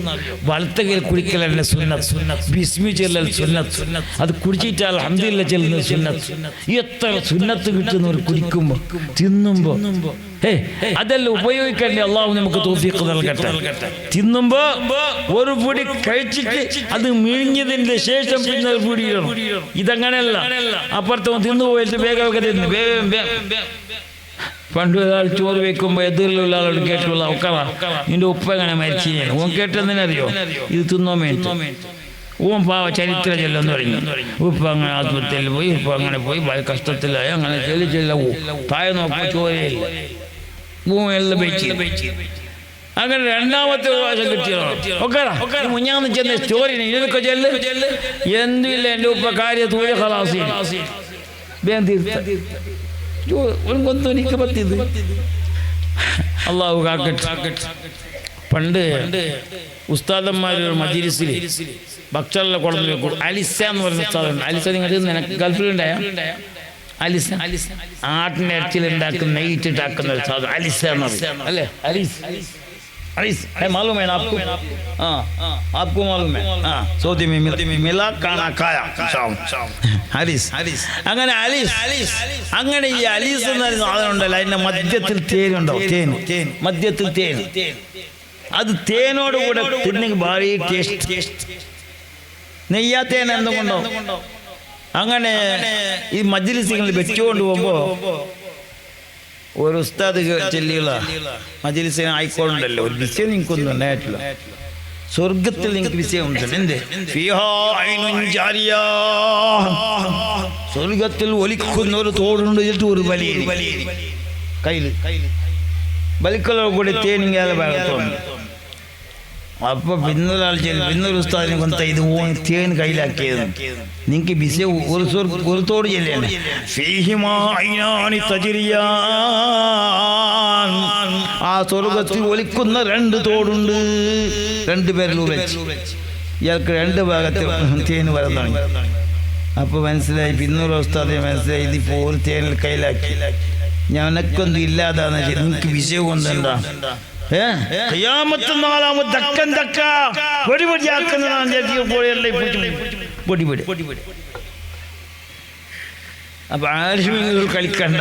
S1: വലത്തെ കയ്യിൽ കുടിക്കലല്ലേ സുന്നത്ത്, ബിസ്മി ചെല്ലൽ സുന്നത്ത്, അത് കുടിച്ചിട്ട് അൽഹംദുലില്ലാഹ് ചെല്ലുന്നത് സുന്നത്ത്. എത്ര സുന്നത്ത് കിട്ടുന്ന ഒരു കുടിക്കുമ്പോൾ തിന്നുമ്പോ. അതെല്ലാം ഉപയോഗിക്കണ്ടേ? അള്ളാഹു നമുക്ക് തൗഫീഖ് നൽകട്ടെ. തിന്നുമ്പോ ഒരു പൊടി കഴിച്ചിട്ട് അത് മിഴിഞ്ഞതിന്റെ ശേഷം പിന്നെ ഒരു പൊടി ഇടണം. ഇതങ്ങനെയല്ല. അപ്പുറത്ത് തിന്നു പോയിട്ട് വേഗം തിന്നു. പണ്ട് ഒരാൾ ചോറ് വെക്കുമ്പോൾ എതിരിലുള്ള ആളോട് കേട്ടുള്ള ഒക്കറ നിന്റെ ഉപ്പ എങ്ങനെ മരിച്ചു ഓൻ കേട്ടെന്തിനറിയോ? ഇത് തിന്നോ വേണ്ടി ഓൻ പാവ ചരിത്രം ചെല്ലെന്ന് തുടങ്ങി. ഉപ്പ അങ്ങനെ ആത്മഹത്യയിൽ പോയി, ഉപ്പ അങ്ങനെ പോയി കഷ്ടത്തിലായി, അങ്ങനെ ചെല്ല താഴെ നോക്കുമ്പോൾ ചോരയില്ല, എല്ലാം വെച്ച്. അങ്ങനെ 2ാമത്തെ പ്രാവശ്യം കിട്ടിയോ മുഞ്ഞാന്ന് ചെന്ന സ്റ്റോറിനെ ഇതൊക്കെ ചെല്ല് എന്തില്ല എൻ്റെ ഉപ്പ കാര്യ തൂഴ ഖലാസി വേഗം തീർത്ത എനിക്ക് പറ്റിയത്. അള്ളാഹു കാക്കട്ടെ. പണ്ട് ഉസ്താദന്മാർ മജ്‌ലിസിൽ ഭക്ഷണം കൊണ്ടു വെക്കും. അലിസ എന്ന് പറയുന്ന ഉസ്താദുണ്ട്. അലിസ നിങ്ങൾ നിനക്ക് ഗൾഫിലുണ്ടായ അലിസ ആട്ടിൻ്റെ ഇറച്ചിൽ ഉണ്ടാക്കുന്ന നെയ്റ്റിട്ടാക്കുന്ന ഒരു സാധനം അലിസ എന്ന് പറയും അല്ലേ? मालूम है ना आपको? आपको मालूम है? सऊदी में मिला खाना खाया ഹരീസ്. അങ്ങനെ അങ്ങനെ ഈ അലീസ് എന്ന് പറയുന്ന സാധനം ഉണ്ടല്ലോ, അതിന്റെ മധ്യത്തിൽ തേനുണ്ടോ? മധ്യത്തിൽ തേൻ. അത് തേനോട് കൂടെ തിന്നെങ്കിൽ ഭാരി ടേസ്റ്റ്. നെയ്യാത്തേൻ എന്തുകൊണ്ടോ അങ്ങനെ ഈ മജ്‌ലിസുകളിൽ വെച്ചുകൊണ്ട് പോകുമ്പോ ഒരു ഉസ്താദ് ചെല്ലിയുള്ള മജ്‌ലിസിന് ആയിക്കോളുണ്ടല്ലോ, ഒരു വിഷയം നിങ്ങൾക്കൊന്നും ഉണ്ടായിട്ടില്ല. സ്വർഗത്തിൽ നിങ്ങൾക്ക് വിഷയം ഉണ്ടല്ലോ. എന്ത്? സ്വർഗത്തിൽ ഒലിക്കുന്ന ഒരു തോടുണ്ട്, ഒരു വലിയ കയ്യിൽ വലിക്കലോ കൂടി തേനിങ്ങാലെ ഭാഗത്തോണ്ട് അപ്പൊ പിന്നൊരാൾ പിന്നൊരു ഉസ്താദിനെ കൊണ്ട ഇത് തേൻ കയ്യിലാക്കിയത് നിങ്ങക്ക് ബിസ ഒരു തോട് ചെല്ലാണ് ആ സ്വർഗത്തിൽ ഒലിക്കുന്ന 2 തോടുണ്ട്. 2 പേരിലൂടെ ഇയാൾക്ക് 2 ഭാഗത്ത് തേൻ വരാൻ തുടങ്ങി. അപ്പൊ മനസ്സിലായി പിന്നൊരു ഉസ്താദിനെ മനസ്സിലായി ഇതിപ്പോ ഒരു തേനിൽ കയ്യിലാക്കി ഞാനൊക്കൊന്നും ഇല്ലാതാന്ന് നിങ്ങക്ക് വിഷയം കൊണ്ടെന്താ അപ്പൊ ആരും കളിക്കണ്ട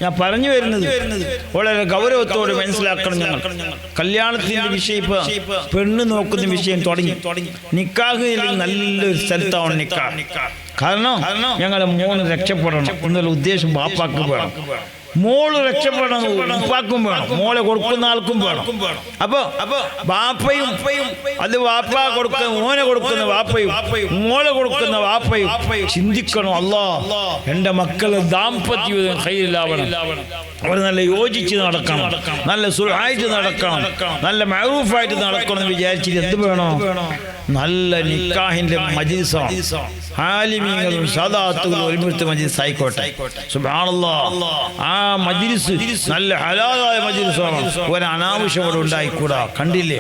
S1: ഞാൻ പറഞ്ഞു വരുന്നത് വളരെ ഗൗരവത്തോടെ മനസ്സിലാക്കണം. ഞങ്ങൾ കല്യാണത്തിന്റെ വിഷയം ഇപ്പൊ പെണ്ണ് നോക്കുന്ന വിഷയം തുടങ്ങി. നിക്കാഹ് നല്ലൊരു സ്ഥലത്താണ് നിക്കാഹ്. കാരണം ഞങ്ങളെ മോന് രക്ഷപ്പെടണം എന്നുള്ള ഉദ്ദേശം ബാപ്പാക്ക് വേണം. മോള് രക്ഷപ്പെടണം ഉപ്പാക്കും വേണം, മോളെ കൊടുക്കുന്ന ആൾക്കും വേണം. അപ്പൊ വാപ്പയും അത് വാപ്പ കൊടുക്കുന്ന മോനെ കൊടുക്കുന്ന വാപ്പയും മോളെ കൊടുക്കുന്ന വാപ്പയും ചിന്തിക്കണം, അല്ലാ എൻ്റെ മക്കളെ ദാമ്പത്യം ഖൈറിലാവണം, അവർ നല്ല യോജിച്ച് നടക്കണം, നല്ല സുഖമായിട്ട് നടക്കണം, നല്ല മഅറൂഫായിട്ട് നടക്കണം എന്ന് വിചാരിച്ചിട്ട് എന്ത് വേണോ? നല്ല നിക്കാഹിന്റെ മജ്ലിസാണ്. ആലിമീങ്ങളും സാദാത്തുകളും ഒരുമിച്ച് മജ്ലിസ് ആയിക്കോട്ടെ. സുബ്ഹാനല്ലാഹ്, ആ മജ്ലിസ് നല്ല ഹലാലായ മജ്ലിസാണ്. ഒരു അനാവശ്യം അവിടെ ഉണ്ടായിക്കൂടാ. കണ്ടില്ലേ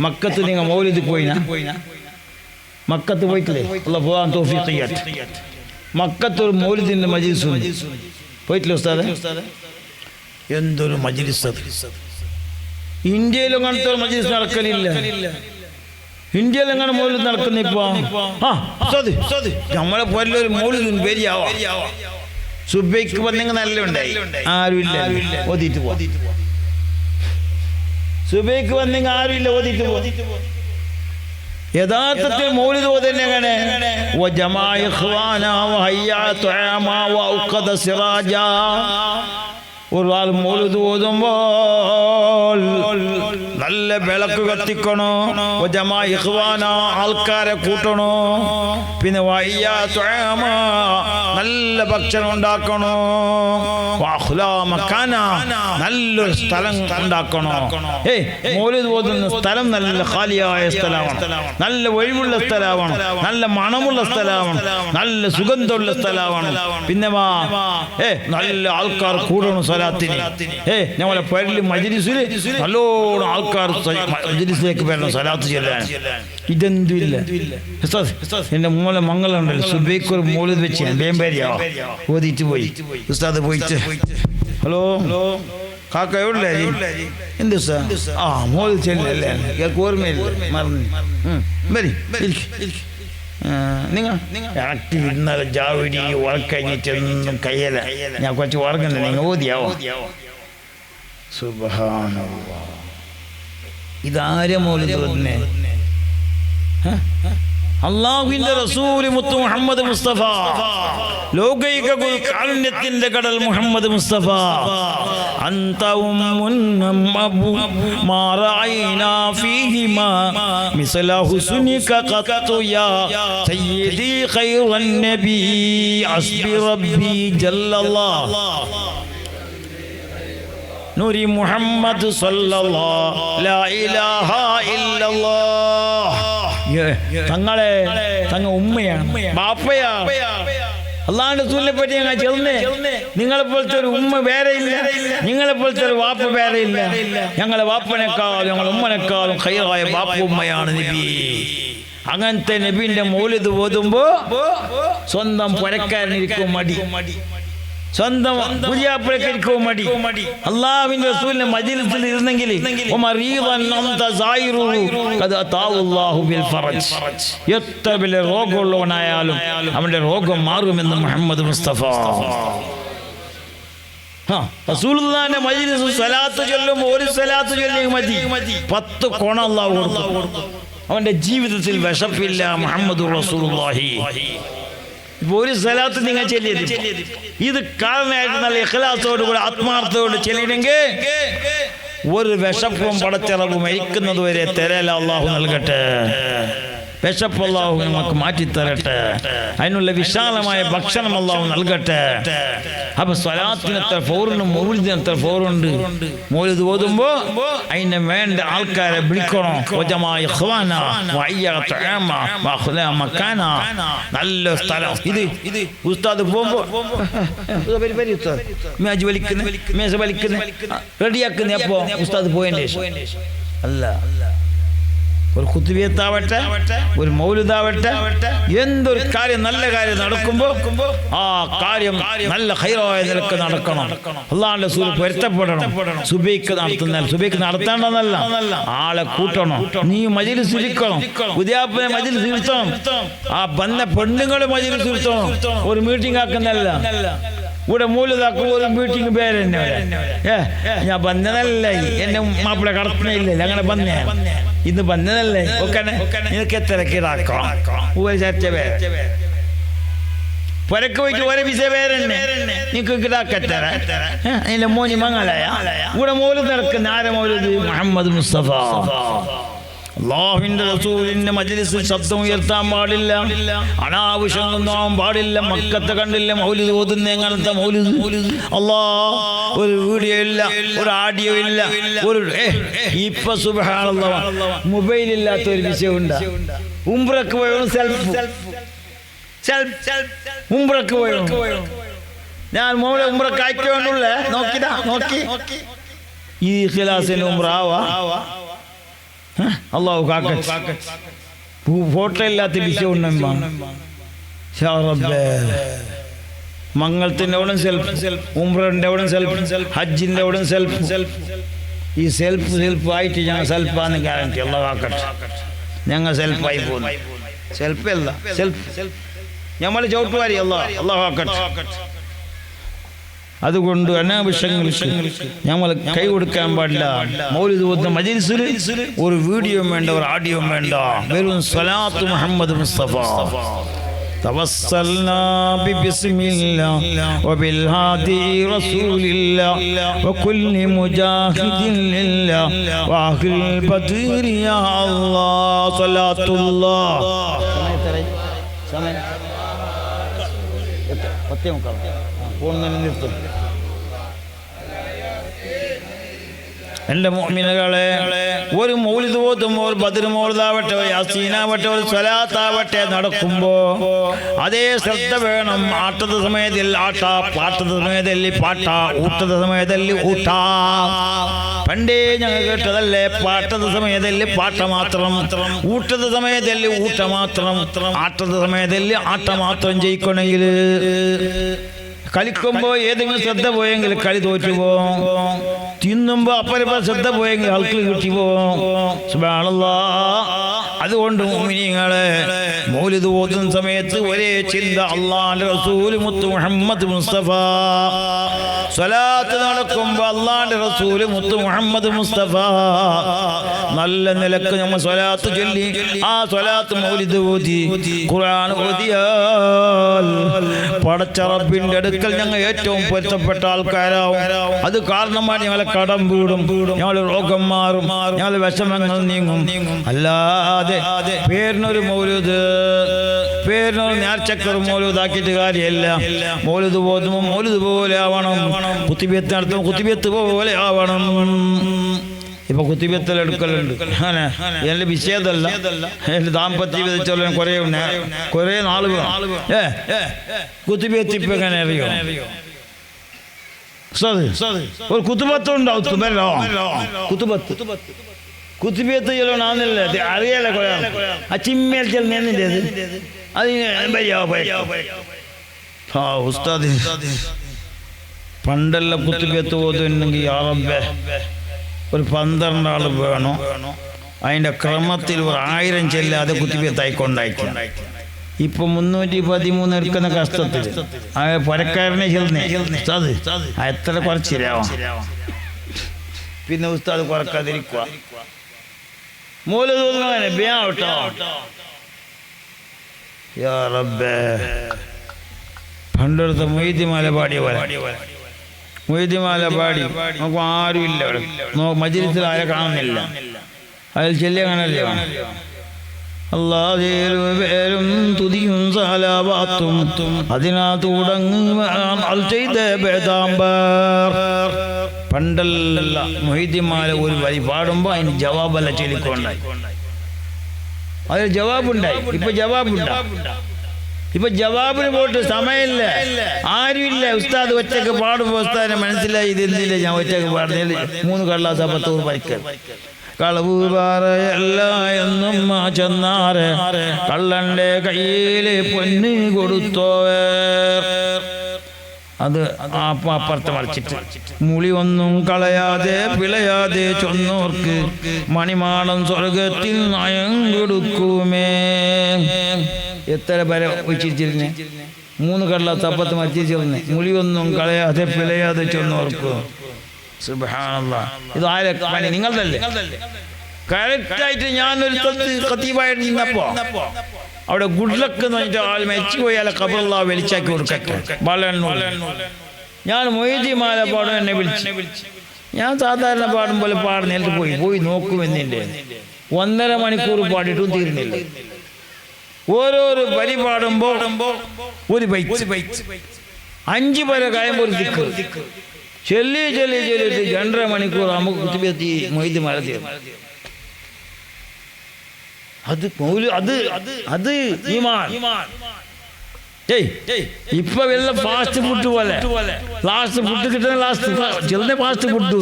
S1: മക്കത്ത് നിങ്ങൾ മൗലിദ് പോയിനാ? മക്കത്ത് പോയിട്ടില്ലേ? അല്ലാഹു പോകാൻ തൗഫീഖ് ചെയ്യട്ടെ. മക്കത്ത് ഒരു മൗലിദിന്റെ മജ്ലിസ് പോയിട്ടില്ല ഉസ്താദേ? എന്തൊരു മജ്ലിസ് അത്! ഇന്ത്യയിലും അങ്ങനത്തെ ഒരു മജ്ലിസ് നടക്കലില്ല. ഇന്ത്യയിൽ എങ്ങനെ മൗലിദ് നടക്കുന്ന ഇപ്പൊ? നമ്മളെ പോലെ ഒരു മൗലിദ് പേരിയാവാ. സുബൈക്ക് വന്നെങ്കിൽ നല്ല ഉണ്ടായി, ആരുമില്ല ഓതിട്ട് പോ. സുബൈക്ക് വന്നെങ്കിൽ ആരുമില്ല, ഓതിട്ട് പോ. യഥാർത്ഥത്തിൽ മൗലിദ് ഓതന്നെ എങ്ങനെ? ഒരാൾ മൗലിദ് ഓതുമ്പോൾ നല്ല വിളക്ക് കത്തിക്കണോ, ആൾക്കാരെ കൂട്ടണോ, പിന്നെ നല്ല ഭക്ഷണം ഉണ്ടാക്കണോ, നല്ലൊരു സ്ഥലം ഉണ്ടാക്കണോ. മൗലിദ് ഓതുന്ന സ്ഥലം നല്ല ഖാലിയായ സ്ഥലമാണ്, നല്ല ഒഴിവുള്ള സ്ഥലമാണ്, നല്ല മണമുള്ള സ്ഥലമാണ്, നല്ല സുഗന്ധമുള്ള സ്ഥലമാണ്. പിന്നെ നല്ല ആൾക്കാർ കൂടണം സ്വലാത്തിന്. ഞങ്ങളെ പേരിൽ മജ്ലിസിൽ നല്ലോണം ആൾക്കാർ മജ്ലിസിലേക്ക് വരണം സ്വലാത്ത് ചെല്ലാൻ. ഇതെന്തുമില്ല. എന്റെ മോളെ മംഗളുണ്ടല്ലോ, സുബൈക്ക് ഒരു മൗലിദ് വെച്ച് ബേമ്പേരിയാ ഓതിയിട്ട് പോയി. ഉസ്താദ് പോയിട്ട് ഹലോ കാക്ക എവിടെ എന്ത് ആ മോളിൽ ചെല്ലല്ലേ ഓർമ്മയില്ല, മറന്നു. നിങ്ങൾ ഇന്നലെ ജാവിടി ഉറക്കഴിഞ്ഞിട്ടൊന്നും കയ്യല, ഞാൻ കുറച്ച് ഉറങ്ങുന്ന നിങ്ങൾ ഓതിയാവോ? സുബ്ഹാനല്ലാഹ്, ഇതാരെ മൗലിദ് ഓതുന്നേ? അല്ലാഹുവിന്റെ റസൂൽ മുത്ത് മുഹമ്മദ് മുസ്തഫ, ലോകൈക കാരുണ്യത്തിന്റെ കടൽ മുഹമ്മദ് മുസ്തഫ. അൻത ഉമ്മുൻ അബു മാ റഅയ്നാ ഫീഹിമാ മിസ്ല ഹുസ്നിക ഖത്തു യാ സയ്യിദി ഖൈറൻ നബി അസ്ബി റബ്ബി ജല്ലല്ലാഹ് നൂരി മുഹമ്മദ് സല്ലല്ലാഹു ലാ ഇലാഹ ഇല്ലല്ലാഹ്. തങ്ങളെ തങ്ങ ഉമ്മയാണ്, ബാപ്പയാണ്. അള്ളാഹുവിന്റെ റസൂലിനെ പറ്റി ഞങ്ങൾ ചെന്നേ, നിങ്ങളെ പോലത്തെ ഒരു ഉമ്മ വേറെ ഇല്ല, നിങ്ങളെ പോലത്തെ ഒരു വാപ്പ വേറെ ഇല്ല. ഞങ്ങളെ വാപ്പനേക്കാളും ഞങ്ങളെ ഉമ്മനേക്കാളും ഖൈറായ ബാപ്പ ഉമ്മയാണ് നബി. അങ്ങനത്തെ നബിന്റെ മൗലിദ് ഓതുമ്പോ സ്വന്തം പുരക്കാരനിരിക്കും മടി, സ്വന്തം പുതിയാപ്പുഴക്കരിക്കും മടി. അള്ളാഹുവിന്റെ റസൂലിന്റെ മജ്ലിസിൽ ഇരുന്നെങ്കിൽ എത്ര വലിയ രോഗമുള്ളവനായാലും അവന്റെ രോഗം മാറുമെന്ന് മുഹമ്മദ് മുസ്തഫ. റസൂലുള്ളാഹിന്റെ മജ്ലിസ് സ്വലാത്ത് ചൊല്ലുമ്പോൾ ഒരു സ്വലാത്ത് ചൊല്ലി മതി, 10 കോണ അല്ലാഹു കൊടുക്കും. അവന്റെ ജീവിതത്തിൽ വിശപ്പില്ല. മുഹമ്മദ് റസൂലുള്ളാഹി ഒരു സ്വലാത്ത് നിങ്ങൾ ചെല്ലിയത് ഇത് കാരണമായിട്ട് നല്ല ഇഖ്ലാസോട് കൂടെ ആത്മാർത്ഥത്തോട് ചെല്ലിയെങ്കിൽ ഒരു വിശപ്പും പടച്ചിറവും മരിക്കുന്നത് വരെ തരല അള്ളാഹു നൽകട്ടെ. വിശപ്പ് അല്ലാഹു നമുക്ക് മാറ്റിത്തരട്ടെ. അതിനുള്ള വിശാലമായ ഭക്ഷണം അല്ലാഹു നൽകട്ടെ. അപ്പൊ സ്വലാത്തിന് എത്ര ഫൗറുണ്ട്, മൗലിദിന് എത്ര ഫൗറുണ്ട്. മൗലിദ് ഓതുമ്പോ അതിന് വേണ്ട ആൾക്കാരെ വിളിക്കണം. നല്ല സ്ഥലം. ഇത് ഉസ്താദ് പോകുമ്പോ മേജ് വലിക്കുന്ന മേശ വലിക്കുന്ന റെഡിയാക്കുന്ന എപ്പോ ഉസ്താദ് പോയതിന്റെ ശേഷം അല്ല. ഒരു ഖുത്ബിയത്താവട്ടെ, ഒരു മൗലിദാവട്ടെ, എന്തൊരു കാര്യം നല്ല കാര്യം നടക്കുമ്പോ ആ കാര്യം നല്ല ഖൈറായ നിലക്ക് നടക്കണം. അല്ലാഹുവിന്റെ റസൂൽ പൊരുത്തപ്പെടണം. സുബൈക്ക് നടത്തുന്നാൽ സുബൈക്ക് നടത്തേണ്ടതല്ല, ആളെ കൂട്ടണം. നീ മജ്‌ലിസ് ഇരിക്കണം, പുതിയാപ്പനെ മജ്‌ലിസ് ഇരുത്തണം, ആ ബന്ന പെണ്ണുങ്ങളെ മജ്‌ലിസ് ഇരുത്തണം. ഒരു മീറ്റിംഗ് ആക്കുന്നല്ല, ഇവിടെ മൂലതാക്കും ഒരു മീറ്റിംഗ് പേരെന്നെ ഞാൻ ബന്നതല്ല, എന്നെ മാപ്പിള കടത്തണില്ല, അങ്ങനെ ബന്നേ ഇന്ന് ബന്നതല്ലേ ഒക്കനെ നിനക്ക് എത്ര കിടാക്കാം ഒരു ചർച്ച പേര് പൊരക്ക് പോയിട്ട് ഒരേ വിസ പേരെന്നെ നിനക്ക് കിടാക്കത്തര അതിന്റെ മോനി മംഗളായ ഇവിടെ മൗലിദ് നടക്കുന്ന ആരെ മൗലിദ്? മുഹമ്മദ് മുസ്തഫ. അല്ലാഹുവിന്റെ റസൂലിന്റെ മജ്‌ലിസിൽ ശബ്ദം ഉയർത്താൻ പാടില്ല, അനാവശ്യമൊന്നും ആവാൻ പാടില്ല. മക്കത്തെ കണ്ടില്ല മൗലിദ് ഓതുന്ന എങ്ങനത്തെ മൗലിദ്? ഒരു വീഡിയോ ഇല്ല, ഒരു ആഡിയോ ഇല്ല, ഒരു ഇപ്പൊ സുബ്ഹാനല്ലാഹ് മൊബൈൽ ഇല്ലാത്ത ഒരു വിഷയമുണ്ട്. ഉംറക്ക് പോയോ സെൽഫ് ഉംറക്ക് പോയോ? ഞാൻ മോളെ ഉംറക്ക് അയക്കൊണ്ടുള്ള നോക്കിതാ നോക്കി ഈ ഖിലാസിന് ഉംറ ആവാ അല്ലാഹു കാക്കട്ടെ. ഫോട്ടോ ഇല്ലാത്ത വിഷയമുണ്ടമ്മ മംഗളത്തിന്റെ അവിടെ സെൽഫ്, ഉംറന്റെ അവിടെ സെൽഫ്, ഹജ്ജിന്റെ അവിടെ സെൽഫ്. ഈ സെൽഫ് ആയിട്ട് ഞങ്ങൾ സെൽഫാന്ന് ഗ്യാരണ്ടി. അല്ലാഹു കാക്കട്ടെ, ഞങ്ങൾ സെൽഫായി പോകുന്നു. സെൽഫ് അല്ല, സെൽഫ് ഞമ്മൾ ചവിട്ടുവാരി. അല്ലാഹു കാക്കട്ടെ. അതുകൊണ്ട് അനാവശ്യങ്ങൾക്ക് ഞമ്മൾ കൈ കൊടുക്കാൻ പാടില്ല. മൗലിദ് ഓതുന്ന മജ്‌ലിസിൽ ഒരു വീഡിയോ വേണ്ട, ഒരു ആഡിയോ വേണ്ട, വെറും സ്വലാത്ത് മുഹമ്മദ് മുസ്തഫ. توسلنا ببسم الله وبالهادي رسول الله وكل مجاهد لله واخر البدر يا الله صلاة الله. എൻ്റെ മുഅ്മിനുകളെ, ഒരു മൗലിദ് ഓതുമ്പോൾ, ഒരു ബദർ മൗലിദാവട്ടെ, ഒരു യാസീനാവട്ടെ, ഒരു സ്വലാത്താവട്ടെ നടക്കുമ്പോ അതേ ശ്രദ്ധ വേണം. ആട്ടದ സമയದಲ್ಲಿ ಆಟ, പാട്ടದ സമയದಲ್ಲಿ പാട്ട, ഊട്ടದ സമയದಲ್ಲಿ ഊಟ. പണ്ടേ ഞങ്ങൾ കേട്ടതല്ലേ, പാട്ടದ സമയದಲ್ಲಿ പാട്ട മാത്രം, ഊട്ടದ സമയದಲ್ಲಿ ഊಟ മാത്രം, ആട്ടದ സമയದಲ್ಲಿ ആട്ട മാത്രം ജയിക്കണമെങ്കിൽ, കളിക്കുമ്പോ ഏതെങ്കിലും ശ്രദ്ധ പോയെങ്കിൽ കളി തോറ്റുപോകും. തിന്നുമ്പോ അപ്പരപ്പ ശ്രദ്ധ പോയെങ്കിൽ ആൾക്കിൽ കിട്ടിപ്പോകും. സുബ്ഹാനല്ലാഹ്. അതുകൊണ്ട് മുഅ്മിനീങ്ങളെ, മൗലിദ് ഓതുന്ന സമയത്ത് ഒരേ ചിന്ത അല്ലാഹുവിന്റെ റസൂൽ മുത്ത് മുഹമ്മദ് മുസ്തഫ. സ്വലാത്ത് നടക്കുമ്പോ അല്ലാഹുവിന്റെ റസൂൽ മുത്ത് മുഹമ്മദ് മുസ്തഫ. നല്ല നിലക്ക് നമ്മൾ സ്വലാത്ത് ചൊല്ലി, ആ സ്വലാത്ത് മൗലിദ് ഓതി, ഖുർആൻ ഓതിയാൽ പടച്ച റബ്ബിന്റെ അടുക്കൽ ഞങ്ങൾ ഏറ്റവും പൊരുത്തപ്പെട്ട ആൾക്കാരാവും. അത് കാരണമാണ് ഞങ്ങളെ കടം വീടും, ഞങ്ങളെ രോഗം മാറും, ഞങ്ങളെ വിഷമങ്ങൾ നീങ്ങും. അല്ലാതെ പേരിനൊരു മൗലിദ്, പേരിനൊരു നേർച്ചക്കർ മൗലിദാക്കിയിട്ട് കാര്യമില്ല. മൗലിദ് ഓതുമ്പോൾ മൗലിദ് പോലെ ആവണം, കുത്തിബിയത്ത് നടത്തുമ്പോൾ കുത്തിബിയത്ത് പോലെ ആവണം. ഇപ്പൊ കുത്തിബിയത്തിൽ എടുക്കലുണ്ട്. അങ്ങനെ എന്റെ വിഷയതല്ല, എന്റെ ദാമ്പത്യ വിധിച്ചോളാൻ കുറെ നാള് കുത്തിബിയത്ത്. ഇപ്പൊ എങ്ങനെ അറിയോ? ഒരു കുത്തുബത്തുണ്ടാവും, കുത്തുബിയത്ത് ചെല്ലണാന്നില്ല അറിയാലോ. ആ ചിമ്മേൽ ചെല്ലുന്നതിൻ്റെ അത് ഉസ്താദ് പണ്ടെല്ലാം കുത്തുബിയത്ത് ഓതുന്നെങ്കിൽ യാ റബ്ബേ ഒരു 12 ആൾ വേണം. അതിൻ്റെ ക്രമത്തിൽ ഒരു 1000 ചെല്ലാതെ കുത്തിബിയത്തായിക്കൊണ്ടായിരിക്കും. ഇപ്പൊ 313 എടുക്കുന്ന കഷ്ടത്തിൽ പരക്കാരനെ ചെല്ലുന്നേ എത്ര കുറച്ചിരാവും. പിന്നെ ഉസ്താദ് കുറക്കാതിരിക്കുക. മൗലിദ് ഓതുന്നവനെ ബിയാവട്ടോ. യാ റബ്ബേ, പണ്ടെടുത്ത മൊയ്തിമാല പാടിയ പോലെ മൊയ്തിമാല പാടി നമുക്ക് ആരും ഇല്ല. മജ്‌ലിസിൽ ആരെ കാണുന്നില്ല. അതിൽ ചെല്ലിയ കാണല്ലേ, അല്ലാഹുവിന്റെ പേരും തുതിയും സലാവാത്തും അതിനകത്ത് ഉടങ്ങുവാൻ ചെയ്ത ബേദാംബർ. പണ്ടല്ല മൊഹീദ്യന്മാരെ ഒരു വരി പാടുമ്പോൾ അതിന് ജവാബല്ല ചൊല്ലിക്കൊണ്ടായി. അതിന് ജവാബുണ്ടായി. ഇപ്പൊ ജവാബിന് പോയിട്ട് സമയമില്ല, ആരുമില്ല. ഉസ്താദ് ഒറ്റക്ക് പാടുമ്പോൾ ഉസ്താദിനെ മനസ്സിലായി ഇതെന്തില്ല ഞാൻ ഒറ്റക്ക് പാടുന്നില്ല. 3 കള്ളാസ് 10 പരിക്കൽ. കളവ് പറയല്ല എന്നും ചെന്നാറ് കള്ളന്റെ കയ്യില് പൊന്ന് കൊടുത്തോവർ. അത് അപ്പുറത്ത് മറിച്ചിട്ട് മുളി ഒന്നും കളയാതെ പിളയാതെ ചൊന്നോർക്ക് മണിമാടം സ്വർഗത്തിൽ നയം കൊടുക്കുമേ. എത്ര പേരെ വെച്ചിരുന്നേ? 3 കള്ളാസ് 10 മറിച്ചിരുന്നേ. മുളിയൊന്നും കളയാതെ പിളയാതെ ചൊന്നോർക്ക്. സുബ്ഹാനല്ലാഹ്. ഇത് ആരെ പണി? നിങ്ങളതല്ലേ? കറക്റ്റായിട്ട് ഞാനൊരു ഖതീബായിട്ട് നിന്നപ്പോ അവിടെ ഗുഡ് ലക്ക് എന്ന് പറഞ്ഞിട്ട് ആൾ മരിച്ചു പോയാലെ ഖബറുള്ള വെളിച്ചാക്കി കൊടുക്കട്ടെ. ഞാൻ മൊയ്തീമാല പാടും എന്നെ വിളിച്ചു. ഞാൻ സാധാരണ പാടും പോലെ പാടുന്നിട്ട് പോയി നോക്കുമെന്നില്ലേ. 1.5 മണിക്കൂർ പാടിയിട്ടും തീരുന്നില്ല. ഓരോരോ വരി പാടുമ്പോ ഒരു ബൈക്ക് 5 പേരെ കഴിയുമ്പോൾ ഒരു ദിക്ർ ചൊല്ലി 2.5 മണിക്കൂർ നമുക്ക് കുത്തിബെത്തി മൊയ്തീമാല തീർന്നു. അത് ഈമാൻ. ഇപ്പൊ വല്ല ഫാസ്റ്റ് ഫുഡ് പോലെ ലാസ്റ്റ് ഫുഡ് കിട്ടുന്ന ചെറുതെ ഫാസ്റ്റ് ഫുഡ്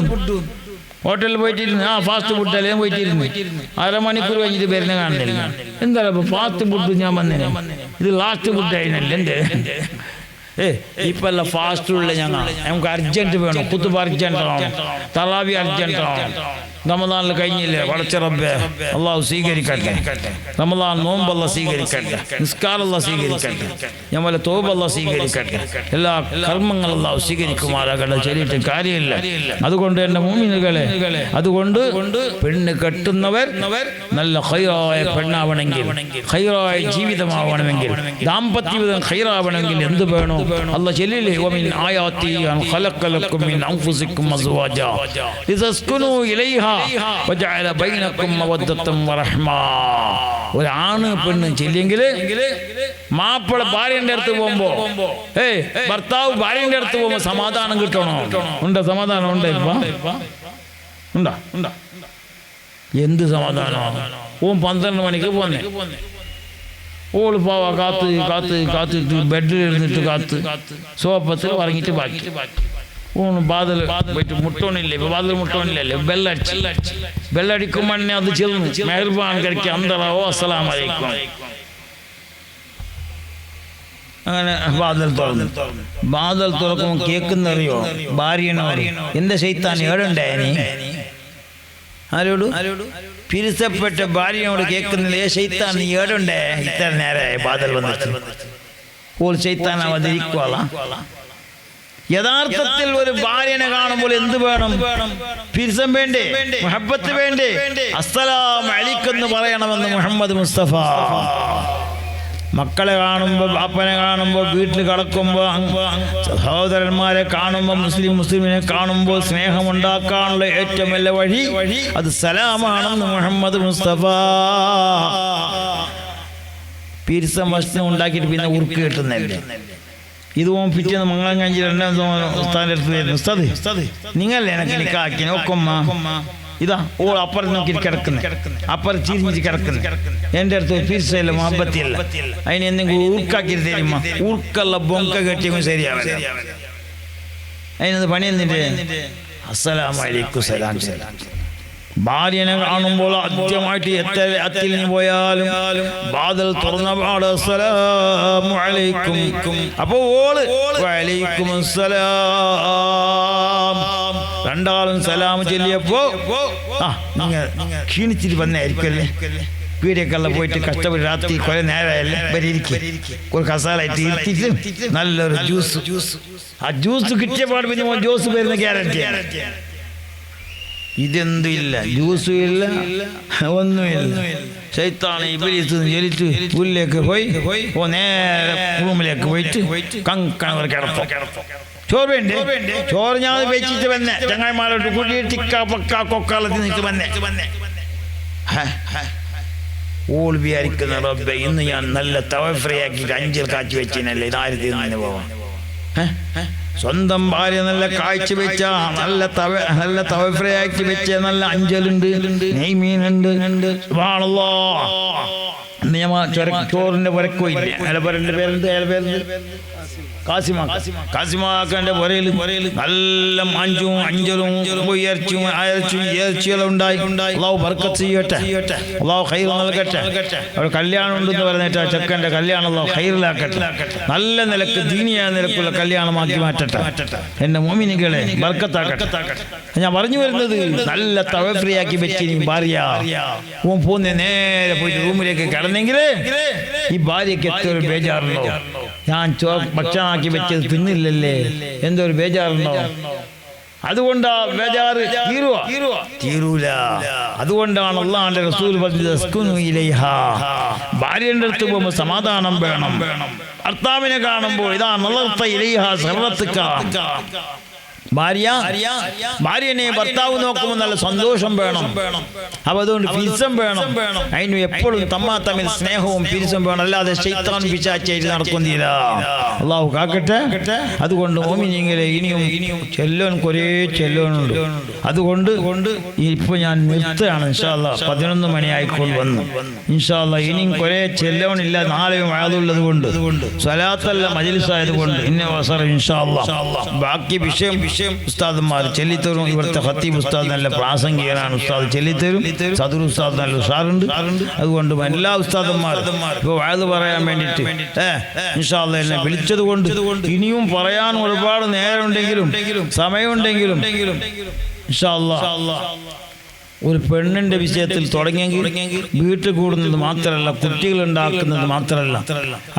S1: ഹോട്ടലിൽ പോയിട്ടിരുന്നു. ഫാസ്റ്റ് ഫുഡ് അല്ലേ പോയിട്ടിരുന്നു. 1/2 മണിക്കൂർ കഴിഞ്ഞിട്ട് വരുന്ന കാണുന്നില്ല. എന്താ ഫാസ്റ്റ് ഫുഡ് ഞാൻ വന്നേനെ, ഇത് ലാസ്റ്റ് ഫുഡ് ആയിരുന്നല്ലേ എന്റെ. ഇപ്പല്ല ഫാസ്റ്റുള്ള നമുക്ക് അർജന്റ് വേണം. കുത്തുബ അർജന്റ് ആവണം, തറാവി അർജന്റ് ആവണം. റമദാനിൽ കഴിഞ്ഞില്ലേ, പടച്ച റബ്ബേ അള്ളാഹു സ്വീകരിക്കട്ടെ. റമദാൻ നോമ്പ് അല്ലാഹു സ്വീകരിക്കട്ടെ, നിസ്കാരം അല്ലാഹു സ്വീകരിക്കട്ടെ, ഞമ്മളെ തൗബ അല്ലാഹു സ്വീകരിക്കട്ടെ. എല്ലാ കർമ്മങ്ങളും അല്ലാഹു സ്വീകരിക്കുമാറാകട്ടെ. ചെറിയിട്ട് കാര്യമില്ല. അതുകൊണ്ട് എൻ്റെ മുഅ്മിനുകളെ, അതുകൊണ്ട് പെണ്ണ് കെട്ടുന്നവർ നല്ല ഖൈറായ പെണ്ണാവണമെങ്കിൽ, ഖൈറായ ജീവിതമാവണമെങ്കിൽ, ദാമ്പത്യ ജീവിതം ഖൈറാവണമെങ്കിൽ എന്ത് വേണോ? അല്ലാഹു ചൊല്ലില്ലേ, വമിൻ ആയാതി അൻ ഖലഖ ലക്കും മിൻ അൻഫുസിക്കും അസ്വാജാ ലിതസ്കുനൂ ഇലൈഹാ വജഅല ബൈനക്കും മവദ്ദത്തൻ വറഹ്മ. ഒരാണ് പെണ്ണ് ചെല്ലിയെങ്കിൽ മാപ്പിള ഭാര്യന്റെ അടുത്ത് പോകുമ്പോ ഭർത്താവ് ഭാര്യന്റെ അടുത്ത് പോകുമ്പോ സമാധാനം കിട്ടണോ? ഉണ്ടോ? സമാധാനം ഉണ്ട്? ഉണ്ടോ? എന്ത് സമാധാനമാണ്? 12 മണിക്ക് പോന്നെ, ഓള് പോവാ കാത്ത് ബെഡിൽ ഇരുന്നിട്ട് സോപ്പത്തിൽ ഇറങ്ങിയിട്ട് ബാക്കി ബാദൽ പോയിട്ട് മുട്ടോണില്ലേ. ഇപ്പൊ ബാദൽ മുട്ടോണില്ലല്ലേ, ബെല്ലടിക്കുമ്പോ അത് ചെന്ന് മെഹർബാൻ കരിക്ക് അന്തറാവോ അസ്സലാമു അലൈക്കും. അങ്ങനെ ബാദൽ തുറക്കുമ്പോ കേൾക്കുന്നറിയോ? ഭാര്യനോട്, എന്റെ ശൈത്താൻ ഏടുണ്ടായനി. ആരോട്? പിരിസപ്പെട്ട ഭാര്യനോട് കേൾക്കുന്നില്ല, ശൈത്താൻ നീ ഏടുണ്ടേ? ഇത്ര നേരമായി ബാദൽ വന്നിട്ട്. ഓൾ ശൈത്താൻ അവതരിക്കുവാളാ. യഥാർത്ഥത്തിൽ ഒരു ഭാര്യനെ കാണുമ്പോൾ എന്ത് വേണം? പിരിസം വേണ്ടേ? മുഹബ്ബത്ത് വേണ്ടേ? അസ്സലാമു അലൈക്കും എന്ന് പറയണമെന്ന് മുഹമ്മദ് മുസ്തഫ. മക്കളെ കാണുമ്പോൾ, ബാപ്പനെ കാണുമ്പോൾ, വീട്ടിൽ കിടക്കുമ്പോൾ, സഹോദരന്മാരെ കാണുമ്പോൾ, മുസ്ലിമിനെ കാണുമ്പോൾ സ്നേഹമുണ്ടാക്കാനുള്ള ഏറ്റവും വലിയ വഴി അത് സലാമാണെന്ന് മുഹമ്മദ് മുസ്തഫ. പിരിസം ഭക്ഷണം ഉണ്ടാക്കിയിട്ട് പിന്നെ ഉറുക്ക് കിട്ടുന്നല്ലേ. ഇത് പോകാൻ പിറ്റേന്ന് മംഗളങ്ങാഞ്ചി 2 ഉസ്താദിന്റെ അടുത്ത് വരുന്നു. ഉസ്താദ് നിങ്ങളല്ലേ എനിക്ക് നിക്കാക്കി നോക്കമ്മ, ഇതാ ഓൾ അപ്പുറത്ത് നോക്കി കിടക്കുന്നു, അപ്പുറത്ത് ചിരിഞ്ഞിട്ട് കിടക്കുന്നു. എൻ്റെ അടുത്ത് പിരിസല്ല, മഹബത്തിയല്ല. അതിന് എന്തെങ്കിലും ഊർക്കാക്കി തരുമ്മ. ഊർക്കല്ല ബൊങ്ക കെട്ടിയും ശരിയാവില്ല. അതിനത് പണിയെന്നിട്ട് അസ്സലാമു അലൈക്കും സലാം. ഭാര്യനെ കാണുമ്പോൾ ആദ്യമായിട്ട് എത്ര അത്തിലിന് പോയാലും ബാദൽ തുറന്ന പാട് അസ്സലാമു അലൈക്കും. അപ്പൊ ഓള് വഅലൈക്കും അസ്സലാം. രണ്ടാളും സലാം ചൊല്ലിയപ്പോ നിങ്ങൾ ക്ഷീണിച്ചിട്ട് വന്നായിരിക്കുമല്ലേ, പീടിയൊക്കെയുള്ള പോയിട്ട് കഷ്ടപ്പെട്ട് രാത്രി കുറെ നേരമായല്ലേ, വരിയിരിക്കും ഒരു കസാലായിട്ട് ഇരുത്തിയിട്ട് നല്ലൊരു ജ്യൂസ്. ആ ജ്യൂസ് കിട്ടിയ പാട് പിന്നെ ജ്യൂസ് വരുന്ന ഗ്യാരണ്ടി. ഇതെന്തും ഇല്ല, ജ്യൂസും ഇല്ല, ഒന്നുമില്ല. ശൈത്താൻ ഇബ്ലീസ് ജലിച്ച് പുല്ലേക്ക് പോയി നേരെ റൂമിലേക്ക് പോയിട്ട് കങ്കണ കിടപ്പോ. ചോറ് വേണ്ടേ? ചോറ് ഞാൻ വെച്ചിട്ട് വന്നേ, ചങ്ങായിമാരോട്ട് കൂടി ടിക്ക പക്ക കൊക്കാളത്തിൽ നിന്നിട്ട് വന്നേ. ഓൾ വിചാരിക്കുന്ന റബ്ബേ ഇന്ന് ഞാൻ നല്ല തവ ഫ്രൈ ആക്കിയിട്ട് അഞ്ചിൽ കാച്ചി വെച്ചിനല്ലേ ഇതാര് തിന്നു പോവാൻ. സ്വന്തം ഭാര്യ നല്ല കാഴ്ച വെച്ച നല്ല തവ ഫ്രൈ ആക്കി വെച്ച നല്ല അഞ്ചലുണ്ട്, നെയ്മീനുണ്ട്. ചോറിന്റെ പുരക്കില്ല. അയാളുടെ പേരെന്ത്? കാസിമാക്കാന്റെ പുരയിൽ നല്ല മഞ്ചും അഞ്ചലും ഇറച്ചിയെല്ലാം ഉണ്ടായി. അള്ളാഹു ബർക്കത്ത് ചെയ്യട്ടെ, അള്ളാഹു ഖൈർ നൽകട്ടെ. അവിടെ കല്യാണം ഉണ്ടെന്ന് പറഞ്ഞിട്ട് ചെക്കൻ്റെ കല്യാണം അള്ളാഹു ഖൈറിലാക്കട്ടെ. നല്ല നിലക്ക് ദീനിയായ നിലക്കുള്ള കല്യാണമാക്കി മാറ്റട്ടെ. എന്റെ മോമിനികളെ ബർക്കത്താക്കട്ടെ. ഞാൻ പറഞ്ഞു വരുന്നത് നല്ല തവ ഫ്രീ ആക്കി വെച്ച് ഭാര്യ പോന്ന് നേരെ പോയിട്ട് റൂമിലേക്ക് കിടന്നെങ്കിൽ ഈ ഭാര്യയ്ക്ക് എത്ര ഒരു ബേജാറുണ്ടോ? ഞാൻ ഭക്ഷണമാക്കി വെച്ചത് തിന്നില്ലല്ലേ, എന്തോ ഒരു ബേജാറുണ്ടോ? അതുകൊണ്ടാ ബേജാറ് തീരൂല. അതുകൊണ്ടാണ് അല്ലാഹുവിന്റെ റസൂൽ ഭാര്യന്റെ അടുത്ത് പോകുമ്പോൾ സമാധാനം വേണം. ഭർത്താവിനെ കാണുമ്പോൾ ഇതാ നളർത്ത ഇലൈഹ സർവത്തുക. ഭാര്യനെ ഭർത്താവ് നോക്കുമ്പോൾ നല്ല സന്തോഷം വേണം. അപ്പൊ അതുകൊണ്ട് പിരിസം വേണം. അതിന് എപ്പോഴും തമ്മിൽ സ്നേഹവും പിരിസം വേണം. അല്ലാതെ ശൈത്താൻ പിശാചായിട്ട് നടക്കുന്നില്ല. അള്ളാഹു കാക്കട്ടെ. അതുകൊണ്ട് മോമിനിങ്ങളെ ഇനിയും ചെല്ലോൻ കുറേ ചെല്ലോനുണ്ട്. അതുകൊണ്ട് ഇപ്പൊ ഞാൻ നിർത്തുകയാണ്. ഇൻഷാ അല്ലാഹ് 11 മണിയായിക്കോൾ വന്നു. ഇൻഷാ അല്ലാഹ് ഇനിയും കുറേ ചെല്ലോനില്ല. നാളെയും വാതുള്ളത് കൊണ്ട് സ്വലാത്തല്ല മജ്‌ലിസ് ആയതുകൊണ്ട് ഇൻഷാ അല്ലാഹ് ബാക്കി വിഷയം ഉസ്താദന്മാർ ചെല്ലിത്തരും. ഇവിടുത്തെ ഖത്തീബ് ഉസ്താദ് നല്ല പ്രാസംഗികനാണ്. ഉസ്താദ് ചെല്ലിത്തരും. സദർ ഉസ്താദ് നല്ല ഉഷാറുണ്ട്. അതുകൊണ്ട് എല്ലാ ഉസ്താദന്മാരും ഇപ്പോൾ വാത് പറയാൻ വേണ്ടിയിട്ട് ഇൻഷാ അല്ലാഹ് എന്നെ വിളിച്ചത് കൊണ്ട് ഇനിയും പറയാൻ ഒരുപാട് നേരമുണ്ടെങ്കിലും സമയമുണ്ടെങ്കിലും ഇൻഷാ അല്ലാഹ് ഒരു പെണ്ണിന്റെ വിഷയത്തിൽ തുടങ്ങിയെങ്കിൽ വീട്ടിൽ കൂടുന്നത് മാത്രമല്ല, കുട്ടികൾ ഉണ്ടാക്കുന്നത് മാത്രമല്ല,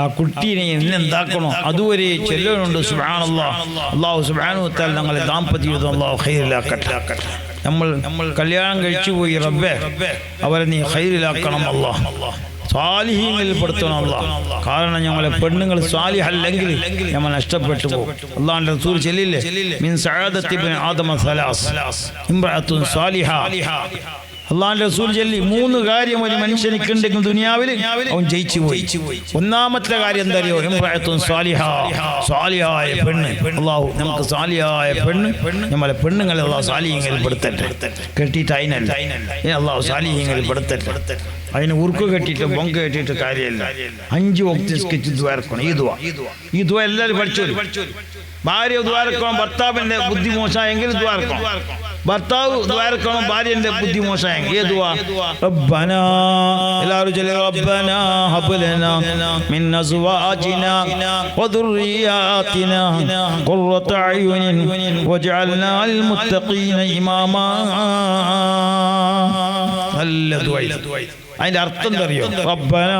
S1: ആ കുട്ടീനെ ഇന്നെന്താക്കണോ അതുവരെ ചെല്ലുന്നുണ്ട്. സുബ്ഹാനല്ലാഹ്. അല്ലാഹു സുബ്ഹാനഹു വ തആല ഞങ്ങളെ ദാമ്പത്യ ജീവിതം അല്ലാഹു ഖൈറിലാക്കട്ടെ. നമ്മൾ കല്യാണം കഴിച്ചു പോയി റബ്ബേ, അവരെ നീ ഖൈറിലാക്കണം അല്ലാഹ്. സ്വാലിഹീങ്ങളിൽ പെടുത്തണം അല്ലാഹ്. കാരണം ഞങ്ങളെ പെണ്ണുങ്ങൾ സ്വാലിഹല്ലെങ്കിൽ നമ്മൾ നഷ്ടപ്പെട്ടു പോകും. അല്ലാഹുവിന്റെ റസൂൽ ചൊല്ലില്ലേ, മിൻ സഅദത്തി ഇബ്നു ആദമ സലാസ് ഇംറഅത്തുൻ സാലിഹ. അള്ളാഹുവിന്റെ റസൂൽ ചൊല്ലി 3 കാര്യം ഒരു മനുഷ്യനിക്ക് ഉണ്ടെങ്കിൽ ദുനിയാവിൽ അവൻ ജയിച്ചു പോയി. ഒന്നാമത്തെ കാര്യം എന്താ അറിയോ? ഇംറഅത്തുൻ സാലിഹ, സ്വാലിഹായ പെണ്ണ്. അള്ളാഹു നമുക്ക് സ്വാലിഹായ പെണ്ണ്, നമ്മളെ പെണ്ണുങ്ങളെ അള്ളാഹു സ്വാലിഹീങ്ങളിൽ പെടുത്തട്ടെ. കെട്ടിയിട്ട് അതിനല്ല, അള്ളാഹു സ്വാലിഹീങ്ങളിൽ പെടുത്തട്ടെ. അതിന് ഉറുക്ക് കെട്ടിയിട്ട് ബൊങ്ക കെട്ടിയിട്ട് കാര്യമില്ല. 5 വക്ത് സ്കെച്ച് ദ്വാരക്കണം. ഈ ദ്വാ എല്ലാവരും പഠിച്ചു. ഭാര്യ ദ്വാരക്കണം, ഭർത്താവിന്റെ ബുദ്ധി മോശമായെങ്കിൽ ദ്വാരക്കണം. ഭർത്താവ് ദ്വാരക്കണം, ഭാര്യന്റെ ബുദ്ധി മോശമായെങ്കിൽ ഏ ദ്വാ? റബ്ബനാ, എല്ലാവരും ചൊല്ലുക, റബ്ബനാ ഹബ് ലനാ മിൻ അസ്വാജിനാ വദുർരിയാതിനാ ഖുർറത അയുനിൻ വജഅൽനാ ലിൽ മുത്തഖീന ഇമാമാ. നല്ല ദുആ. അതിന്റെ അർത്ഥം എന്താ അറിയോ? റബ്ബനാ,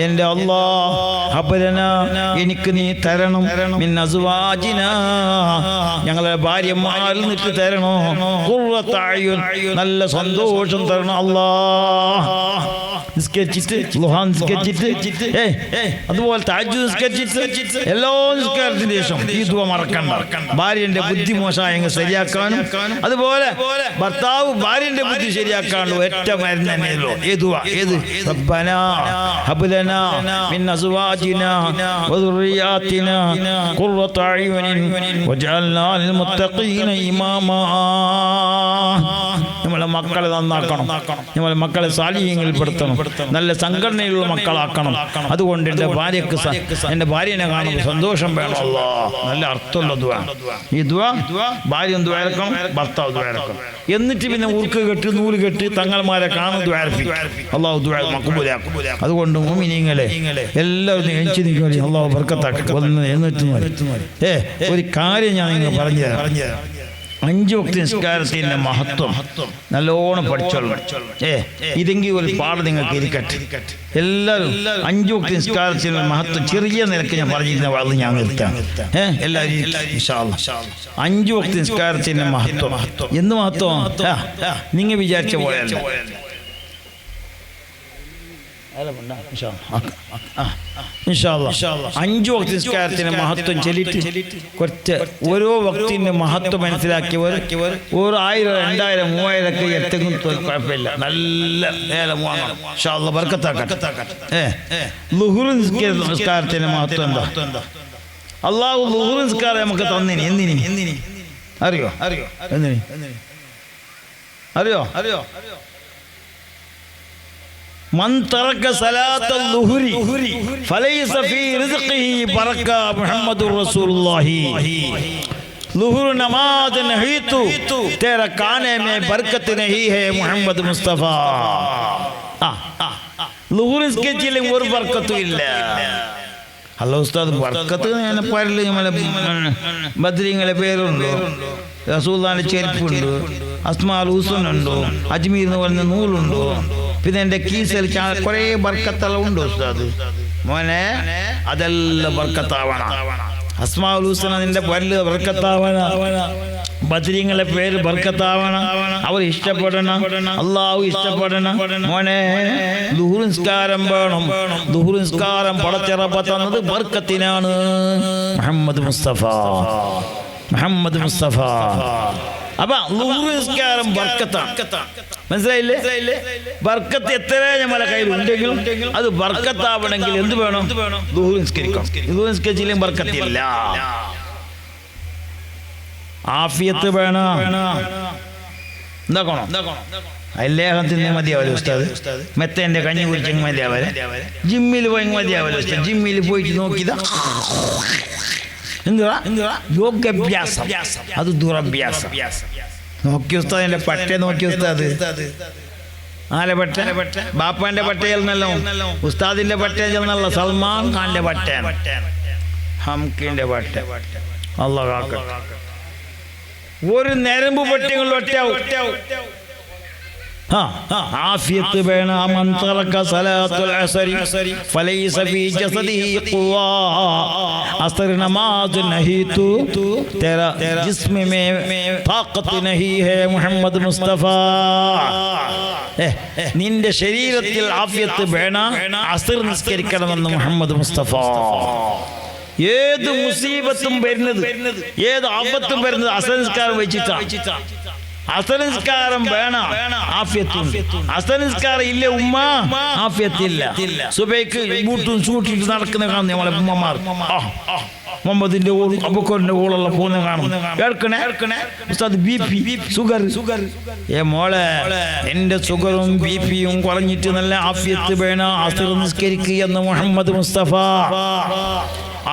S1: എന്റെ അല്ലാഹ്, ഹബ്ലനാ, എനിക്ക് നീ തരണം, മിൻ അസ്വാജിനാ, ഞങ്ങളെ ഭാര്യമാരിൽ നിന്നിട്ട് തരണോ, ഖുർറത അയുൻ, നല്ല സന്തോഷം തരണം അല്ലാഹ്. നിസ്കരിച്ചിട്ട് ളുഹാൻ നിസ്കരിച്ചിട്ട് അതുപോലെ തഹജ്ജുദ് നിസ്കരിച്ചിട്ട് എല്ലാ നിസ്കാരത്തിന് ശേഷം ഈ ദുആ മറക്കണ്ട. ഭാര്യന്റെ ബുദ്ധി മോശമായെങ്കിൽ ശരിയാക്കാനും, അതുപോലെ ഭർത്താവ് ഭാര്യന്റെ ബുദ്ധി ശരിയാക്കാനും ഒറ്റ മരുന്ന് തന്നെയല്ലോ ഈ ദുആ. ഏത്? റബ്ബനാ ഹബ് ലനാ മിൻ അസ്വാജിനാ വദുർരിയാതിനാ ഖുർറത അയുനിൻ വജഅൽനാ ലിൽ മുത്തഖീന ഇമാമാ. നമ്മളെ മക്കളെ നന്നാക്കണം, നമ്മളെ മക്കളെ സാലിഹ്യങ്ങളിൽ പെടുത്തണം, നല്ല സംഘടനയിലുള്ള മക്കളാക്കണം. അതുകൊണ്ട് എൻ്റെ ഭാര്യനെ കാണുമ്പോൾ സന്തോഷം വേണം അല്ലാഹ്. നല്ല അർത്ഥമുള്ള ദുആ ഈ ദുആ. ഭാര്യ ദ്വാരക്കണം, ഭർത്താവ് ദ്വാരക്കണം. എന്നിട്ട് പിന്നെ ഉറുക്ക് കെട്ട്, നൂല് കെട്ട് തങ്ങൾമാരെ കാണും ദ്വാരപ്പിക്കും. അല്ലാഹു ദുആ മഖബൂലാക്കും. അതുകൊണ്ട് മുഅ്മിനീങ്ങളെ എല്ലാവരും എഴുന്നേറ്റ് നിൽക്കുക. അല്ലാഹു ബർക്കത്താക്കട്ടെ. ഒരു കാര്യം ഞാൻ നിങ്ങൾ പറഞ്ഞു തരാം. 5 വക്ത് നിസ്കാരത്തിന്റെ മഹത്വം നല്ലോണം പഠിച്ചോളണം. ഇതെങ്കിൽ ഒരു പാഠം നിങ്ങൾക്ക് ഇരിക്കട്ടെ. എല്ലാവരും 5 വക്ത് നിസ്കാരത്തിന്റെ മഹത്വം ചെറിയ നിരക്ക് ഞാൻ പറഞ്ഞിരുന്ന അത് ഞാൻ നിർത്താം. എല്ലാവരും 5 വക്ത് നിസ്കാരത്തിന്റെ മഹത്വം. എന്ത് മഹത്വം? നിങ്ങൾ വിചാരിച്ച പോലെയല്ല. 5 വക്ത് നിസ്കാരത്തിന് മഹത്വം ചൊല്ലിട്ട് കുറച്ച് ഓരോ വക്തിന്റെ മഹത്വം മനസ്സിലാക്കിയവർ 1000, 2000, 3000 ഒക്കെ എത്തും കുഴപ്പമില്ല. നല്ല നേരം വാങ്ങണം. ഇൻഷാ അല്ലാഹ് ബർക്കത്താക്കട്ടെ. ളുഹുർ നിസ്കാരത്തിന്റെ മഹത്വം എന്താ? അള്ളാഹു ളുഹുർ നിസ്കാരം നമുക്ക് തന്നിനി. എന്തിനി അറിയോ? من ترك صلاة الظهر فليس في رزقه بركة محمد رسول الله. ظهر नमाज नहीं तो तेरा खाने में बरकत नहीं है मोहम्मद मुस्तफा. ളുഹുർ നിസ്കരിച്ചില്ലെങ്കിൽ ഒരു ബർക്കത്തും ഇല്ല. അല്ല ഉസ്താദ് ബർക്കത്ത് പരല് നമ്മളെ ബദ്രീങ്ങളെ പേരുണ്ടോ, റസൂലുള്ളാഹിന്റെ ചെരുപ്പുണ്ടോ, അസ്മാഉൽ ഹുസ്നുണ്ടോ, അജ്മീർ എന്ന് പറയുന്ന നൂലുണ്ടോ, പിന്നെ എൻ്റെ കീസിൽ കുറേ ബർക്കത്തെല്ലാം ഉണ്ടോ ഉസ്താദ്? മോനെ അതെല്ലാം ബർക്കത്താവണം. അസ്മാഉൽ ഹുസ്ന നിന്റെ പരല് ബർക്കത്താവണം, ബദ്രീങ്ങളെ പേര് ബർക്കത്താവണം, അവർ ഇഷ്ടപ്പെടണം, അള്ളാഹു ഇഷ്ടപ്പെടണം. മോനെ ളുഹുർ നിസ്കാരം വേണം. ളുഹുർ നിസ്കാരം പടച്ച റബ്ബ് തന്നത് ബർക്കത്തിനാണ്. മുഹമ്മദ് മുസ്തഫ. അപ്പൊ ളുഹുർ നിസ്കാരം ബർക്കത്താണ്. മനസ്സിലായില്ലേ? ബർക്കത്ത് എത്ര നമ്മളെ കയ്യിൽ ഉണ്ടെങ്കിലും അത് ബർക്കത്താവണമെങ്കിൽ എന്ത് വേണം? ളുഹുർ നിസ്കരിക്കണം. ളുഹുർ നിസ്കരിച്ചില്ലെങ്കിൽ ബർക്കത്തില്ല. ആഫിയത്ത് വേണം. എന്താക്കണം? അല്ലേഹത്തിന് മതിയാവല്ലോ ഉസ്താദ്. മെത്തേന്റെ കഞ്ഞി കുടിച്ചെങ്കിൽ മതിയാവല്ലേ? ജിമ്മിൽ പോയി മതിയാവല്ലോ ഉസ്താദ്. ജിമ്മിൽ പോയിട്ട് നോക്കിയതാ എന്തുവാ? യോഗാഭ്യാസം. അത് ദുരഭ്യാസം. നോക്കി ഉസ്താദിന്റെ പട്ടേ നോക്കി ഉസ്താദ്. ആരെ പട്ട? ബാപ്പാന്റെ പട്ടയെന്നല്ലോ, ഉസ്താദിന്റെ പട്ടയെന്നല്ല, സൽമാൻ ഖാന്റെ പട്ട, ഹംകിന്റെ പട്ട. അല്ലാഹു അക്ബർ. ഒരു നരമ്പ് പട്ടികൾ ഒറ്റാവും. ആഫിയത്ത് വേണം. മൻ തറക സലാത്തുൽ അസ്രി ഫലൈസ ഫീ ജസദിഹി ഖുവാ. അസ്ർ നമാസ് നഹി തു तेरा जिस्म में ताकत नहीं है മുഹമ്മദ് മുസ്തഫ. നിന്റെ ശരീരത്തിൽ ആഫിയത്ത് വേണം. അസ്ർ നിസ്കരിക്കണമെന്ന് മുഹമ്മദ് മുസ്തഫ. ഏത് മുസീബത്തും വരുന്നത്, ഏത് ആപത്തും വരുന്നത് അസ്ർ നിസ്കാരം വെച്ചിട്ടാണ്. അസ്ർ നിസ്കാരം വേണം, ആഫിയത്തുണ്ട്. അസ്ർ നിസ്കാരം ഇല്ല ഉമ്മ, ആഫിയത്തില്ല. സുബൈക്ക് ബൂട്ടും ചൂട്ടിട്ട് നടക്കുന്ന കാണുന്ന നമ്മളെ ഉമ്മമാർ. മുഹമ്മദിന്റെ അബൂബക്കറിന്റെ കൂടെയുള്ള പോകുന്ന കാണും. കേൾക്കണേ ഉസ്താദ്, BP ഷുഗർ. മോളെ എന്റെ ഷുഗറും BP കുറഞ്ഞിട്ട് നല്ല ആഫിയത്ത് വേണം. അസ്ർ നിസ്കരിക്കുക എന്ന് മുഹമ്മദ് മുസ്തഫ.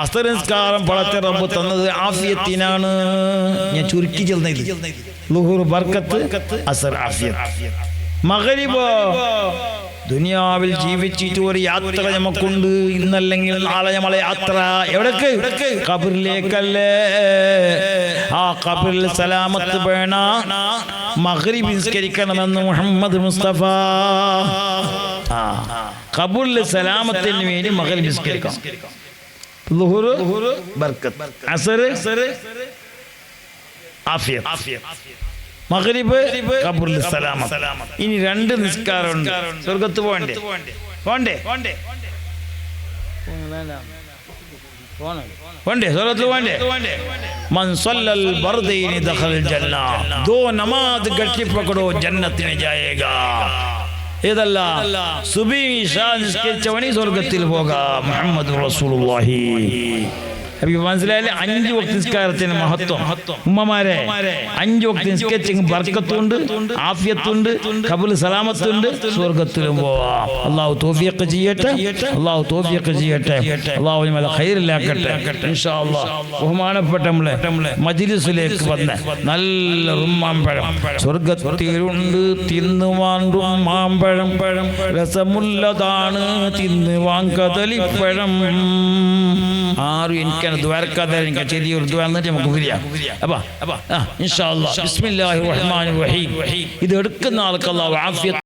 S1: അസ്ർ നിസ്കാരം പടച്ച റബ്ബ് തന്നത് ആഫിയത്തിനാണ്. ഞാൻ ചുരുക്കി ചെന്നത്. ളുഹുർ ബർക്കത്ത്, അസ്ർ ആഫിയത്ത്. മഗ്രിബ് ദുനിയാവിൽ ജീവിച്ചിട്ട് ഒരു യാത്ര നമുക്കുണ്ട്. ഇന്നല്ലെങ്കിൽ നാളെ നമ്മളെ യാത്ര എവിടേക്ക്? ഖബറിലേക്കല്ലേ. ആ ഖബറിൽ സലാമത്ത് വേണം. മഗ്രിബ് നിസ്കരിക്കണമെന്ന് മുഹമ്മദ് മുസ്തഫ. ഖബറിൽ സലാമത്തിന് വേണ്ടി മഗ്രിബ് നിസ്കരിക്കണം. ളുഹുർ ബർക്കത്ത്, അസ്ർ ആഫിയത്ത്, മഗ്രിബ് ഖബറിൽ സലാമത്ത്. ഇനി 2 നിസ്കാരമുണ്ട്. സ്വർഗത്ത് പോണ്ടേ? സ്വർഗത്ത് പോണ്ടേ? മൻ സല്ലൽ ബർദൈനി ദഖൽ ജന്ന. 2 നമാസ് ഗട്ടി പകടോ ജന്നത്ത് में जाएगा. ഇതല്ല സുബഹി ഇശാ നിസ്കരിച്ചവനി സ്വർഗത്തിൽ പോകാം. മുഹമ്മദ് റസൂലുള്ളാഹി. മനസ്സിലായില്ലേ? 5 വക്ത് നിസ്കാരത്തിന് മഹത്വം. ഉമ്മമാരെ 5 വക്ത് നിസ്കരിച്ചെങ്കിൽ ബർക്കത്തുണ്ട്, ആഫിയത്തുണ്ട്, ഖബറിൽ സലാമത്തുണ്ട്, സ്വർഗത്തിലും പോവാം. അല്ലാഹു തൗഫീഖ് ചെയ്യട്ടെ. അല്ലാഹു നമ്മളെ ഖൈറിലാക്കട്ടെ ഇൻഷാ അല്ലാഹ്. ബഹുമാനപ്പെട്ട നമ്മളെ മജ്ലിസിലേക്ക് വന്ന നല്ല റുമ്മാമ്പഴം സ്വർഗത്തിലുണ്ട്. തിന്നുവാൻ റുമ്മാമ്പഴം രസമുള്ളതാണ്. തിന്നുവാൻ കദളിപ്പഴം. ആരും എനിക്ക് ദ്വാരക്കാതെ എനിക്ക് ചെറിയൊരു ദ്വാ എന്നിട്ട് നമുക്ക് വരിക. അപ്പാ ഇൻഷാ അല്ലാഹ്. ബിസ്മില്ലാഹിർ റഹ്മാനിർ റഹീം. ഇത് എടുക്കുന്ന ആൾക്ക് അല്ലാഹു ആഫിയത്ത്